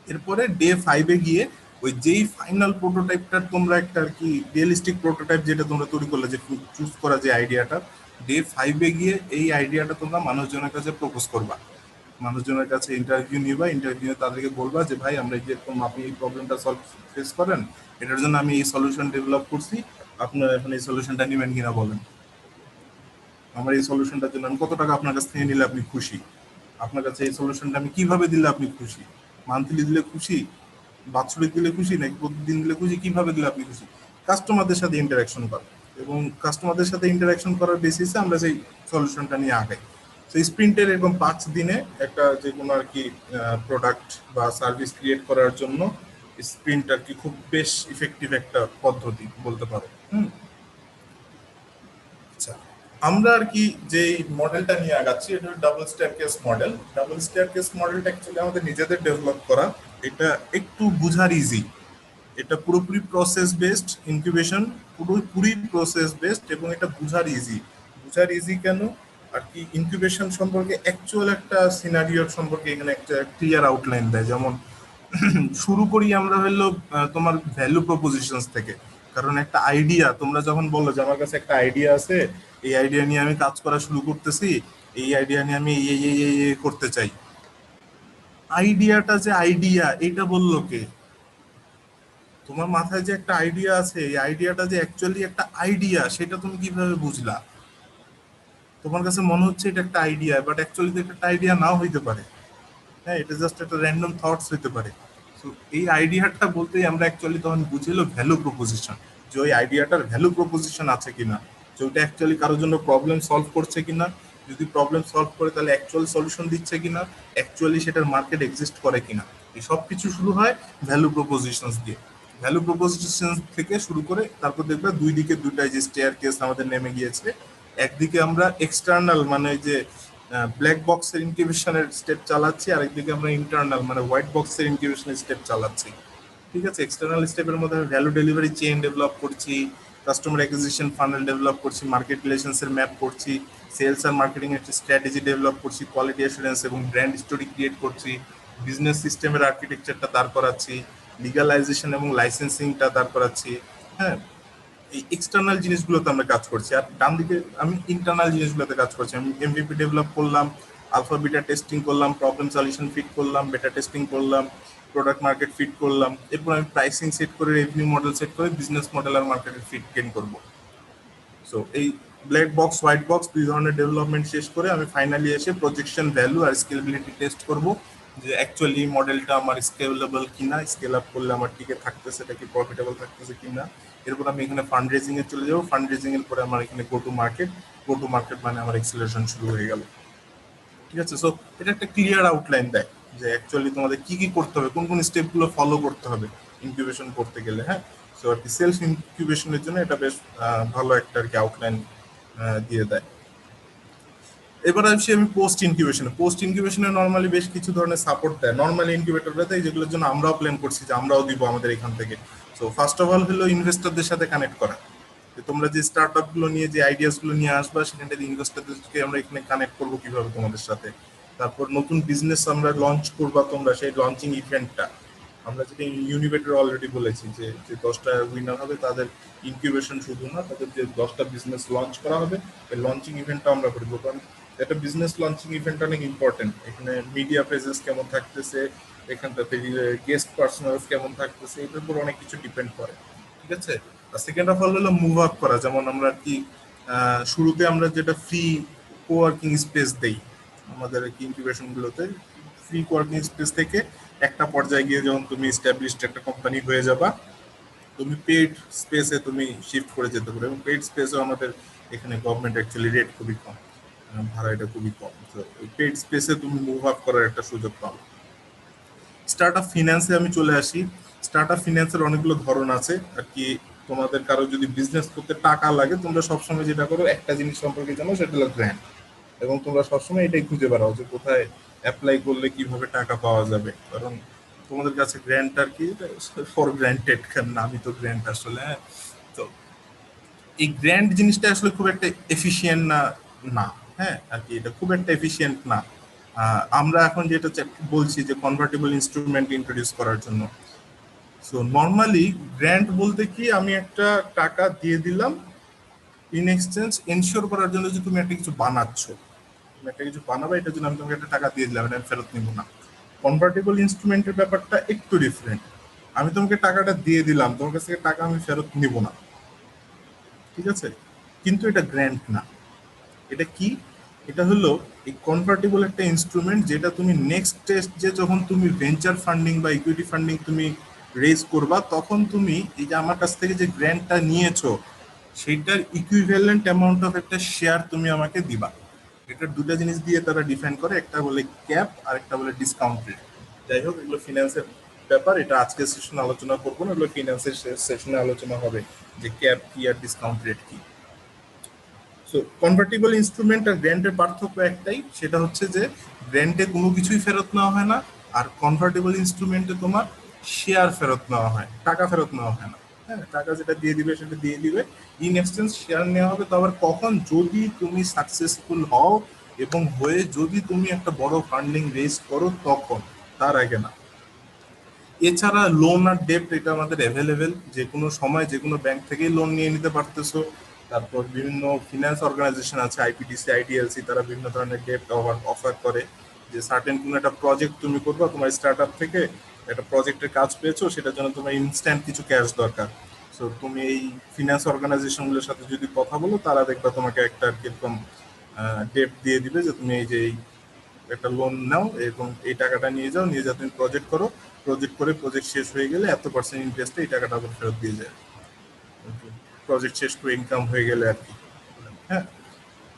এরপরে ডে 5-এ গিয়ে ওই যেই ফাইনাল প্রোটোটাইপটা তোমরা একটা আর কি রিয়েলিস্টিক প্রোটোটাইপ যেটা তোমরা তৈরি করলে, যে চুজ করা যে আইডিয়াটা, ডে 5-এ গিয়ে এই আইডিয়াটা তোমরা মানুষজনের কাছে প্রপোজ করবা। মানুষজনের কাছে ইন্টারভিউ নিবা, ইন্টারভিউ তাদেরকে বলবা যে ভাই আমরা যেরকম আপনি এই প্রবলেমটা সলভ ফেস করেন, এটার জন্য আমি এই সলিউশন ডেভেলপ করছি, আপনারা এখন এই সলিউশনটা নেবেন কিনা বলেন। আমার এই সলিউশনটার জন্য আমি কত টাকা আপনার কাছ থেকে নিলে আপনি খুশি, আপনার কাছে এই সলিউশনটা আমি কিভাবে দিলে আপনি খুশি, মান্থলি দিলে খুশি, বাৎসরিক দিলে খুশি, নাকি প্রতিদিন দিলে খুশি, কিভাবে দিলে আপনি খুশি। কাস্টমারদের সাথে ইন্টারাকশন করা, এবং কাস্টমারদের সাথে ইন্টারাকশন করার বেসিসে আমরা সেই সলিউশনটা নিয়ে আগাই। তো স্প্রিন্টের এরকম 5 দিনে একটা যে কোনো আর কি প্রোডাক্ট বা সার্ভিস ক্রিয়েট করার জন্য স্প্রিন্ট আর কি খুব বেশ ইফেক্টিভ একটা পদ্ধতি বলতে পারো। আচ্ছা, আমরা আর কি যে মডেলটা নিয়ে আগাচ্ছি এটা ডাবল স্ট্যারকেস মডেল। ডাবল স্ট্যারকেস মডেলটা অ্যাকচুয়ালি আমাদের নিজেদের ডেভেলপ করা, এটা একটু বুঝার ইজি, এটা পুরোপুরি প্রসেস বেসড ইনকিউবেশন, পুরোপুরি প্রসেস বেসড, এবং এটা বুঝার ইজি। বুঝার ইজি কেন আর কি, ইনকিউবেশন সম্পর্কে অ্যাকচুয়াল একটা সিনারিওর সম্পর্কে এখানে একটা ক্লিয়ার আউটলাইন দেয়। যেমন শুরু করি আমরা হলো তোমার ভ্যালু প্রপোজিশনস থেকে। কারণ একটা আইডিয়া, তোমরা যখন বললো যে আমার কাছে একটা আইডিয়া আছে, এই আইডিয়া নিয়ে আমি কাজ করা শুরু করতেছি, এই আইডিয়া নিয়ে আমি এই করতে চাই, আইডিয়াটা যে আইডিয়া এটা বললো কে? তোমার মাথায় যে একটা আইডিয়া আছে, এই আইডিয়াটা যে অ্যাকচুয়ালি একটা আইডিয়া সেটা তুমি কিভাবে বুঝলা? তোমার কাছে মনে হচ্ছে এটা একটা আইডিয়া, বাট অ্যাকচুয়ালি তো এটা একটা আইডিয়া নাও হইতে পারে। হ্যাঁ, এটা জাস্ট একটা র্যান্ডম থটস হইতে পারে। তো এই আইডিয়াটা বলতেই আমরা অ্যাকচুয়ালি তখন বুঝিলো ভ্যালু প্রপোজিশন, যে ওই আইডিয়াটার ভ্যালু প্রপোজিশন আছে কিনা, যে ওইটা অ্যাকচুয়ালি কারোর জন্য প্রবলেম সলভ করছে কিনা, যদি প্রবলেম সলভ করে তাহলে অ্যাকচুয়াল সলিউশন দিচ্ছে কিনা, অ্যাকচুয়ালি সেটার মার্কেট এক্সিস্ট করে কিনা। এই সব কিছু শুরু হয় ভ্যালু প্রপোজিশনস দিয়ে। ভ্যালু প্রপোজিশন থেকে শুরু করে তারপর দেখবে দুই দিকে দুইটাই যে স্টেয়ার কেস আমাদের নেমে গিয়েছে। একদিকে আমরা এক্সটার্নাল মানে যে ব্ল্যাক বক্সের ইনকিউবেশনের স্টেপ চালাচ্ছি, আরেকদিকে আমরা ইন্টারনাল মানে হোয়াইট বক্সের ইনকিউবেশনের স্টেপ চালাচ্ছি। ঠিক আছে, এক্সটার্নাল স্টেপের মধ্যে আমি ভ্যালু ডেলিভারি চেইন ডেভেলপ করছি, কাস্টমার অ্যাকুইজিশন ফানেল ডেভেলপ করছি, মার্কেট রিলেশনস এর ম্যাপ করছি, সেলস আর মার্কেটিং এর স্ট্র্যাটেজি ডেভেলপ করছি, কোয়ালিটি অ্যাসুরেন্স এবং ব্র্যান্ড স্টোরি ক্রিয়েট করছি, বিজনেস সিস্টেমের আর্কিটেকচারটা দাঁড় করাচ্ছি, লিগালাইজেশন এবং লাইসেন্সিংটা দাঁড় করাচ্ছি। হ্যাঁ, এই এক্সটার্নাল জিনিসগুলোতে আমরা কাজ করছি, আর ডান দিকে আমি ইন্টারনাল জিনিসগুলোতে কাজ করছি। আমি এমভিপি ডেভেলপ করলাম, আলফা বিটা টেস্টিং করলাম, প্রবলেম সলিউশন ফিট করলাম, বেটা টেস্টিং করলাম, প্রোডাক্ট মার্কেট ফিট করলাম, এরপর আমি প্রাইসিং সেট করে রেভিনিউ মডেল সেট করে বিজনেস মডেল আর মার্কেটের ফিট গেইন করবো। সো এই ব্ল্যাক বক্স হোয়াইট বক্স দুই ধরনের ডেভেলপমেন্ট শেষ করে আমি ফাইনালি এসে প্রজেকশন ভ্যালু আর স্কেলেবিলিটি টেস্ট করব, যে অ্যাকচুয়ালি মডেলটা আমার স্কেলেবল কিনা, স্কেল আপ করলে আমার টিকে থাকতেছে, এটা কি প্রফিটেবল থাকতেছে কিনা। এরপর আমি এখানে ফান্ড রেজিং এ চলে যাবো, ফান্ড রেজিং এর পরে আমার এখানে গো টু মার্কেট মানে আমার এক্সেলারেশন শুরু হয়ে গেল। ঠিক আছে, সো এটা একটা ক্লিয়ার আউটলাইন দেয় যে অ্যাকচুয়ালি তোমাদের কি কি করতে হবে, কোন কোন স্টেপগুলো ফলো করতে হবে ইনকিউবেশন করতে গেলে। হ্যাঁ, সো আর কি সেলফ ইনকিউবেশনের জন্য এটা বেশ ভালো একটা আর কি আউটলাইন দিয়ে দেয়। এবার আসছি আমি পোস্ট ইনকিউবেশনে নর্মালি বেশ কিছু ধরনের সাপোর্ট দেয় নর্মালি ইনকিউবেটররা দেয়, যেগুলোর জন্য আমরাও প্ল্যান করছি যে আমরাও দিব আমাদের এখান থেকে। সো ফার্স্ট অফ অল হলো ইনভেস্টরদের সাথে কানেক্ট করা, যে তোমরা যে স্টার্টআপ গুলো নিয়ে যে আইডিয়াস গুলো নিয়ে আসবা সেখান থেকে ইনভেস্টরদেরকে আমরা এখানে কানেক্ট করবো কিভাবে তোমাদের সাথে। তারপর নতুন বিজনেস আমরা লঞ্চ করবা তোমরা, সেই লঞ্চিং ইভেন্টটা আমরা যেটা ইউনিবেটর অলরেডি বলেছি যে যে 10টা উইনার হবে তাদের ইনকিউবেশন শুধু না, তাদের যে 10টা বিজনেস লঞ্চ করা হবে এই লঞ্চিং ইভেন্টটা আমরা করবো। কারণ একটা বিজনেস লঞ্চিং ইভেন্ট অনেক ইম্পর্টেন্ট, এখানে মিডিয়া প্রেজেন্স কেমন থাকতেছে, এখানটাতে গেস্ট পার্সোনালস কেমন থাকতেছে, এটার উপর অনেক কিছু ডিপেন্ড করে। ঠিক আছে, আর সেকেন্ড অফ অল হলো মুভ আপ করা, যেমন আমরা আর কি শুরুতে আমরা যেটা ফ্রি কোয়ার্কিং স্পেস দেই আমাদের ইনকিউবেশন গুলোতে, ফ্রি কোয়ার্কিং স্পেস থেকে একটা পর্যায়ে গিয়ে যখন তুমি এস্টাবলিশড একটা কোম্পানি হয়ে যাবা, তুমি পেইড স্পেসে তুমি শিফট করে যেতে পারো। এবং পেইড স্পেসেও আমাদের এখানে গভর্নমেন্ট অ্যাকচুয়ালি রেট খুবই কম, ভাড়া এটা খুবই কম, তো পেইড স্পেসে তুমি মুভ আপ করার একটা সুযোগ পাও। স্টার্ট আপ ফিন্যান্সে আমি চলে আসি। স্টার্ট আপ ফিন্যান্সের অনেকগুলো ধরন আছে আর কি। তোমাদের কারো যদি বিজনেস করতে টাকা লাগে, তোমরা সবসময় যেটা করো একটা জিনিস সম্পর্কে জানো, সেটা হলো গ্র্যান্ট, এবং তোমরা সবসময় এটাই খুঁজে বেড়াও যে কোথায় অ্যাপ্লাই করলে কিভাবে টাকা পাওয়া যাবে। কারণ তোমাদের কাছে গ্র্যান্ট আর কি ফর গ্র্যান্টেড, কারণ আমি তো গ্র্যান্ট আসলে। হ্যাঁ, তো এই গ্র্যান্ট জিনিসটা আসলে খুব একটা এফিশিয়েন্ট না। হ্যাঁ, আর কি এটা খুব একটা এফিশিয়েন্ট না। আমরা এখন যেটা বলছি যে কনভার্টেবল ইনস্ট্রুমেন্ট ইন্ট্রোডিউস করার জন্য। সো নর্মালি গ্র্যান্ট বলতে কি, আমি একটা টাকা দিয়ে দিলাম ইন এক্সচেঞ্জ এনশিওর করার জন্য যে তুমি একটা কিছু বানাচ্ছ, তুমি একটা কিছু বানাবে, এটার জন্য আমি তোমাকে একটা টাকা দিয়ে দিলাম, এটা আমি ফেরত নিব না। কনভার্টেবল ইনস্ট্রুমেন্টের ব্যাপারটা একটু ডিফারেন্ট, আমি তোমাকে টাকাটা দিয়ে দিলাম, তোমার কাছ থেকে টাকা আমি ফেরত নিব না। ঠিক আছে, কিন্তু এটা গ্র্যান্ট না। এটা কি? এটা হলো এই কনভার্টেবল একটা ইনস্ট্রুমেন্ট, যেটা তুমি নেক্সট টেস্ট যে যখন তুমি ভেঞ্চার ফান্ডিং বা ইকুইটি ফান্ডিং তুমি রেজ করবা, তখন তুমি এই যে আমার কাছ থেকে যে গ্র্যান্টটা নিয়েছো সেইটার ইকুইভ্যালেন্ট অ্যামাউন্ট অফ একটা শেয়ার তুমি আমাকে দিবা। এটা দুটা জিনিস দিয়ে তারা ডিফাইন করে, একটা বলে ক্যাপ আর একটা বলে ডিসকাউন্ট রেট। যাই হোক, এগুলো ফিনান্সের ব্যাপার, এটা আজকের সেশনে আলোচনা করবো না, এগুলো ফিনান্সের সেশনে আলোচনা হবে যে ক্যাপ কি আর ডিসকাউন্ট রেট কি। সো কনভার্টেবল ইনস্ট্রুমেন্ট আর গ্র্যান্টের পার্থক্য একটাই, সেটা হচ্ছে যে গ্র্যান্টে কোনো কিছুই ফেরত নেওয়া হয় না, আর কনভার্টেবল ইনস্ট্রুমেন্টে তোমার শেয়ার ফেরত নেওয়া হয়, টাকা ফেরত নেওয়া হয় না। হ্যাঁ, টাকা যেটা দিয়ে দিবে সেটা দিয়ে দিবে, ইন এক্সচেঞ্জ শেয়ার নেওয়া হবে। তো আবার কখন? যদি তুমি সাকসেসফুল হও এবং হয়ে যদি তুমি একটা বড় ফান্ডিং রেজ করো তখন, তার আগে না। এছাড়া লোন আর ডেপ্ট এটা আমাদের অ্যাভেলেবেল, যে কোনো সময় যে কোনো ব্যাংক থেকেই লোন নিয়ে নিতে পারতেছো। তারপর বিভিন্ন ফিনান্স অর্গানাইজেশন আছে, আইপিডিসি, আইডিএলসি, তারা বিভিন্ন ধরনের ডেপ্ট অফার করে, যে সার্টেন কোনো একটা প্রজেক্ট তুমি করবা, তোমার স্টার্ট আপ থেকে একটা প্রজেক্টের কাজ পেয়েছো, সেটার জন্য তোমার ইনস্ট্যান্ট কিছু ক্যাশ দরকার। সো তুমি এই ফিনান্স অর্গানাইজেশনগুলোর সাথে যদি কথা বলো, তারা দেখবা তোমাকে একটা কিরকম ডেপ্ট দিয়ে দিবে, যে তুমি এই যে একটা লোন নাও এবং এই টাকাটা নিয়ে যাও, নিয়ে যাও তুমি প্রজেক্ট করো, প্রজেক্ট করে প্রজেক্ট শেষ হয়ে গেলে এত পার্সেন্ট ইন্টারেস্টে এই টাকাটা আবার ফেরত দিয়ে যায়, প্রজেক্ট শেষ করে ইনকাম হয়ে গেলে আর কি। হ্যাঁ,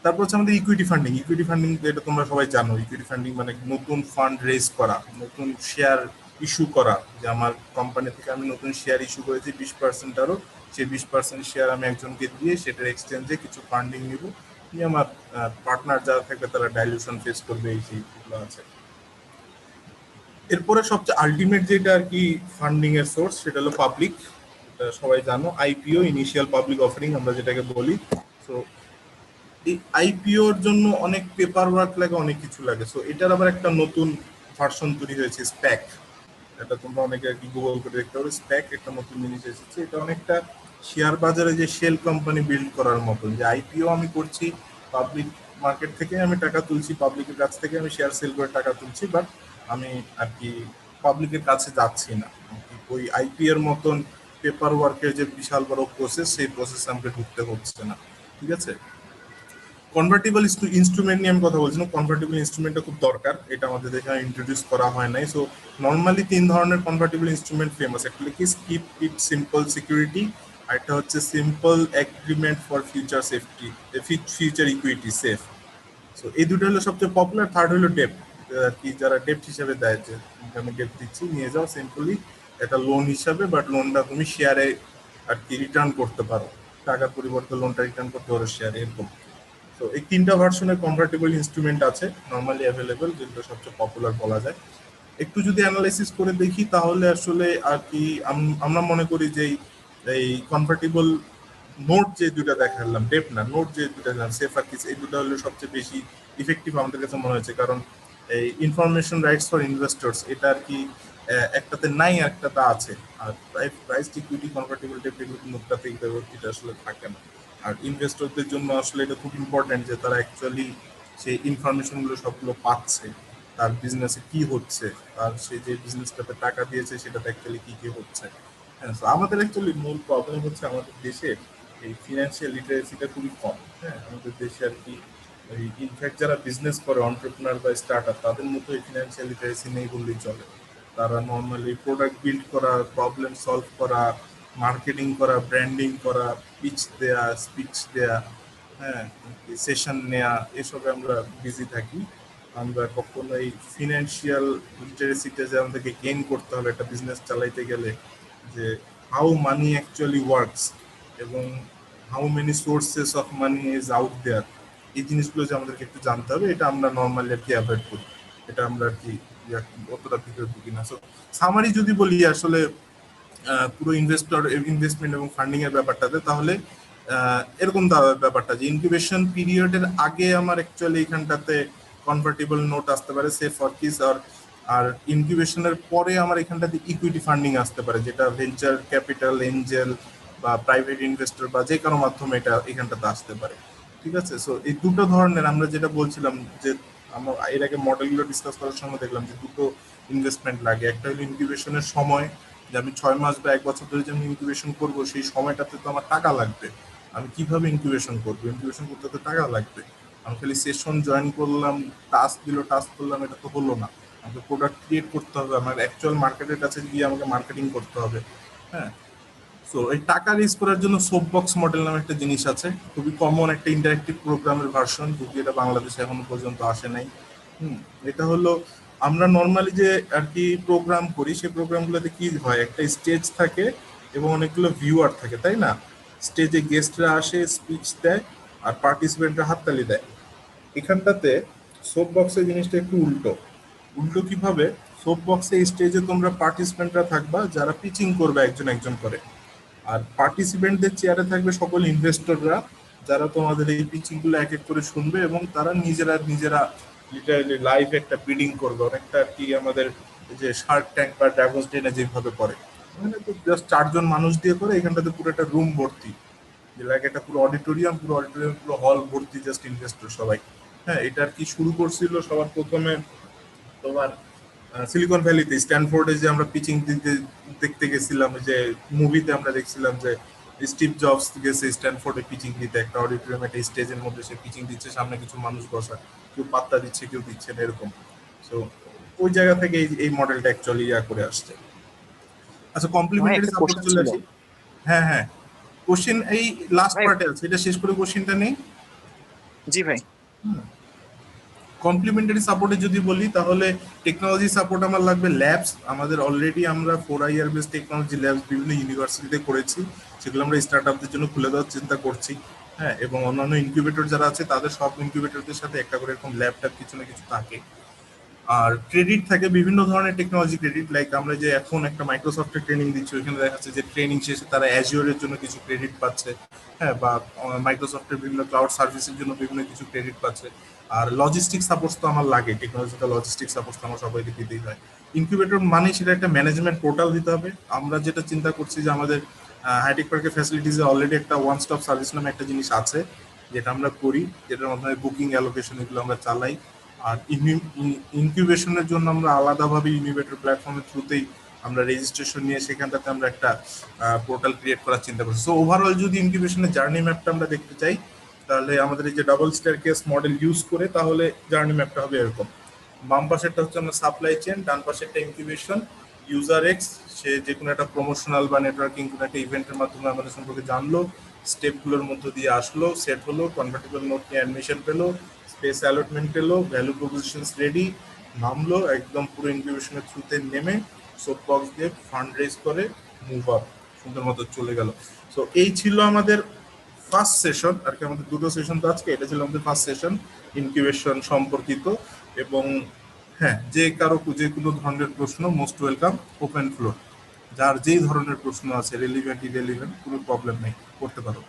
তারপর হচ্ছে আমাদের ইকুইটি ফান্ডিং। ইকুইটি ফান্ডিং এটা তোমরা সবাই জানো। ইকুইটি ফান্ডিং মানে নতুন ফান্ড রেজ করা, নতুন শেয়ার ইস্যু করা, যে আমার কোম্পানি থেকে আমি নতুন শেয়ার ইস্যু করেছি 20% আরো, সেই 20% শেয়ার আমি একজনকে দিয়ে সেটার এক্সচেঞ্জে কিছু ফান্ডিং নিব, নিয়ে আমার পার্টনার যারা থাকবে তারা ডাইলিউশন ফেস করবে, এই সেইগুলো আছে। এরপরে সবচেয়ে আলটিমেট যেটা আর কি ফান্ডিং এর সোর্স, সেটা হলো পাবলিক। সবাই জানো আইপিও, ইনিশিয়াল পাবলিক অফারিং আমরা যেটাকে বলি। সো এই আইপিওর জন্য অনেক পেপার ওয়ার্ক লাগে, অনেক কিছু লাগে। সো এটার আবার একটা নতুন ভার্সন তৈরি হয়েছে, স্প্যাক। এটা তোমরা অনেকে আর কি গুগল করে দেখতে পারো, স্প্যাক একটা নতুন জিনিস এসেছে। এটা অনেকটা শেয়ার বাজারে যে শেল কোম্পানি বিল্ড করার মতন, যে আইপিও আমি করছি, পাবলিক মার্কেট থেকে আমি টাকা তুলছি, পাবলিকের কাছ থেকে আমি শেয়ার সেল করে টাকা তুলছি, বাট আমি আর কি পাবলিকের কাছে যাচ্ছি না। ওই আইপি এর মতন পেপার ওয়ার্কের যে বিশাল বড় প্রসেস, সেই প্রসেস আমাকে ঢুকতে হচ্ছে না। ঠিক আছে, কনভার্টিবল ইনস্ট্রুমেন্ট নিয়ে আমি কথা বলছিলাম। কনভার্টিবল ইনস্ট্রুমেন্টটা খুব দরকার, এটা আমাদের দেশে ইন্ট্রোডিউস করা হয় নাই। সো নর্মালি 3 ধরনের কনভার্টিবল ইনস্ট্রুমেন্ট ফেমাস। একটা কি স্কিপ ইট সিম্পল সিকিউরিটি, আর একটা হচ্ছে simple agreement for future safety, future equity safe. So এই দুটো হলো সবচেয়ে পপুলার। থার্ড হলো ডেপ্ট, আর কি যারা ডেপ্ট হিসেবে দেয়, যে আমি ডেপ্ট দিচ্ছি, নিয়ে যাও সিম্পলি এটা লোন হিসাবে, বাট লোনটা তুমি শেয়ারে আর কি রিটার্ন করতে পারো, টাকার পরিবর্তে লোনটা রিটার্ন করতে পারো শেয়ারে, এরকম। তো এই 3টা ভার্সনের কনভার্টেবল ইনস্ট্রুমেন্ট আছে নরমালি অ্যাভেলেবল, যেগুলো সবচেয়ে পপুলার বলা যায়। একটু যদি অ্যানালাইসিস করে দেখি, তাহলে আসলে আর কি আমরা মনে করি যে এই কনভার্টেবল নোট যে দুটো দেখালাম, ডেপ না, নোট যে দুটো দেখালাম, সেফ আর কিস, এই দুটো হলো সবচেয়ে বেশি ইফেক্টিভ আমাদের কাছে মনে হয়েছে। কারণ এই ইনফরমেশন রাইটস ফর ইনভেস্টর্স, এটা আর কি একটাতে নাই, একটাতে আছে। আর প্রাইস ইকুইটি, কনভার্টেবল ডেপ, এগুলো নোটটাতে এটা আসলে থাকে না। আর ইনভেস্টরদের জন্য আসলে এটা খুব ইম্পর্টেন্ট, যে তারা অ্যাকচুয়ালি সেই ইনফরমেশনগুলো সবগুলো পাচ্ছে, তার বিজনেসে কি হচ্ছে, তার সে যে বিজনেসটাতে টাকা দিয়েছে সেটাতে অ্যাকচুয়ালি কি কি হচ্ছে। হ্যাঁ, তো আমাদের অ্যাকচুয়ালি মূল প্রবলেম হচ্ছে আমাদের দেশে এই ফিনান্সিয়াল লিটারেসিটা খুবই কম। হ্যাঁ, আমাদের দেশে আর কি ইনফ্যাক্ট যারা বিজনেস করে, অন্টারপ্রেনার বা স্টার্ট আপ, তাদের মতো এই ফিনান্সিয়াল লিটারেসি নেই বললেই চলে। তারা নর্মালি প্রোডাক্ট বিল্ড করা, প্রবলেম সলভ করা, মার্কেটিং করা, ব্র্যান্ডিং করা, পিচ দেয়া, স্পিচ দেয়া, হ্যাঁ, সেশন নেয়া, এসবে আমরা বিজি থাকি। আমরা কখনো এই ফিনান্সিয়াল লিটারেসিটা যে আমাদেরকে গেইন করতে হবে একটা বিজনেস চালাইতে গেলে, যে হাউ মানি অ্যাকচুয়ালি ওয়ার্কস এবং how many sources of money is out there, এই জিনিসগুলো যে আমাদেরকে একটু জানতে হবে, এটা আমরা নর্মালি আর কি অ্যাভয়েড করি। এটা আমরা আর কি অতটা ভিতরে ঢুকি না। সো সামারি যদি বলি আসলে পুরো ইনভেস্টমেন্ট এবং ফান্ডিং এর ব্যাপারটাতে, তাহলে এরকম ব্যাপারটা যে ইনকিউবেশন পিরিয়ডের আগে আমার অ্যাকচুয়ালি এখানটাতে কনভার্টেবল নোট আসতে পারে, সেফ ফর কিস, আর ইনকিউবেশনের পরে আমার এখানটাতে ইকুইটি ফান্ডিং আসতে পারে, যেটা ভেঞ্চার ক্যাপিটাল, এঞ্জেল বা প্রাইভেট ইনভেস্টর বা যে কারো মাধ্যমে এটা এখানটাতে আসতে পারে। ঠিক আছে, সো এই দুটো ধরনের আমরা যেটা বলছিলাম, যে আমরা এর আগে মডেলগুলো ডিসকাস করার সময় দেখলাম যে দুটো ইনভেস্টমেন্ট লাগে। একটা হলো ইনকিউবেশনের সময়, যে আমি 6 মাস বা 1 বছর ধরে যে আমি ইনকিউবেশন করবো, সেই সময়টাতে তো আমার টাকা লাগবে। আমি কিভাবে ইনকিউবেশন করবো? ইনকিউবেশন করতে তো টাকা লাগবে। আমি খালি সেশন জয়েন করলাম, টাস্ক দিল, টাস্ক করলাম, এটা তো হলো না। আমাকে প্রোডাক্ট ক্রিয়েট করতে হবে, আমার অ্যাকচুয়াল মার্কেটের কাছে গিয়ে আমাকে মার্কেটিং করতে হবে। হ্যাঁ, সো এই টাকা রেজ করার জন্য সোপ বক্স মডেল নামে একটা জিনিস আছে, খুবই কমন একটা ইন্টারেক্টিভ প্রোগ্রামের ভার্সন, যদি এটা বাংলাদেশে এখনো পর্যন্ত আসে নাই। এটা হলো আমরা নর্মালি যে আর কি প্রোগ্রাম করি, সেই প্রোগ্রামগুলোতে কি হয়, একটা স্টেজ থাকে এবং অনেকগুলো ভিউয়ার থাকে, তাই না? স্টেজে গেস্টরা আসে, স্পিচ দেয়, আর পার্টিসিপেন্টরা হাততালি দেয়। এখানটাতে সোপ বক্সের জিনিসটা একটু উল্টো। উল্টো কিভাবে? সোপ বক্সে স্টেজে তোমরা পার্টিসিপেন্টরা থাকবা, যারা পিচিং করবে একজন একজন করে, আর পার্টিসিপেন্টদের চেয়ারে থাকবে সকল ইনভেস্টররা, যারা তোমাদের এই পিচিং গুলো এক এক করে শুনবে, এবং তারা নিজেরা লিটারালি লাইভ একটা বিডিং করবে, অনেকটা আর কি আমাদের এই যে শার্ক ট্যাঙ্ক বা ড্রাগনস ডেনে যেভাবে করে, মানে তো জাস্ট 4 জন মানুষ দিয়ে করে, এখানটাতে পুরো একটা রুম ভর্তি, যে লাগে একটা পুরো অডিটোরিয়াম, পুরো হল ভর্তি জাস্ট ইনভেস্টর সবাই। হ্যাঁ, এটা আর কি শুরু করছিল সবার প্রথমে তোমার সিলিকন ভ্যালিতে, স্ট্যানফোর্ডে যে আমরা পিচিং দেখতে গেছিলাম, যে মুভিতে আমরা দেখছিলাম যে স্টিভ জবস গেছে স্ট্যানফোর্ডে পিচিং দিতে, একটা অডিটোরিয়াম, একটা স্টেজের মধ্যে সে পিচিং দিচ্ছে, সামনে কিছু মানুষ বসা, কেউ পাত্তা দিচ্ছে কেউ দিচ্ছে না, এরকম। সো ওই জায়গা থেকে এই মডেলটা অ্যাকচুয়ালি করে আসছে। আচ্ছা, ভাই কমপ্লিমেন্টারি একটা সাপোর্ট কোশ্চেন চলে ছিল। আসি। হ্যাঁ হ্যাঁ, কোশ্চেন এই লাস্ট ভাই পার্টে আছে, এটা শেষ করে কোশ্চেনটা নেই। জি ভাই। কমপ্লিমেন্টারি সাপোর্টে যদি বলি, তাহলে টেকনোলজি সাপোর্ট আমার লাগবে ল্যাবস। আমাদের অলরেডি আমরা 4 IR বেস টেকনোলজি ল্যাবস বিভিন্ন ইউনিভার্সিটিতে করেছি, সেগুলো আমরা স্টার্ট আপদের জন্য খুলে দেওয়ার চিন্তা করছি। হ্যাঁ, এবং অন্যান্য ইনকিউবেটর যারা আছে তাদের সব ইনকিউবেটরদের সাথে একটা করে এরকম ল্যাবটাপ কিছু না কিছু থাকে। আর ক্রেডিট থাকে বিভিন্ন ধরনের টেকনোলজি ক্রেডিট, লাইক আমরা যে এখন একটা মাইক্রোসফটের ট্রেনিং দিচ্ছি, ওইখানে দেখা যাচ্ছে যে ট্রেনিং শেষে তারা অ্যাজিওরের জন্য কিছু ক্রেডিট পাচ্ছে। হ্যাঁ, বা মাইক্রোসফটের বিভিন্ন ক্লাউড সার্ভিসের জন্য বিভিন্ন কিছু ক্রেডিট পাচ্ছে। আর লজিস্টিক সাপোর্ট তো আমার লাগে, টেকনোলজিক্যাল লজিস্টিক সাপোর্ট তো আমার সবাইকে দিতেই হয়। ইনকিউবেটর মানে সেটা একটা ম্যানেজমেন্ট পোর্টাল দিতে হবে। আমরা যেটা চিন্তা করছি যে আমাদের হাইটেক পার্কের ফ্যাসিলিটিসে অলরেডি একটা ওয়ান স্টপ সার্ভিস নামে একটা জিনিস আছে, যেটা আমরা করি, যেটার মাধ্যমে বুকিং অ্যালোকেশন এগুলো আমরা চালাই। আর ইনকিউবেশনের জন্য আমরা আলাদাভাবে ইনকিউবেটর প্ল্যাটফর্মের থ্রুতেই আমরা রেজিস্ট্রেশন নিয়ে সেখানটাতে আমরা একটা পোর্টাল ক্রিয়েট করার চিন্তা করছি। সো ওভারঅল যদি ইনকিউবেশনের জার্নি ম্যাপটা আমরা দেখতে চাই, তাহলে আমাদের এই যে ডাবল স্টেয়ারকেস মডেল ইউজ করে তাহলে জার্নি ম্যাপটা হবে এরকম। বাম পাশেরটা হচ্ছে আমরা সাপ্লাই চেন, ডান পাশেরটা ইনকিউবেশন। ইউজার এক্স, সে যে কোনো একটা প্রমোশনাল বা নেটওয়ার্কিং কোনো একটা ইভেন্টের মাধ্যমে আমাদের সম্পর্কে জানলো, স্টেপগুলোর মধ্য দিয়ে আসলো, সেট হলো, কনভার্টেবল নোট নিয়ে অ্যাডমিশন পেলো, স্পেস অ্যালটমেন্ট পেলো, ভ্যালু প্রপোজিশনস রেডি, নামলো, একদম পুরো ইনকিউবেশনের থ্রুতে নেমে সোপ বক্স দিয়ে ফান্ড রেজ করে মুভ আপ, সুন্দর মতো চলে গেল। সো এই ছিল আমাদের ফার্স্ট সেশন আর কি, আমাদের দুটো সেশন তো আজকে, এটা ছিল আমাদের ফার্স্ট সেশন ইনকিউবেশন সম্পর্কিত। এবং হ্যাঁ, যে কারো যে কোনো ধরনের প্রশ্ন মোস্ট ওয়েলকাম, ওপেন ফ্লোর, যার যেই ধরনের প্রশ্ন আছে, রেলিভেন্ট ইরেলিভেন্ট, কোনো প্রবলেম নেই, করতে পারো।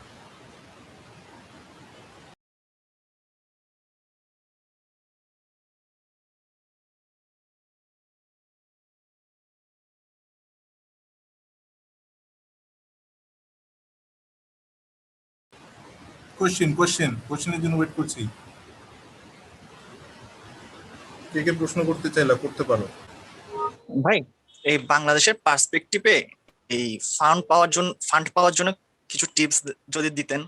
কোশ্চেনের জন্য ওয়েট করছি। কে কে প্রশ্ন করতে চাইলা করতে পারো। ভাই এই বাংলাদেশের পার্সপেক্টিভে এই ফান্ড পাওয়ার জন্য কিছু টিপস যদি দিতেন।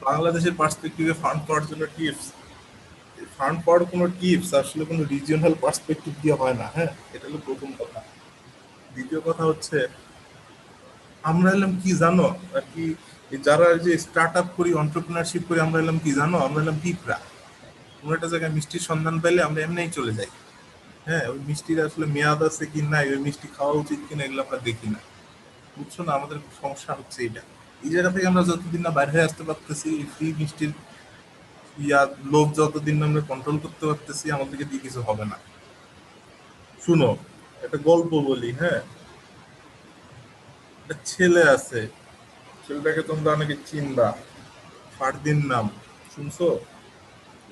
বাংলাদেশের পার্সপেক্টিভে ফান্ড পাওয়ার জন্য টিপস, ফান্ড পাওয়ার কোনো টিপস আসলে কোনো রিজিওনাল পার্সপেক্টিভ দিয়ে হয় না। হ্যাঁ, এটা হলো প্রথম কথা। দ্বিতীয় কথা হচ্ছে, আমরা এলাম কি জানো আর কি, যারা যে স্টার্ট আপ করি, অন্টারপ্রিনারশিপ করি, আমরা এলাম কি জানো, আমরা এলাম পিঁপড়া। কোনো একটা জায়গায় মিষ্টির সন্ধান পেলে আমরা এমনিই চলে যাই। হ্যাঁ, ওই মিষ্টির আসলে মেয়াদ আছে কি না, ওই মিষ্টি খাওয়া উচিত কিনা, এগুলো আমরা দেখি না। বুঝছো না, আমাদের সমস্যা হচ্ছে এটা। এই জায়গা থেকে আমরা যতদিন না বাইরে হয়ে আসতে পারতেছি, ফ্রি মিষ্টির লোভ যতদিন না আমরা কন্ট্রোল করতে পারতেছি, আমাদেরকে দিয়ে কিছু হবে না। শুনো, একটা গল্প বলি। হ্যাঁ, একটা ছেলে আছে, ছেলেটাকে তোমরা অনেকে চিনবা, ফারদিন নাম, শুনছো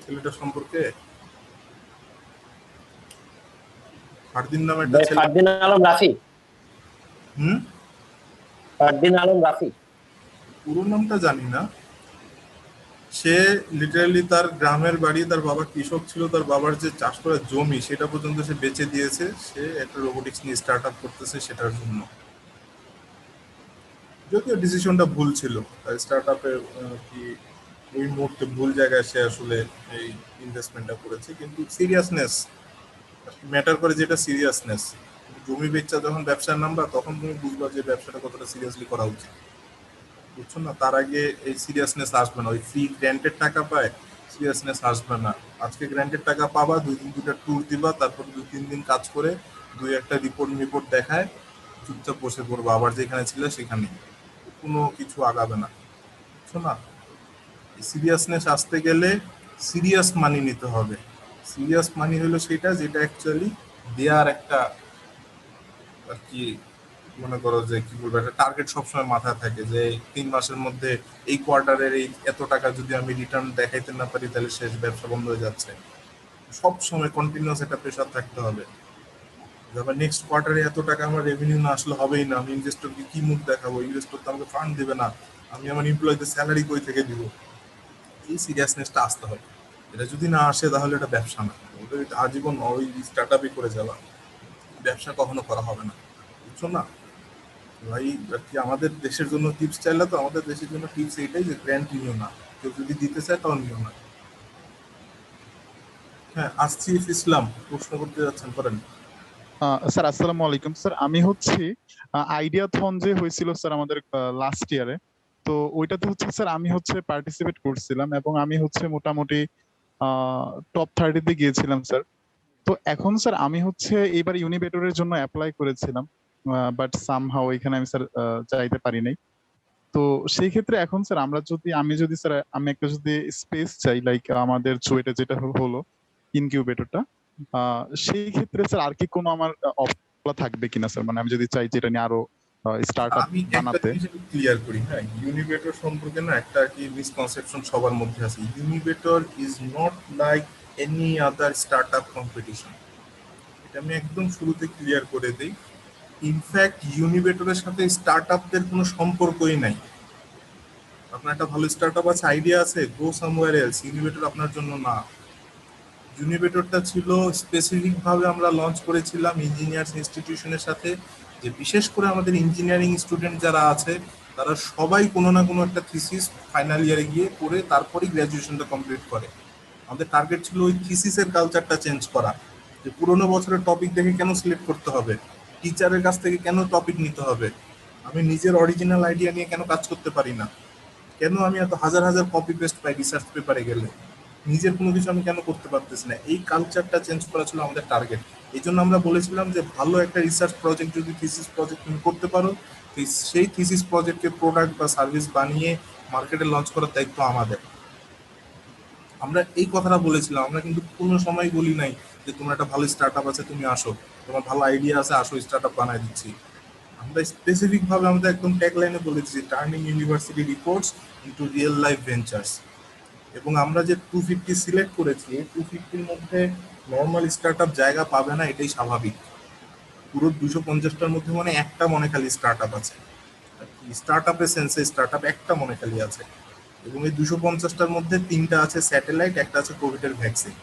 ছেলেটা সম্পর্কে? ফারদিন নাম একটা ছেলে। ফারদিন আলম রাফি। হুম, ফারদিন আলম রাফি। পুরো নামটা জানি না। সে লিটারালি তার গ্রামের বাড়ি, তার বাবা কৃষক ছিল, তার বাবার যে চাষ করা জমি সেটা পর্যন্ত সে বেচে দিয়েছে, সে একটা রোবোটিক্স নিয়ে স্টার্ট আপ করতেছে সেটার জন্য। যদিও ডিসিশনটা ভুল ছিল, স্টার্ট আপে কি ওই মুহূর্তে ভুল জায়গায় সে আসলে এই ইনভেস্টমেন্টটা করেছে, কিন্তু সিরিয়াসনেস ম্যাটার করে, যেটা সিরিয়াসনেস। জমি বেচা যখন ব্যবসার নামবা, তখন তুমি বুঝবা যে ব্যবসাটা কতটা সিরিয়াসলি করা উচিত। বুঝছো না, তার আগে এই সিরিয়াসনেস আসবে না। ওই ফ্রি গ্র্যান্টেড টাকা পায়, সিরিয়াসনেস আসবে না। আজকে গ্র্যান্টেড টাকা পাবা, 2 দিন 2টা ট্যুর দিবা, তারপর 2-3 দিন কাজ করে 2-একটা রিপোর্ট দেখায় চুপচাপ বসে পড়বো, আবার যেখানে ছিল সেখানে, কোনো কিছু আগাবে না। বুঝছো না, সিরিয়াসনেস আসতে গেলে সিরিয়াস মানি নিতে হবে। সিরিয়াস মানি হলো সেটা যেটা অ্যাকচুয়ালি দেয়ার একটা আর কি, মনে করো যে কি বলবো, একটা টার্গেট সবসময় মাথায় থাকে যে 3 মাসের মধ্যে এই কোয়ার্টারের এই এত টাকা যদি আমি রিটার্ন দেখাইতে না পারি, তাহলে শেষ, ব্যবসা বন্ধ হয়ে যাচ্ছে। সব সময় কন্টিনিউয়াস একটা প্রেশার থাকতে হবে। আবার নেক্সট কোয়ার্টারে এত টাকা আমার রেভিনিউ না আসলে হবেই না, আমি ইনভেস্টরকে কি মুখ দেখাবো, ইনভেস্টর তো আমাকে ফান্ড দেবে না, আমি আমার এমপ্লয়ীদের স্যালারি কই থেকে দিব। এই সিরিয়াসনেসটা আসতে হবে। এটা যদি না আসে তাহলে এটা ব্যবসা না, ওটা আজীবন ওই স্টার্ট আপই করে যাওয়া, ব্যবসা কখনো করা হবে না, বুঝছো না ভাই? আর কি আমাদের দেশের জন্য টিপস চাইলে, তো আমাদের দেশের জন্য টিপস এইটাই যে গ্র্যান্ট নিও না, কেউ যদি দিতে চায় তাও নিও না। হ্যাঁ, আসিফ ইসলাম প্রশ্ন করতে যাচ্ছেন, করেন। স্যার আসসালামু আলাইকুম স্যার, আমি হচ্ছি আইডিয়া থন যে হয়েছিল স্যার আমাদের লাস্ট ইয়ারে, তো ওইটাতে হচ্ছে স্যার আমি হচ্ছে পার্টিসিপেট করছিলাম এবং আমি হচ্ছে মোটামুটি টপ 30-তে গিয়েছিলাম স্যার। তো এখন স্যার আমি হচ্ছে এবার ইউনিবেটরের জন্য অ্যাপ্লাই করেছিলাম, বাট সামহাও এখানে আমি স্যার যাইতে পারি নাই। তো সেই ক্ষেত্রে এখন স্যার আমি যদি স্যার আমি একটা যদি স্পেস চাই, লাইক আমাদের চুয়েটে যেটা হলো ইনকিউবেটরটা, সেই ক্ষেত্রে স্যার আর কি কোনো আমার অফার থাকবে কিনা স্যার, মানে আমি যদি চাই যেটা নিয়ে আরো স্টার্ট আপ আমি একটা বানাতে। জিনিস ক্লিয়ার করি, হ্যাঁ, ইউনিবেটর সম্পর্কে না একটা কি মিসকনসেপশন সবার মধ্যে আছে। Unibator is not like any other start up competition, এটা আমি একদম শুরুতে ক্লিয়ার করে দিই। ইনফ্যাক্ট ইউনিবেটরের সাথে স্টার্ট আপদের কোনো সম্পর্কই নাই। আপনার একটা ভালো স্টার্ট আপ আছে, আইডিয়া আছে, গো সামওয়্যার এলস, ইউনিবেটর আপনার জন্য না। ইউনিবেটরটা ছিল স্পেসিফিক ভাবে আমরা লঞ্চ করেছিলাম ইঞ্জিনিয়ার্স ইনস্টিটিউশনের সাথে, যে বিশেষ করে আমাদের ইঞ্জিনিয়ারিং স্টুডেন্ট যারা আছে তারা সবাই কোনো না কোনো একটা থিসিস ফাইনাল ইয়ারে গিয়ে করে তারপরেই গ্র্যাজুয়েশনটা কমপ্লিট করে। আমাদের টার্গেট ছিল ওই থিসিসের কালচারটা চেঞ্জ করা, যে পুরোনো বছরের টপিক দেখে কেন সিলেক্ট করতে হবে, টিচারের কাছ থেকে কেন টপিক নিতে হবে, আমি নিজের অরিজিনাল আইডিয়া নিয়ে কেন কাজ করতে পারি না, কেন আমি এত হাজার হাজার কপি পেস্ট পাই রিসার্চ পেপারে গেলে, নিজের কোনো কিছু আমি কেন করতে পারতেছি না। এই কালচারটা চেঞ্জ করা ছিল আমাদের টার্গেট। এই জন্য আমরা বলেছিলাম যে ভালো একটা রিসার্চ প্রজেক্ট যদি থিসিস প্রজেক্ট তুমি করতে পারো, সেই থিসিস প্রজেক্টকে প্রোডাক্ট বা সার্ভিস বানিয়ে মার্কেটে লঞ্চ করার দায়িত্ব আমাদের। আমরা এই কথাটা বলেছিলাম, আমরা কিন্তু কোনো সময় বলি নাই যে তোমার একটা ভালো স্টার্ট আপ আছে তুমি আসো, তোমার ভালো আইডিয়া আছে আসো স্টার্ট আপ বানাই দিচ্ছি। আমরা স্পেসিফিক ভাবে আমাদের একদম ট্যাগলাইনে বলেছি turning university reports into real life ventures. এবং আমরা যে 250 সিলেক্ট করেছি, 250-র মধ্যে নর্মাল স্টার্ট আপ জায়গা পাবে না, এটাই স্বাভাবিক। পুরো 250টার মধ্যে মানে একটা মনে খালি স্টার্ট আপ আছে, স্টার্ট আপের সেন্সে স্টার্ট আপ একটা মনে খালি আছে। এবং এই 250টার মধ্যে 3টা আছে স্যাটেলাইট, একটা আছে কোভিডের ভ্যাকসিন।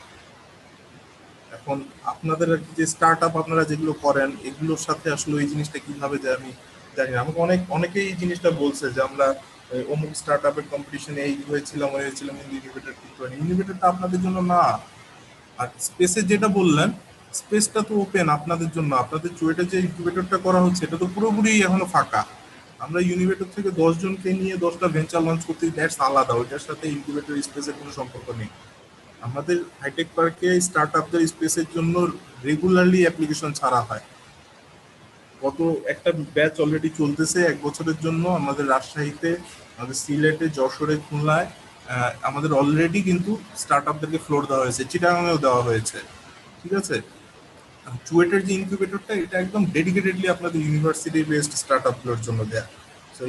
এখন আপনাদের আর কি যে স্টার্ট আপ আপনারা যেগুলো করেন এগুলোর সাথে আসলে এই জিনিসটা কিভাবে যায় আমি জানি না। আমাকে অনেকেই এই জিনিসটা বলছে যে আমরা অমুক স্টার্ট আপের কম্পিটিশনে এই হয়েছিলাম ওই হয়েছিলাম, কিন্তু ইউনিবেটর ঠিক করেন। ইউনিবেটরটা আপনাদের জন্য না। আর স্পেসে যেটা বললেন, স্পেসটা তো ওপেন আপনাদের জন্য, আপনাদের চুয়েটে যে ইনকিউবেটরটা করা হচ্ছে এটা তো পুরোপুরি এখনো ফাঁকা। আমরা ইউনিবেটর থেকে 10 জনকে নিয়ে 10টা ভেঞ্চার লঞ্চ করতে, দ্যাটস আলাদা, ওইটার সাথে ইনকিউবেটর স্পেসের কোনো সম্পর্ক নেই। আমাদের হাইটেক পার্কে স্টার্ট আপদের স্পেসের জন্য রেগুলারলি অ্যাপ্লিকেশন ছাড়া হয়। গত একটা ব্যাচ অলরেডি চলতেছে 1 বছরের জন্য আমাদের রাজশাহীতে, আমাদের সিলেটে, যশোরে, খুলনায় আমাদের অলরেডি কিন্তু স্টার্ট আপদেরকে ফ্লোর দেওয়া হয়েছে, চিটাগাংয়েও দেওয়া হয়েছে। ঠিক আছে, চুয়েটের যে ইনকিউবেটরটা এটা একদম ডেডিকেটেডলি আপনাদের ইউনিভার্সিটি বেসড স্টার্ট আপগুলোর জন্য দেয়া। সো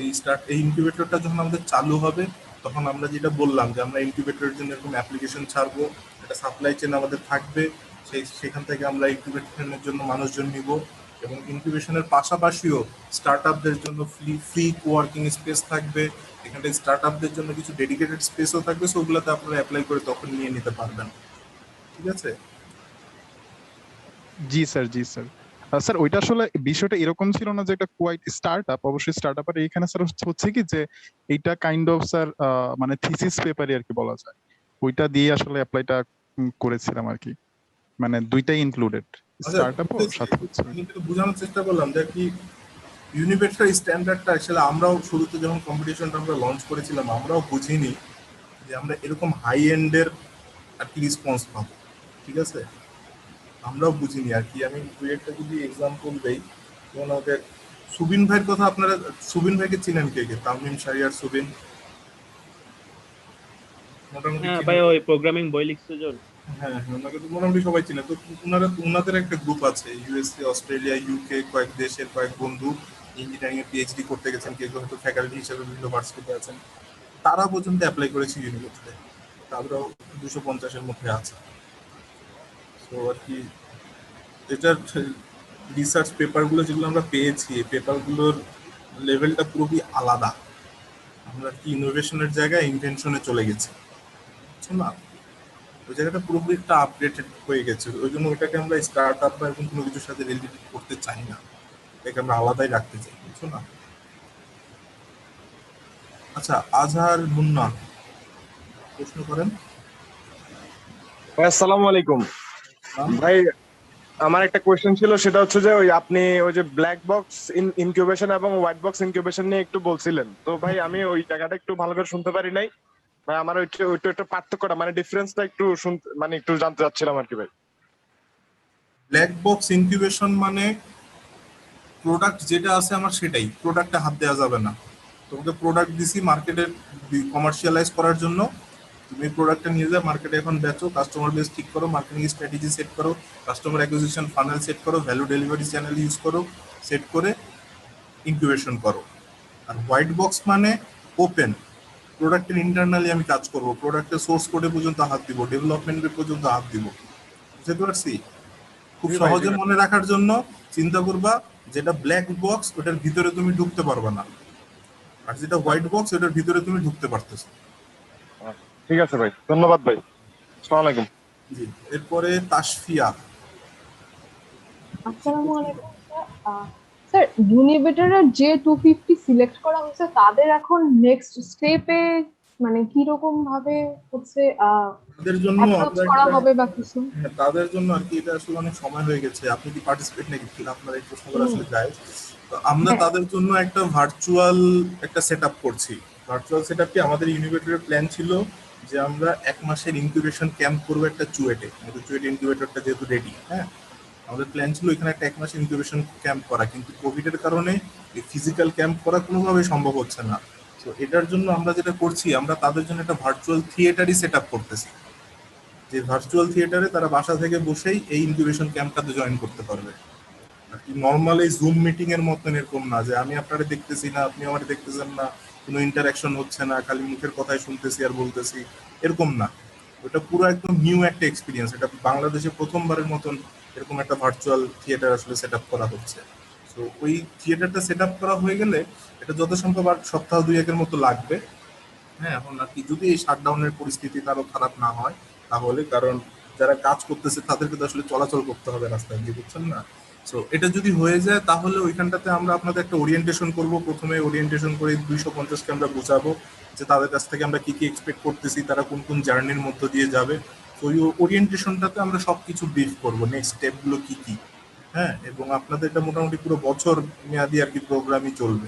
এই ইনকিউবেটরটা যখন আমাদের চালু হবে তখন আমরা যেটা বললাম যে আমরা ইনকিউবেটরের জন্য এরকম অ্যাপ্লিকেশন ছাড়বো, একটা সাপ্লাই চেন আমাদের থাকবে, সেখান থেকে আমরা ইনকিউবেশনের জন্য মানুষজন নিব। এবং ইনকিউবেশনের পাশাপাশিও স্টার্ট আপদের জন্য ফ্রি কোয়ার্কিং স্পেস থাকবে, এখানে স্টার্ট আপদের জন্য কিছু ডেডিকেটেড স্পেসও থাকবে, সো ওগুলোতে আপনারা অ্যাপ্লাই করে তখন নিয়ে নিতে পারবেন। ঠিক আছে? জি স্যার, জি স্যার। স্যার ওইটা আসলে বিষয়টা এরকম ছিল না যে একটা কোয়াইট স্টার্ট আপ, অবশ্যই স্টার্ট আপ, আর এখানে স্যার হচ্ছে কি যে এইটা কাইন্ড অফ স্যার মানে থিসিস পেপারই আর কি বলা যায়, ওইটা দিয়ে আসলে অ্যাপ্লাইটা করেছিলাম আর কি, মানে দুইটাই ইনক্লুডেড, স্টার্ট আপ সাথে হচ্ছে। আমি কিন্তু বোঝানোর চেষ্টা করলাম যে কি ইউনিবেটর স্ট্যান্ডার্ডটা আসলে আমরাও শুরুতে যখন কম্পিটিশনটা আমরা লঞ্চ করেছিলাম আমরাও বুঝিনি যে আমরা এরকম হাই এন্ডের আর কি রেসপন্স পাবো। ঠিক আছে, আমরাও বুঝিনি আর কি। আমি দুই একটা যদি এক্সাম্পল দেই, যেমন আমাদের সুবিন ভাইয়ের কথা, আপনারা সুবিন ভাইকে চিনেন কে কে? তামিম শাহরিয়ার সুবিন মোটামুটি হ্যাঁ ভাই, চিনেন। ওই প্রোগ্রামিং বই লিখছে জন। হ্যাঁ হ্যাঁ, ওনাকে তো মোটামুটি সবাই চিনে। তো ওনাদের একটা গ্রুপ আছে, ইউএসএ, অস্ট্রেলিয়া, ইউকে, কয়েক দেশের কয়েক বন্ধু ইঞ্জিনিয়ারিং এ পিএইচডি করতে গেছেন, কেউ কেউ হয়তো ফ্যাকাল্টি হিসেবে বিভিন্ন ভার্সিটিতে আছেন, তারা পর্যন্ত অ্যাপ্লাই করেছে ইউনিভার্সিটিতে, তারপরেও 250-এর মধ্যে আছে। তো আর কি এটার রিসার্চ পেপারগুলো যেগুলো আমরা পেয়েছি, এই পেপারগুলোর লেভেলটা পুরোপুরি আলাদা। আমরা কি ইনোভেশনের জায়গায় ইনভেনশনে চলে গেছি, বুঝছো না? ওই জায়গাটা পুরোপুরি একটা আপডেটেড হয়ে গেছে, ওই জন্য ওটাকে আমরা স্টার্ট আপ বা এরকম কোনো কিছুর সাথে রিলেটেড করতে চাই না, এটাকে আমরা আলাদাই রাখতে চাই, বুঝছো না? আচ্ছা, আজহার মুন্না প্রশ্ন করেন। ভাই আসসালামু আলাইকুম। ভাই আমার একটা কোয়েশ্চেন ছিল, সেটা হচ্ছে যে ওই আপনি ওই যে ব্ল্যাক বক্স ইনকিউবেশন এবং হোয়াইট বক্স ইনকিউবেশন নিয়ে একটু বলছিলেন, তো ভাই আমি ওই জায়গাটা একটু ভালো করে শুনতে পারি নাই ভাই। আমার ওইটা একটা পার্থক্যটা মানে ডিফারেন্সটা একটু শুনতে মানে একটু জানতে চাচ্ছিলাম আর কি ভাই। ব্ল্যাক বক্স ইনকিউবেশন মানে প্রোডাক্ট যেটা আছে আমার সেটাই, প্রোডাক্টে হাত দেওয়া যাবে না। তোমাকে প্রোডাক্ট দিছি মার্কেটে কমার্শিয়ালাইজ করার জন্য, তুমি প্রোডাক্টটা নিয়ে যাও মার্কেটে, এখন বেচো, কাস্টমার বেস ঠিক করো, মার্কেটিং স্ট্র্যাটেজি সেট করো, কাস্টমার অ্যাকুইজিশন ফানেল সেট করো, ভ্যালু ডেলিভারি চ্যানেল ইউজ করো, সেট করে ইনকিউবেশন করো। আর হোয়াইট বক্স মানে ওপেন, প্রোডাক্টের ইন্টারনালি আমি কাজ করব, প্রোডাক্টের সোর্স কোডে পর্যন্ত হাত দিব, ডেভেলপমেন্টে পর্যন্ত হাত দিব, বুঝতে পারছি? খুব জি ভাই, সহজে মনে রাখার জন্য চিন্তা করবা, যেটা ব্ল্যাক বক্স ওটার ভিতরে তুমি ঢুকতে পারবে না, আর যেটা হোয়াইট বক্স ওটার ভিতরে তুমি ঢুকতে পারতেছো। ঠিক আছে ভাই, ধন্যবাদ ভাই, আসসালামু আলাইকুম। জি, এরপরে তাসফিয়া। আসসালামু আলাইকুম স্যার। স্যার, ইউনিভেটরের যে 250 সিলেক্ট করা হয়েছে তাদের এখন নেক্সট স্টেপে মানে কি রকম ভাবে হচ্ছে তাদের জন্য অ্যাপ্রোচ আমরা করা একটা, হবে বা কিছু? হ্যাঁ, তাদের জন্য আর কি, এটা আসলে অনেক সময় হয়ে গেছে। আপনি কি পার্টিসিপেট নাকি ছিল, আপনার এই প্রশ্নগুলো আসলে যায়। তো আমরা হ্যাঁ। তাদের জন্য একটা ভার্চুয়াল একটা সেট আপ করছি। ভার্চুয়াল সেট আপটি আমাদের ইউনিভেটরের প্ল্যান ছিল যে আমরা 1 মাসের ইনকিউবেশন ক্যাম্প করবো একটা চুয়েটে, চুয়েট ইনকিউবেটরটা যেহেতু রেডি, হ্যাঁ, আমাদের প্ল্যান ছিল এখানে একটা 1 মাস ইনকিউবেশন ক্যাম্প করা, কিন্তু কোভিড এর কারণে এই ফিজিক্যাল ক্যাম্প করা কোনোভাবেই সম্ভব হচ্ছে না। তো এটার জন্য আমরা যেটা করছি, আমরা তাদের জন্য একটা ভার্চুয়াল থিয়েটারই সেট আপ করতেছি, যে ভার্চুয়াল থিয়েটারে তারা বাসা থেকে বসেই এই ইনকিউবেশন ক্যাম্পটাতে জয়েন করতে পারবে। আর কি নর্মাল এই জুম মিটিং এর মতন এরকম না যে আমি আপনারা দেখতেছি না, আপনি আমার দেখতেছেন না, কোনো ইন্টারাকশন হচ্ছে না, খালি মুখের কথাই শুনতেছি আর বলতেছি, এরকম না। ওটা পুরো একদম নিউ একটা এক্সপিরিয়েন্স, এটা বাংলাদেশে প্রথমবারের মতন এরকম একটা ভার্চুয়াল থিয়েটার আসলে সেট আপ করা হচ্ছে। তো ওই থিয়েটারটা সেট আপ করা হয়ে গেলে এটা যত সম্ভব আর সপ্তাহ 2-1 মতো লাগবে। হ্যাঁ, এখন আর কি যদি এই শাটডাউনের পরিস্থিতি তারও খারাপ না হয় তাহলে, কারণ যারা কাজ করতেছে তাদেরকে তো আসলে চলাচল করতে হবে রাস্তায় দিয়ে, বুঝছেন না? সো এটা যদি হয়ে যায় তাহলে ওইখানটাতে আমরা আপনাদের একটা ওরিয়েন্টেশন করব। প্রথমে ওরিয়েন্টেশন করে 250-কে আমরা বোঝাবো যে তাদের কাছ থেকে আমরা কি কি এক্সপেক্ট করতেছি, তারা কোন কোন জার্নির মধ্য দিয়ে যাবে। তো ওই ওরিয়েন্টেশনটাতে আমরা সবকিছু ব্রিফ করবো, নেক্সট স্টেপগুলো কি কি। হ্যাঁ, এবং আপনাদের এটা মোটামুটি পুরো বছর মেয়াদি আর কি প্রোগ্রামই চলবে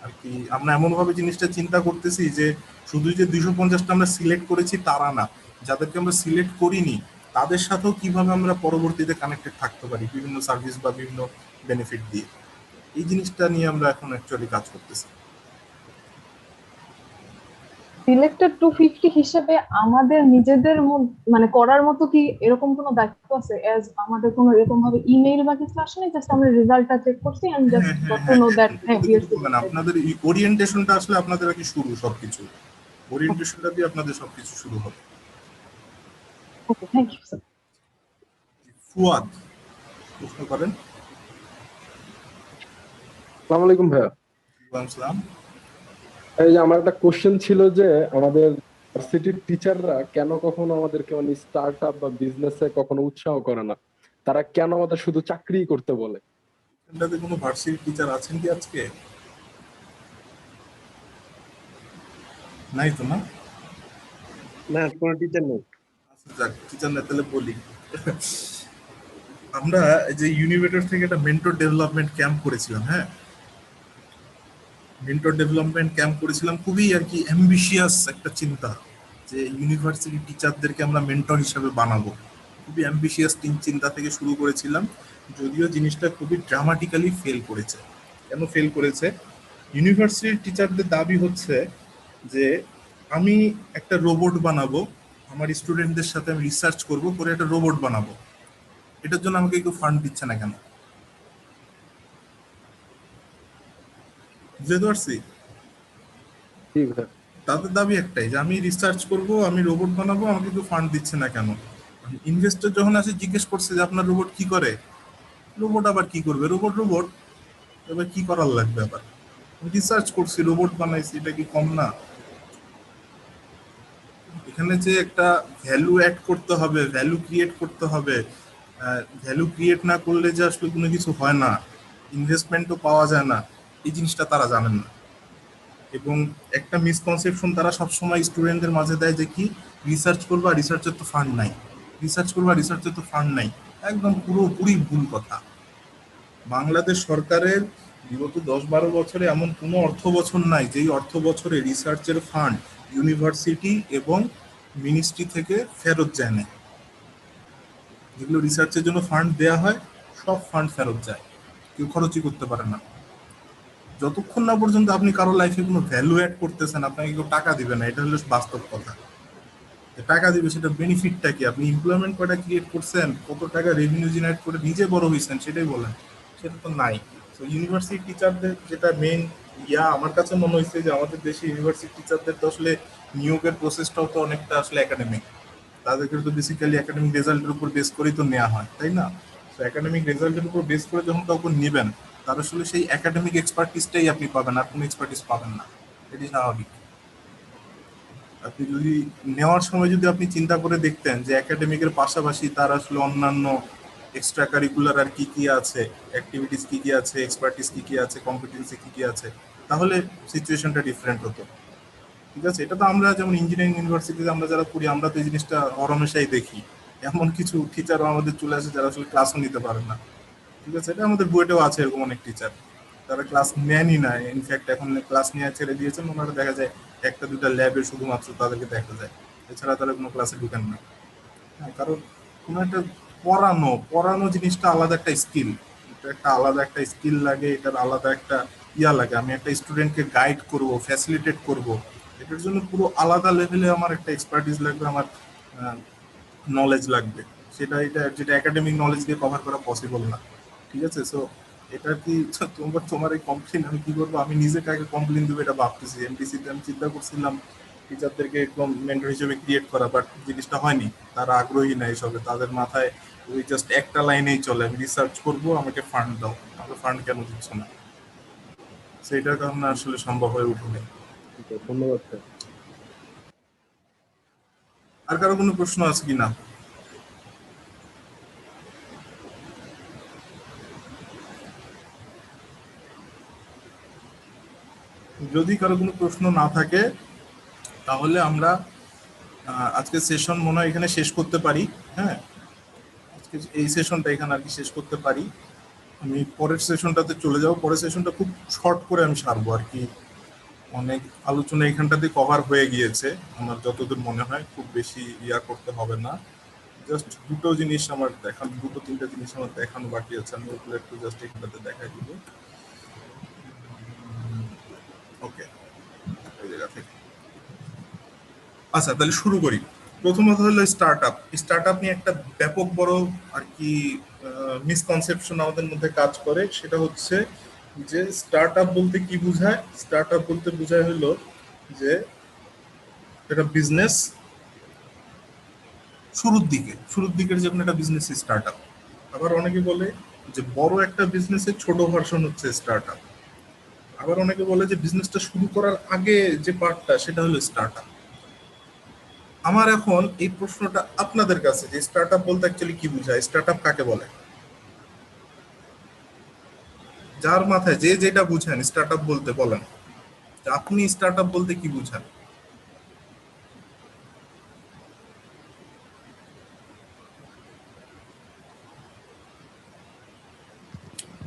আর কি। আমরা এমন ভাবে জিনিসটা চিন্তা করতেছি যে শুধু যে 250টা আমরা সিলেক্ট করেছি তারা না, যাদেরকে আমরা সিলেক্ট করিনি তাদের সাথেও কিভাবে আমরা পরবর্তীতে কানেক্টেড থাকতে পারি বিভিন্ন সার্ভিস বা বিভিন্ন বেনিফিট দিয়ে, এই জিনিসটা নিয়ে আমরা এখন অ্যাকচুয়ালি কাজ করতেছি। সিলেক্টেড 250 হিসেবে আমাদের নিজেদের মানে করার মতো কি এরকম কোনো দায়িত্ব আছে? এজ আমাদের কোনো এরকম ভাবে ইমেইল বা কিছু আসেনি, জাস্ট আমরা রেজাল্টটা চেক করছি and just got to know that হ্যাঁ উই আর সিলেক্টেড। আপনাদের ওরিয়েন্টেশনটা আসলে আপনাদের আর কি শুরু, সবকিছু ওরিয়েন্টেশনটা দিয়ে আপনাদের সবকিছু শুরু হবে। ওকে, থ্যাংক ইউ স্যার। ফুয়াদ প্রশ্ন করেন। আসসালামু আলাইকুম ভাইয়া। আসসালাম। এই যে আমার একটা কোশ্চেন ছিল যে আমাদের ভার্সিটির টিচাররা কেন কখনো আমাদেরকে মানে স্টার্ট আপ বা বিজনেসে কখনো উৎসাহ করে না, তারা কেন আমাদের শুধু চাকরি করতে বলে? এটাতে কোনো ভার্সিটির টিচার আছেন কি আজকে? নাই তো না? না, কোনো টিচার নেই। আচ্ছা, যাক, টিচার না তাহলে বলি। আমরা যে ইউনিভেটর থেকে একটা মেন্টর ডেভেলপমেন্ট ক্যাম্প করেছিলাম, হ্যাঁ, মেন্টর ডেভেলপমেন্ট ক্যাম্প করেছিলাম, খুবই আর কি অ্যাম্বিশিয়াস একটা চিন্তা যে ইউনিভার্সিটি টিচারদেরকে আমরা মেন্টর হিসেবে বানাবো। খুবই অ্যাম্বিশিয়াস চিন্তা থেকে শুরু করেছিলাম, যদিও জিনিসটা খুবই ড্রামাটিক্যালি ফেল করেছে। কেন ফেল করেছে? ইউনিভার্সিটির টিচারদের দাবি হচ্ছে যে আমি একটা রোবট বানাবো, আমার স্টুডেন্টদের সাথে আমি রিসার্চ করব, করে একটা রোবট বানাবো, এটার জন্য আমাকে কেউ ফান্ড দিচ্ছে না কেন? বুঝতে পারছি? তাদের দাবি একটাই যে আমি রিসার্চ করব, আমি রোবট বানাবো, আমাকে কেউ ফান্ড দিচ্ছে না কেন? ইনভেস্টর যখন আসে জিজ্ঞেস করছে যে আপনার রোবট কি করে, রোবট আবার কি করবে? রোবট রোবট, এবার কি করার লাগবে আবার? রিসার্চ করছি, রোবট বানাইছি, এটা কি কম না? এখানে যে একটা ভ্যালু অ্যাড করতে হবে, ভ্যালু ক্রিয়েট করতে হবে, ভ্যালু ক্রিয়েট না করলে যে আসলে কোনো কিছু হয় না, ইনভেস্টমেন্টও পাওয়া যায় না, এই জিনিসটা তারা জানেন না। এবং একটা মিসকনসেপশন তারা সবসময় স্টুডেন্টদের মাঝে দেয় যে কি, রিসার্চ করবা, রিসার্চের তো ফান্ড নাই, রিসার্চ করবা, রিসার্চের তো ফান্ড নাই। একদম পুরোপুরি ভুল কথা। বাংলাদেশ সরকারের বিগত 10-12 বছরে এমন কোনো অর্থ বছর নাই যেই অর্থ বছরে রিসার্চের ফান্ড ইউনিভার্সিটি এবং মিনিস্ট্রি থেকে ফেরত যায় না। যেগুলো রিসার্চের জন্য ফান্ড দেয়া হয়, সব ফান্ড ফেরত যায়, কেউ খরচই করতে পারে না। যতক্ষণ না পর্যন্ত আপনি কারো লাইফে কোনো ভ্যালু অ্যাড করতেছেন, আপনাকে কেউ টাকা দিবে না, এটা হলো বাস্তব কথা। টাকা দিবে সেটা বেনিফিটটা কি? আপনি এমপ্লয়মেন্ট কয়টা ক্রিয়েট করছেন, কত টাকা রেভিনিউ জেনারেট করে নিজে বড় হয়েছেন, সেটাই বলেন। সেটা তো নাই। তো ইউনিভার্সিটি টিচারদের যেটা মেইন আমার কাছে মনে হয়েছে যে আমাদের দেশে ইউনিভার্সিটি টিচারদের তো আসলে নিয়োগের প্রসেসটাও তো অনেকটা আসলে একাডেমিক। তাদেরকে তো বেসিক্যালি একাডেমিক রেজাল্টের উপর বেস করেই তো নেওয়া হয়, তাই না? তো একাডেমিক রেজাল্টের উপর বেস করে যখন কাউকে নেবেন, তার আসলে সেই একাডেমিক এক্সপার্টিসটাই আপনি পাবেন, আর কোনো এক্সপার্টিস পাবেন না। এটি স্বাভাবিক। আপনি যদি নেওয়ার সময় যদি আপনি চিন্তা করে দেখতেন যে একাডেমিকের পাশাপাশি তার আসলে অন্যান্য এক্সট্রা কারিকুলার আর কি কি আছে, অ্যাক্টিভিটিস কি কি আছে, এক্সপার্টিস কি কি আছে, কম্পিটেন্সি কি কি আছে, তাহলে সিচুয়েশনটা ডিফারেন্ট হতো। ঠিক আছে, এটা তো আমরা যেমন ইঞ্জিনিয়ারিং ইউনিভার্সিটিতে আমরা যারা পড়ি, আমরা তো এই জিনিসটা হরমেশাই দেখি। এমন কিছু টিচারও আমাদের চলে আসে যারা আসলে ক্লাসও নিতে পারে না। ঠিক আছে, এটা আমাদের বইটাও আছে এরকম অনেক টিচার, তারা ক্লাস নেনই না। ইনফ্যাক্ট এখন ক্লাস নেওয়া ছেড়ে দিয়েছেন, ওনারা দেখা যায় একটা দুটা ল্যাবে শুধুমাত্র তাদেরকে দেখা যায়, এছাড়া তারা কোনো ক্লাসে ঢুকেন না। হ্যাঁ, কারণ কোনো একটা পড়ানো পড়ানো জিনিসটা আলাদা একটা স্কিল, এটা একটা আলাদা একটা স্কিল লাগে, এটার আলাদা একটা লাগে। আমি একটা স্টুডেন্টকে গাইড করব, ফ্যাসিলিটেট করব, এটার জন্য পুরো আলাদা লেভেলে আমার একটা এক্সপার্টিস লাগবে, আমার নলেজ লাগবে। সেটা এটা যেটা একাডেমিক নলেজ দিয়ে কভার করা পসিবল না। ঠিক আছে, সো এটা কি তোমার এই কমপ্লেন আমি কি করবো? আমি নিজে কাকে কমপ্লেন দেবো এটা ভাবতেছি। এমডিসিতে আমি চিন্তা করছিলাম টিচারদেরকে একদম মেন্টর হিসেবে ক্রিয়েট করা, বাট জিনিসটা হয়নি। তারা আগ্রহী না এসবে, তাদের মাথায় ওই জাস্ট একটা লাইনেই চলে, আমি রিসার্চ করব, আমাকে ফান্ড দাও। আমাকে ফান্ড কেন দিচ্ছ না? সেইটার কারণে আসলে সম্ভব হয়ে উঠেনি। ধন্যবাদ স্যার। আর কারো কোনো প্রশ্ন আছে কি না? যদি কারো কোনো প্রশ্ন না থাকে তাহলে আমরা আজকে সেশন মনে হয় এখানে শেষ করতে পারি। হ্যাঁ, আজকে এই সেশনটা এখানে আর কি শেষ করতে পারি। আমি পরের সেশনটাতে চলে যাব। পরের সেশনটা খুব শর্ট করে আমি সারবো আর কি। অনেক আলোচনা এখানটাতে কভার হয়ে গিয়েছে আমার যতদূর মনে হয়, খুব বেশি করতে হবে না। জাস্ট দুটো জিনিস আমার দেখানো, দুটো তিনটা জিনিস আমার দেখানো বাকি আছে, আমি ওগুলো একটু জাস্ট এখানটাতে দেখাই দিব। ওকে, এই জায়গা থেকে আচ্ছা তাহলে শুরু করি। প্রথমত হলো স্টার্টআপ। স্টার্টআপ নিয়ে একটা ব্যাপক বড় আর কি মিসকনসেপশন আমাদের মধ্যে কাজ করে। সেটা হচ্ছে যে স্টার্টআপ বলতে কি বোঝায়? স্টার্টআপ বলতে বোঝায় হলো যে একটা বিজনেস শুরুর দিকের যে কোনো একটা বিজনেস স্টার্টআপ। আবার অনেকে বলে যে বড় একটা বিজনেসের ছোট ভার্সন হচ্ছে স্টার্টআপ। আবার অনেকে বলে যে বিজনেসটা শুরু করার আগে যে পার্টটা সেটা হলো স্টার্টআপ। আমার এখন এই প্রশ্নটা আপনাদের কাছে যে স্টার্টআপ বলতে অ্যাকচুয়ালি কি বোঝায়, স্টার্টআপ কাকে বলে? যার মাথায় যে যেটা বুঝেন স্টার্টআপ বলতে বলেন, আপনি স্টার্টআপ বলতে কি বুঝেন?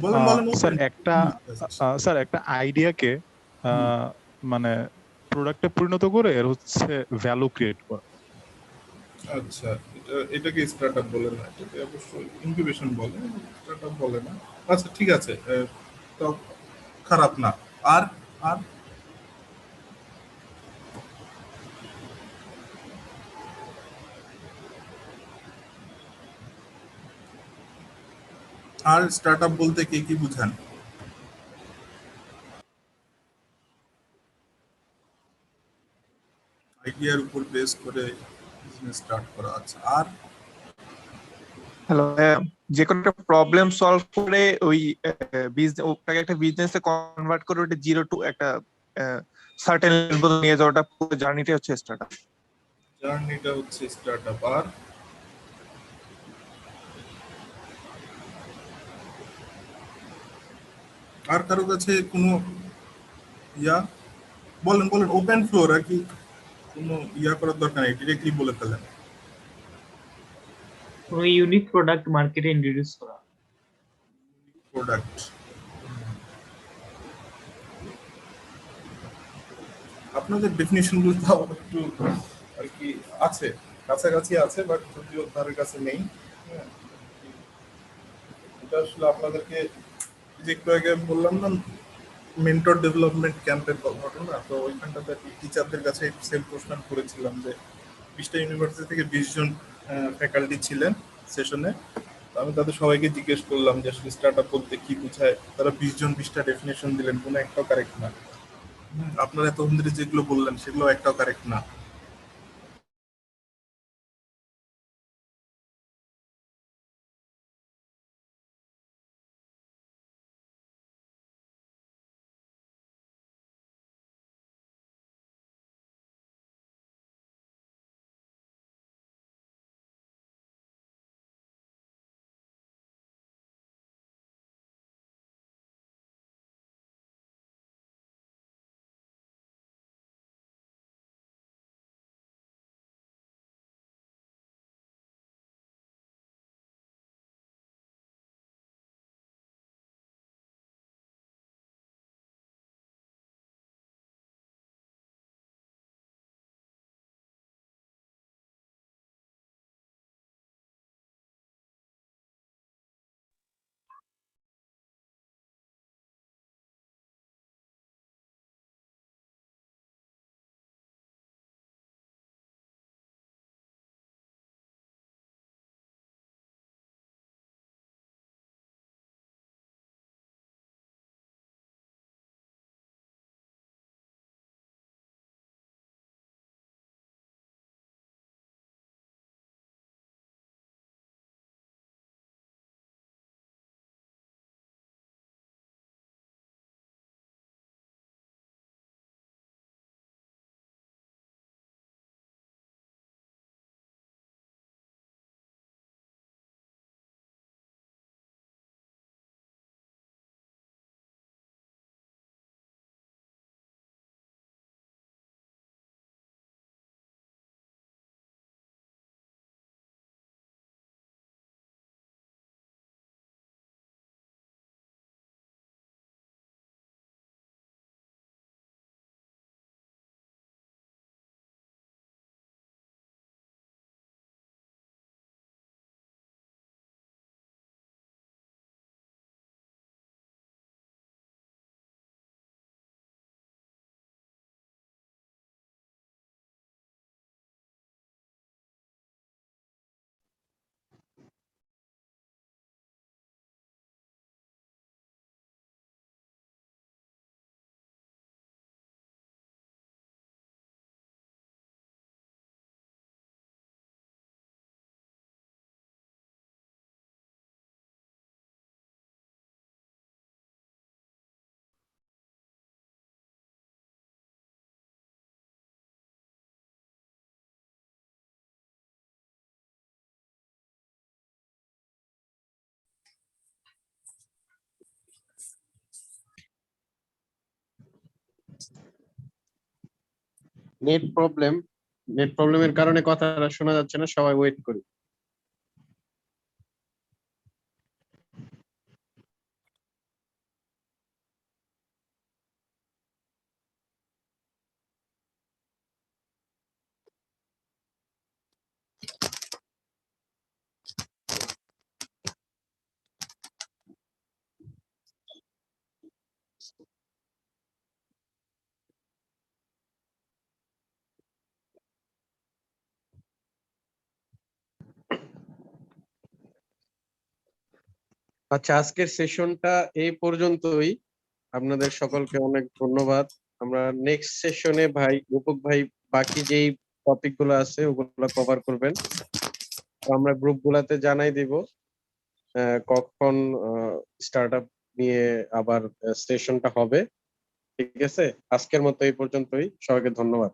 বলেন বলেন। স্যার একটা আইডিয়াকে মানে প্রোডাক্টে পরিণত করে এর হচ্ছে ভ্যালু ক্রিয়েট করা। আচ্ছা, এটাকে স্টার্টআপ বলে না, এটাকে অবশ্যই ইনকিউবেশন বলে, স্টার্টআপ বলে না। আচ্ছা ঠিক আছে, তো খারাপ না। আর আর আর স্টার্টআপ বলতে কে কি বুঝান? আইডিয়ার উপর বেস করে বিজনেস স্টার্ট করা। আছে আর হ্যালো, যে কোনো একটা প্রবলেম সলভ করে ওই ওটাকে একটা বিজনেসে কনভার্ট করে ওটা জিরো টু একটা সার্টেন লেভেল নিয়ে যাওয়াটা পুরো জার্নিটা হচ্ছে স্টার্টআপ। জার্নিটা হচ্ছে স্টার্টআপ। আর কারো কাছে কোনো ইয়া বলেন বলেন, ওপেন ফ্লোর, আর কি কোনো ইয়া করার দরকার নেই, ডিরেক্টলি বলে ফেলেন। কোনো ইউনিক প্রোডাক্ট মার্কেটে ইন্ট্রোডিউস করা। প্রোডাক্ট আপনাদের ডেফিনিশন গুলো তাও একটু আর কি আছে, কাছাকাছি আছে, বাট যদিও তাদের কাছে নেই। হ্যাঁ, এটা আসলে আপনাদেরকে যে একটু আগে বললাম না মেন্টর ডেভেলপমেন্ট ক্যাম্পের ঘটনা, তো ওইখানটাতে টিচারদের কাছে সেম প্রশ্ন করেছিলাম যে 20টা ইউনিভার্সিটি থেকে 20 জন ফ্যাকাল্টি ছিলেন সেশনে। আমি তাদের সবাইকে জিজ্ঞেস করলাম যে আসলে স্টার্টআপ বলতে কি বোঝায়। তারা 20 জন 20টা ডেফিনেশন দিলেন, কোনো একটাও কারেক্ট না। আপনারা এতক্ষণ ধরে যেগুলো বললেন সেগুলো একটাও কারেক্ট না। নেট প্রবলেমের কারণে কথাটা শোনা যাচ্ছে না, সবাই ওয়েট করি। আচ্ছা, আজকের সেশনটা এই পর্যন্তই। আপনাদের সকলকে অনেক ধন্যবাদ। আমরা নেক্সট সেশনে ভাই রূপক ভাই বাকি যেই টপিক গুলো আছে ওগুলো কভার করবেন, আমরা গ্রুপ গুলাতে জানাই দিব। কখন স্টার্ট আপ নিয়ে আবার সেশনটা হবে। ঠিক আছে, আজকের মতো এই পর্যন্তই, সবাইকে ধন্যবাদ।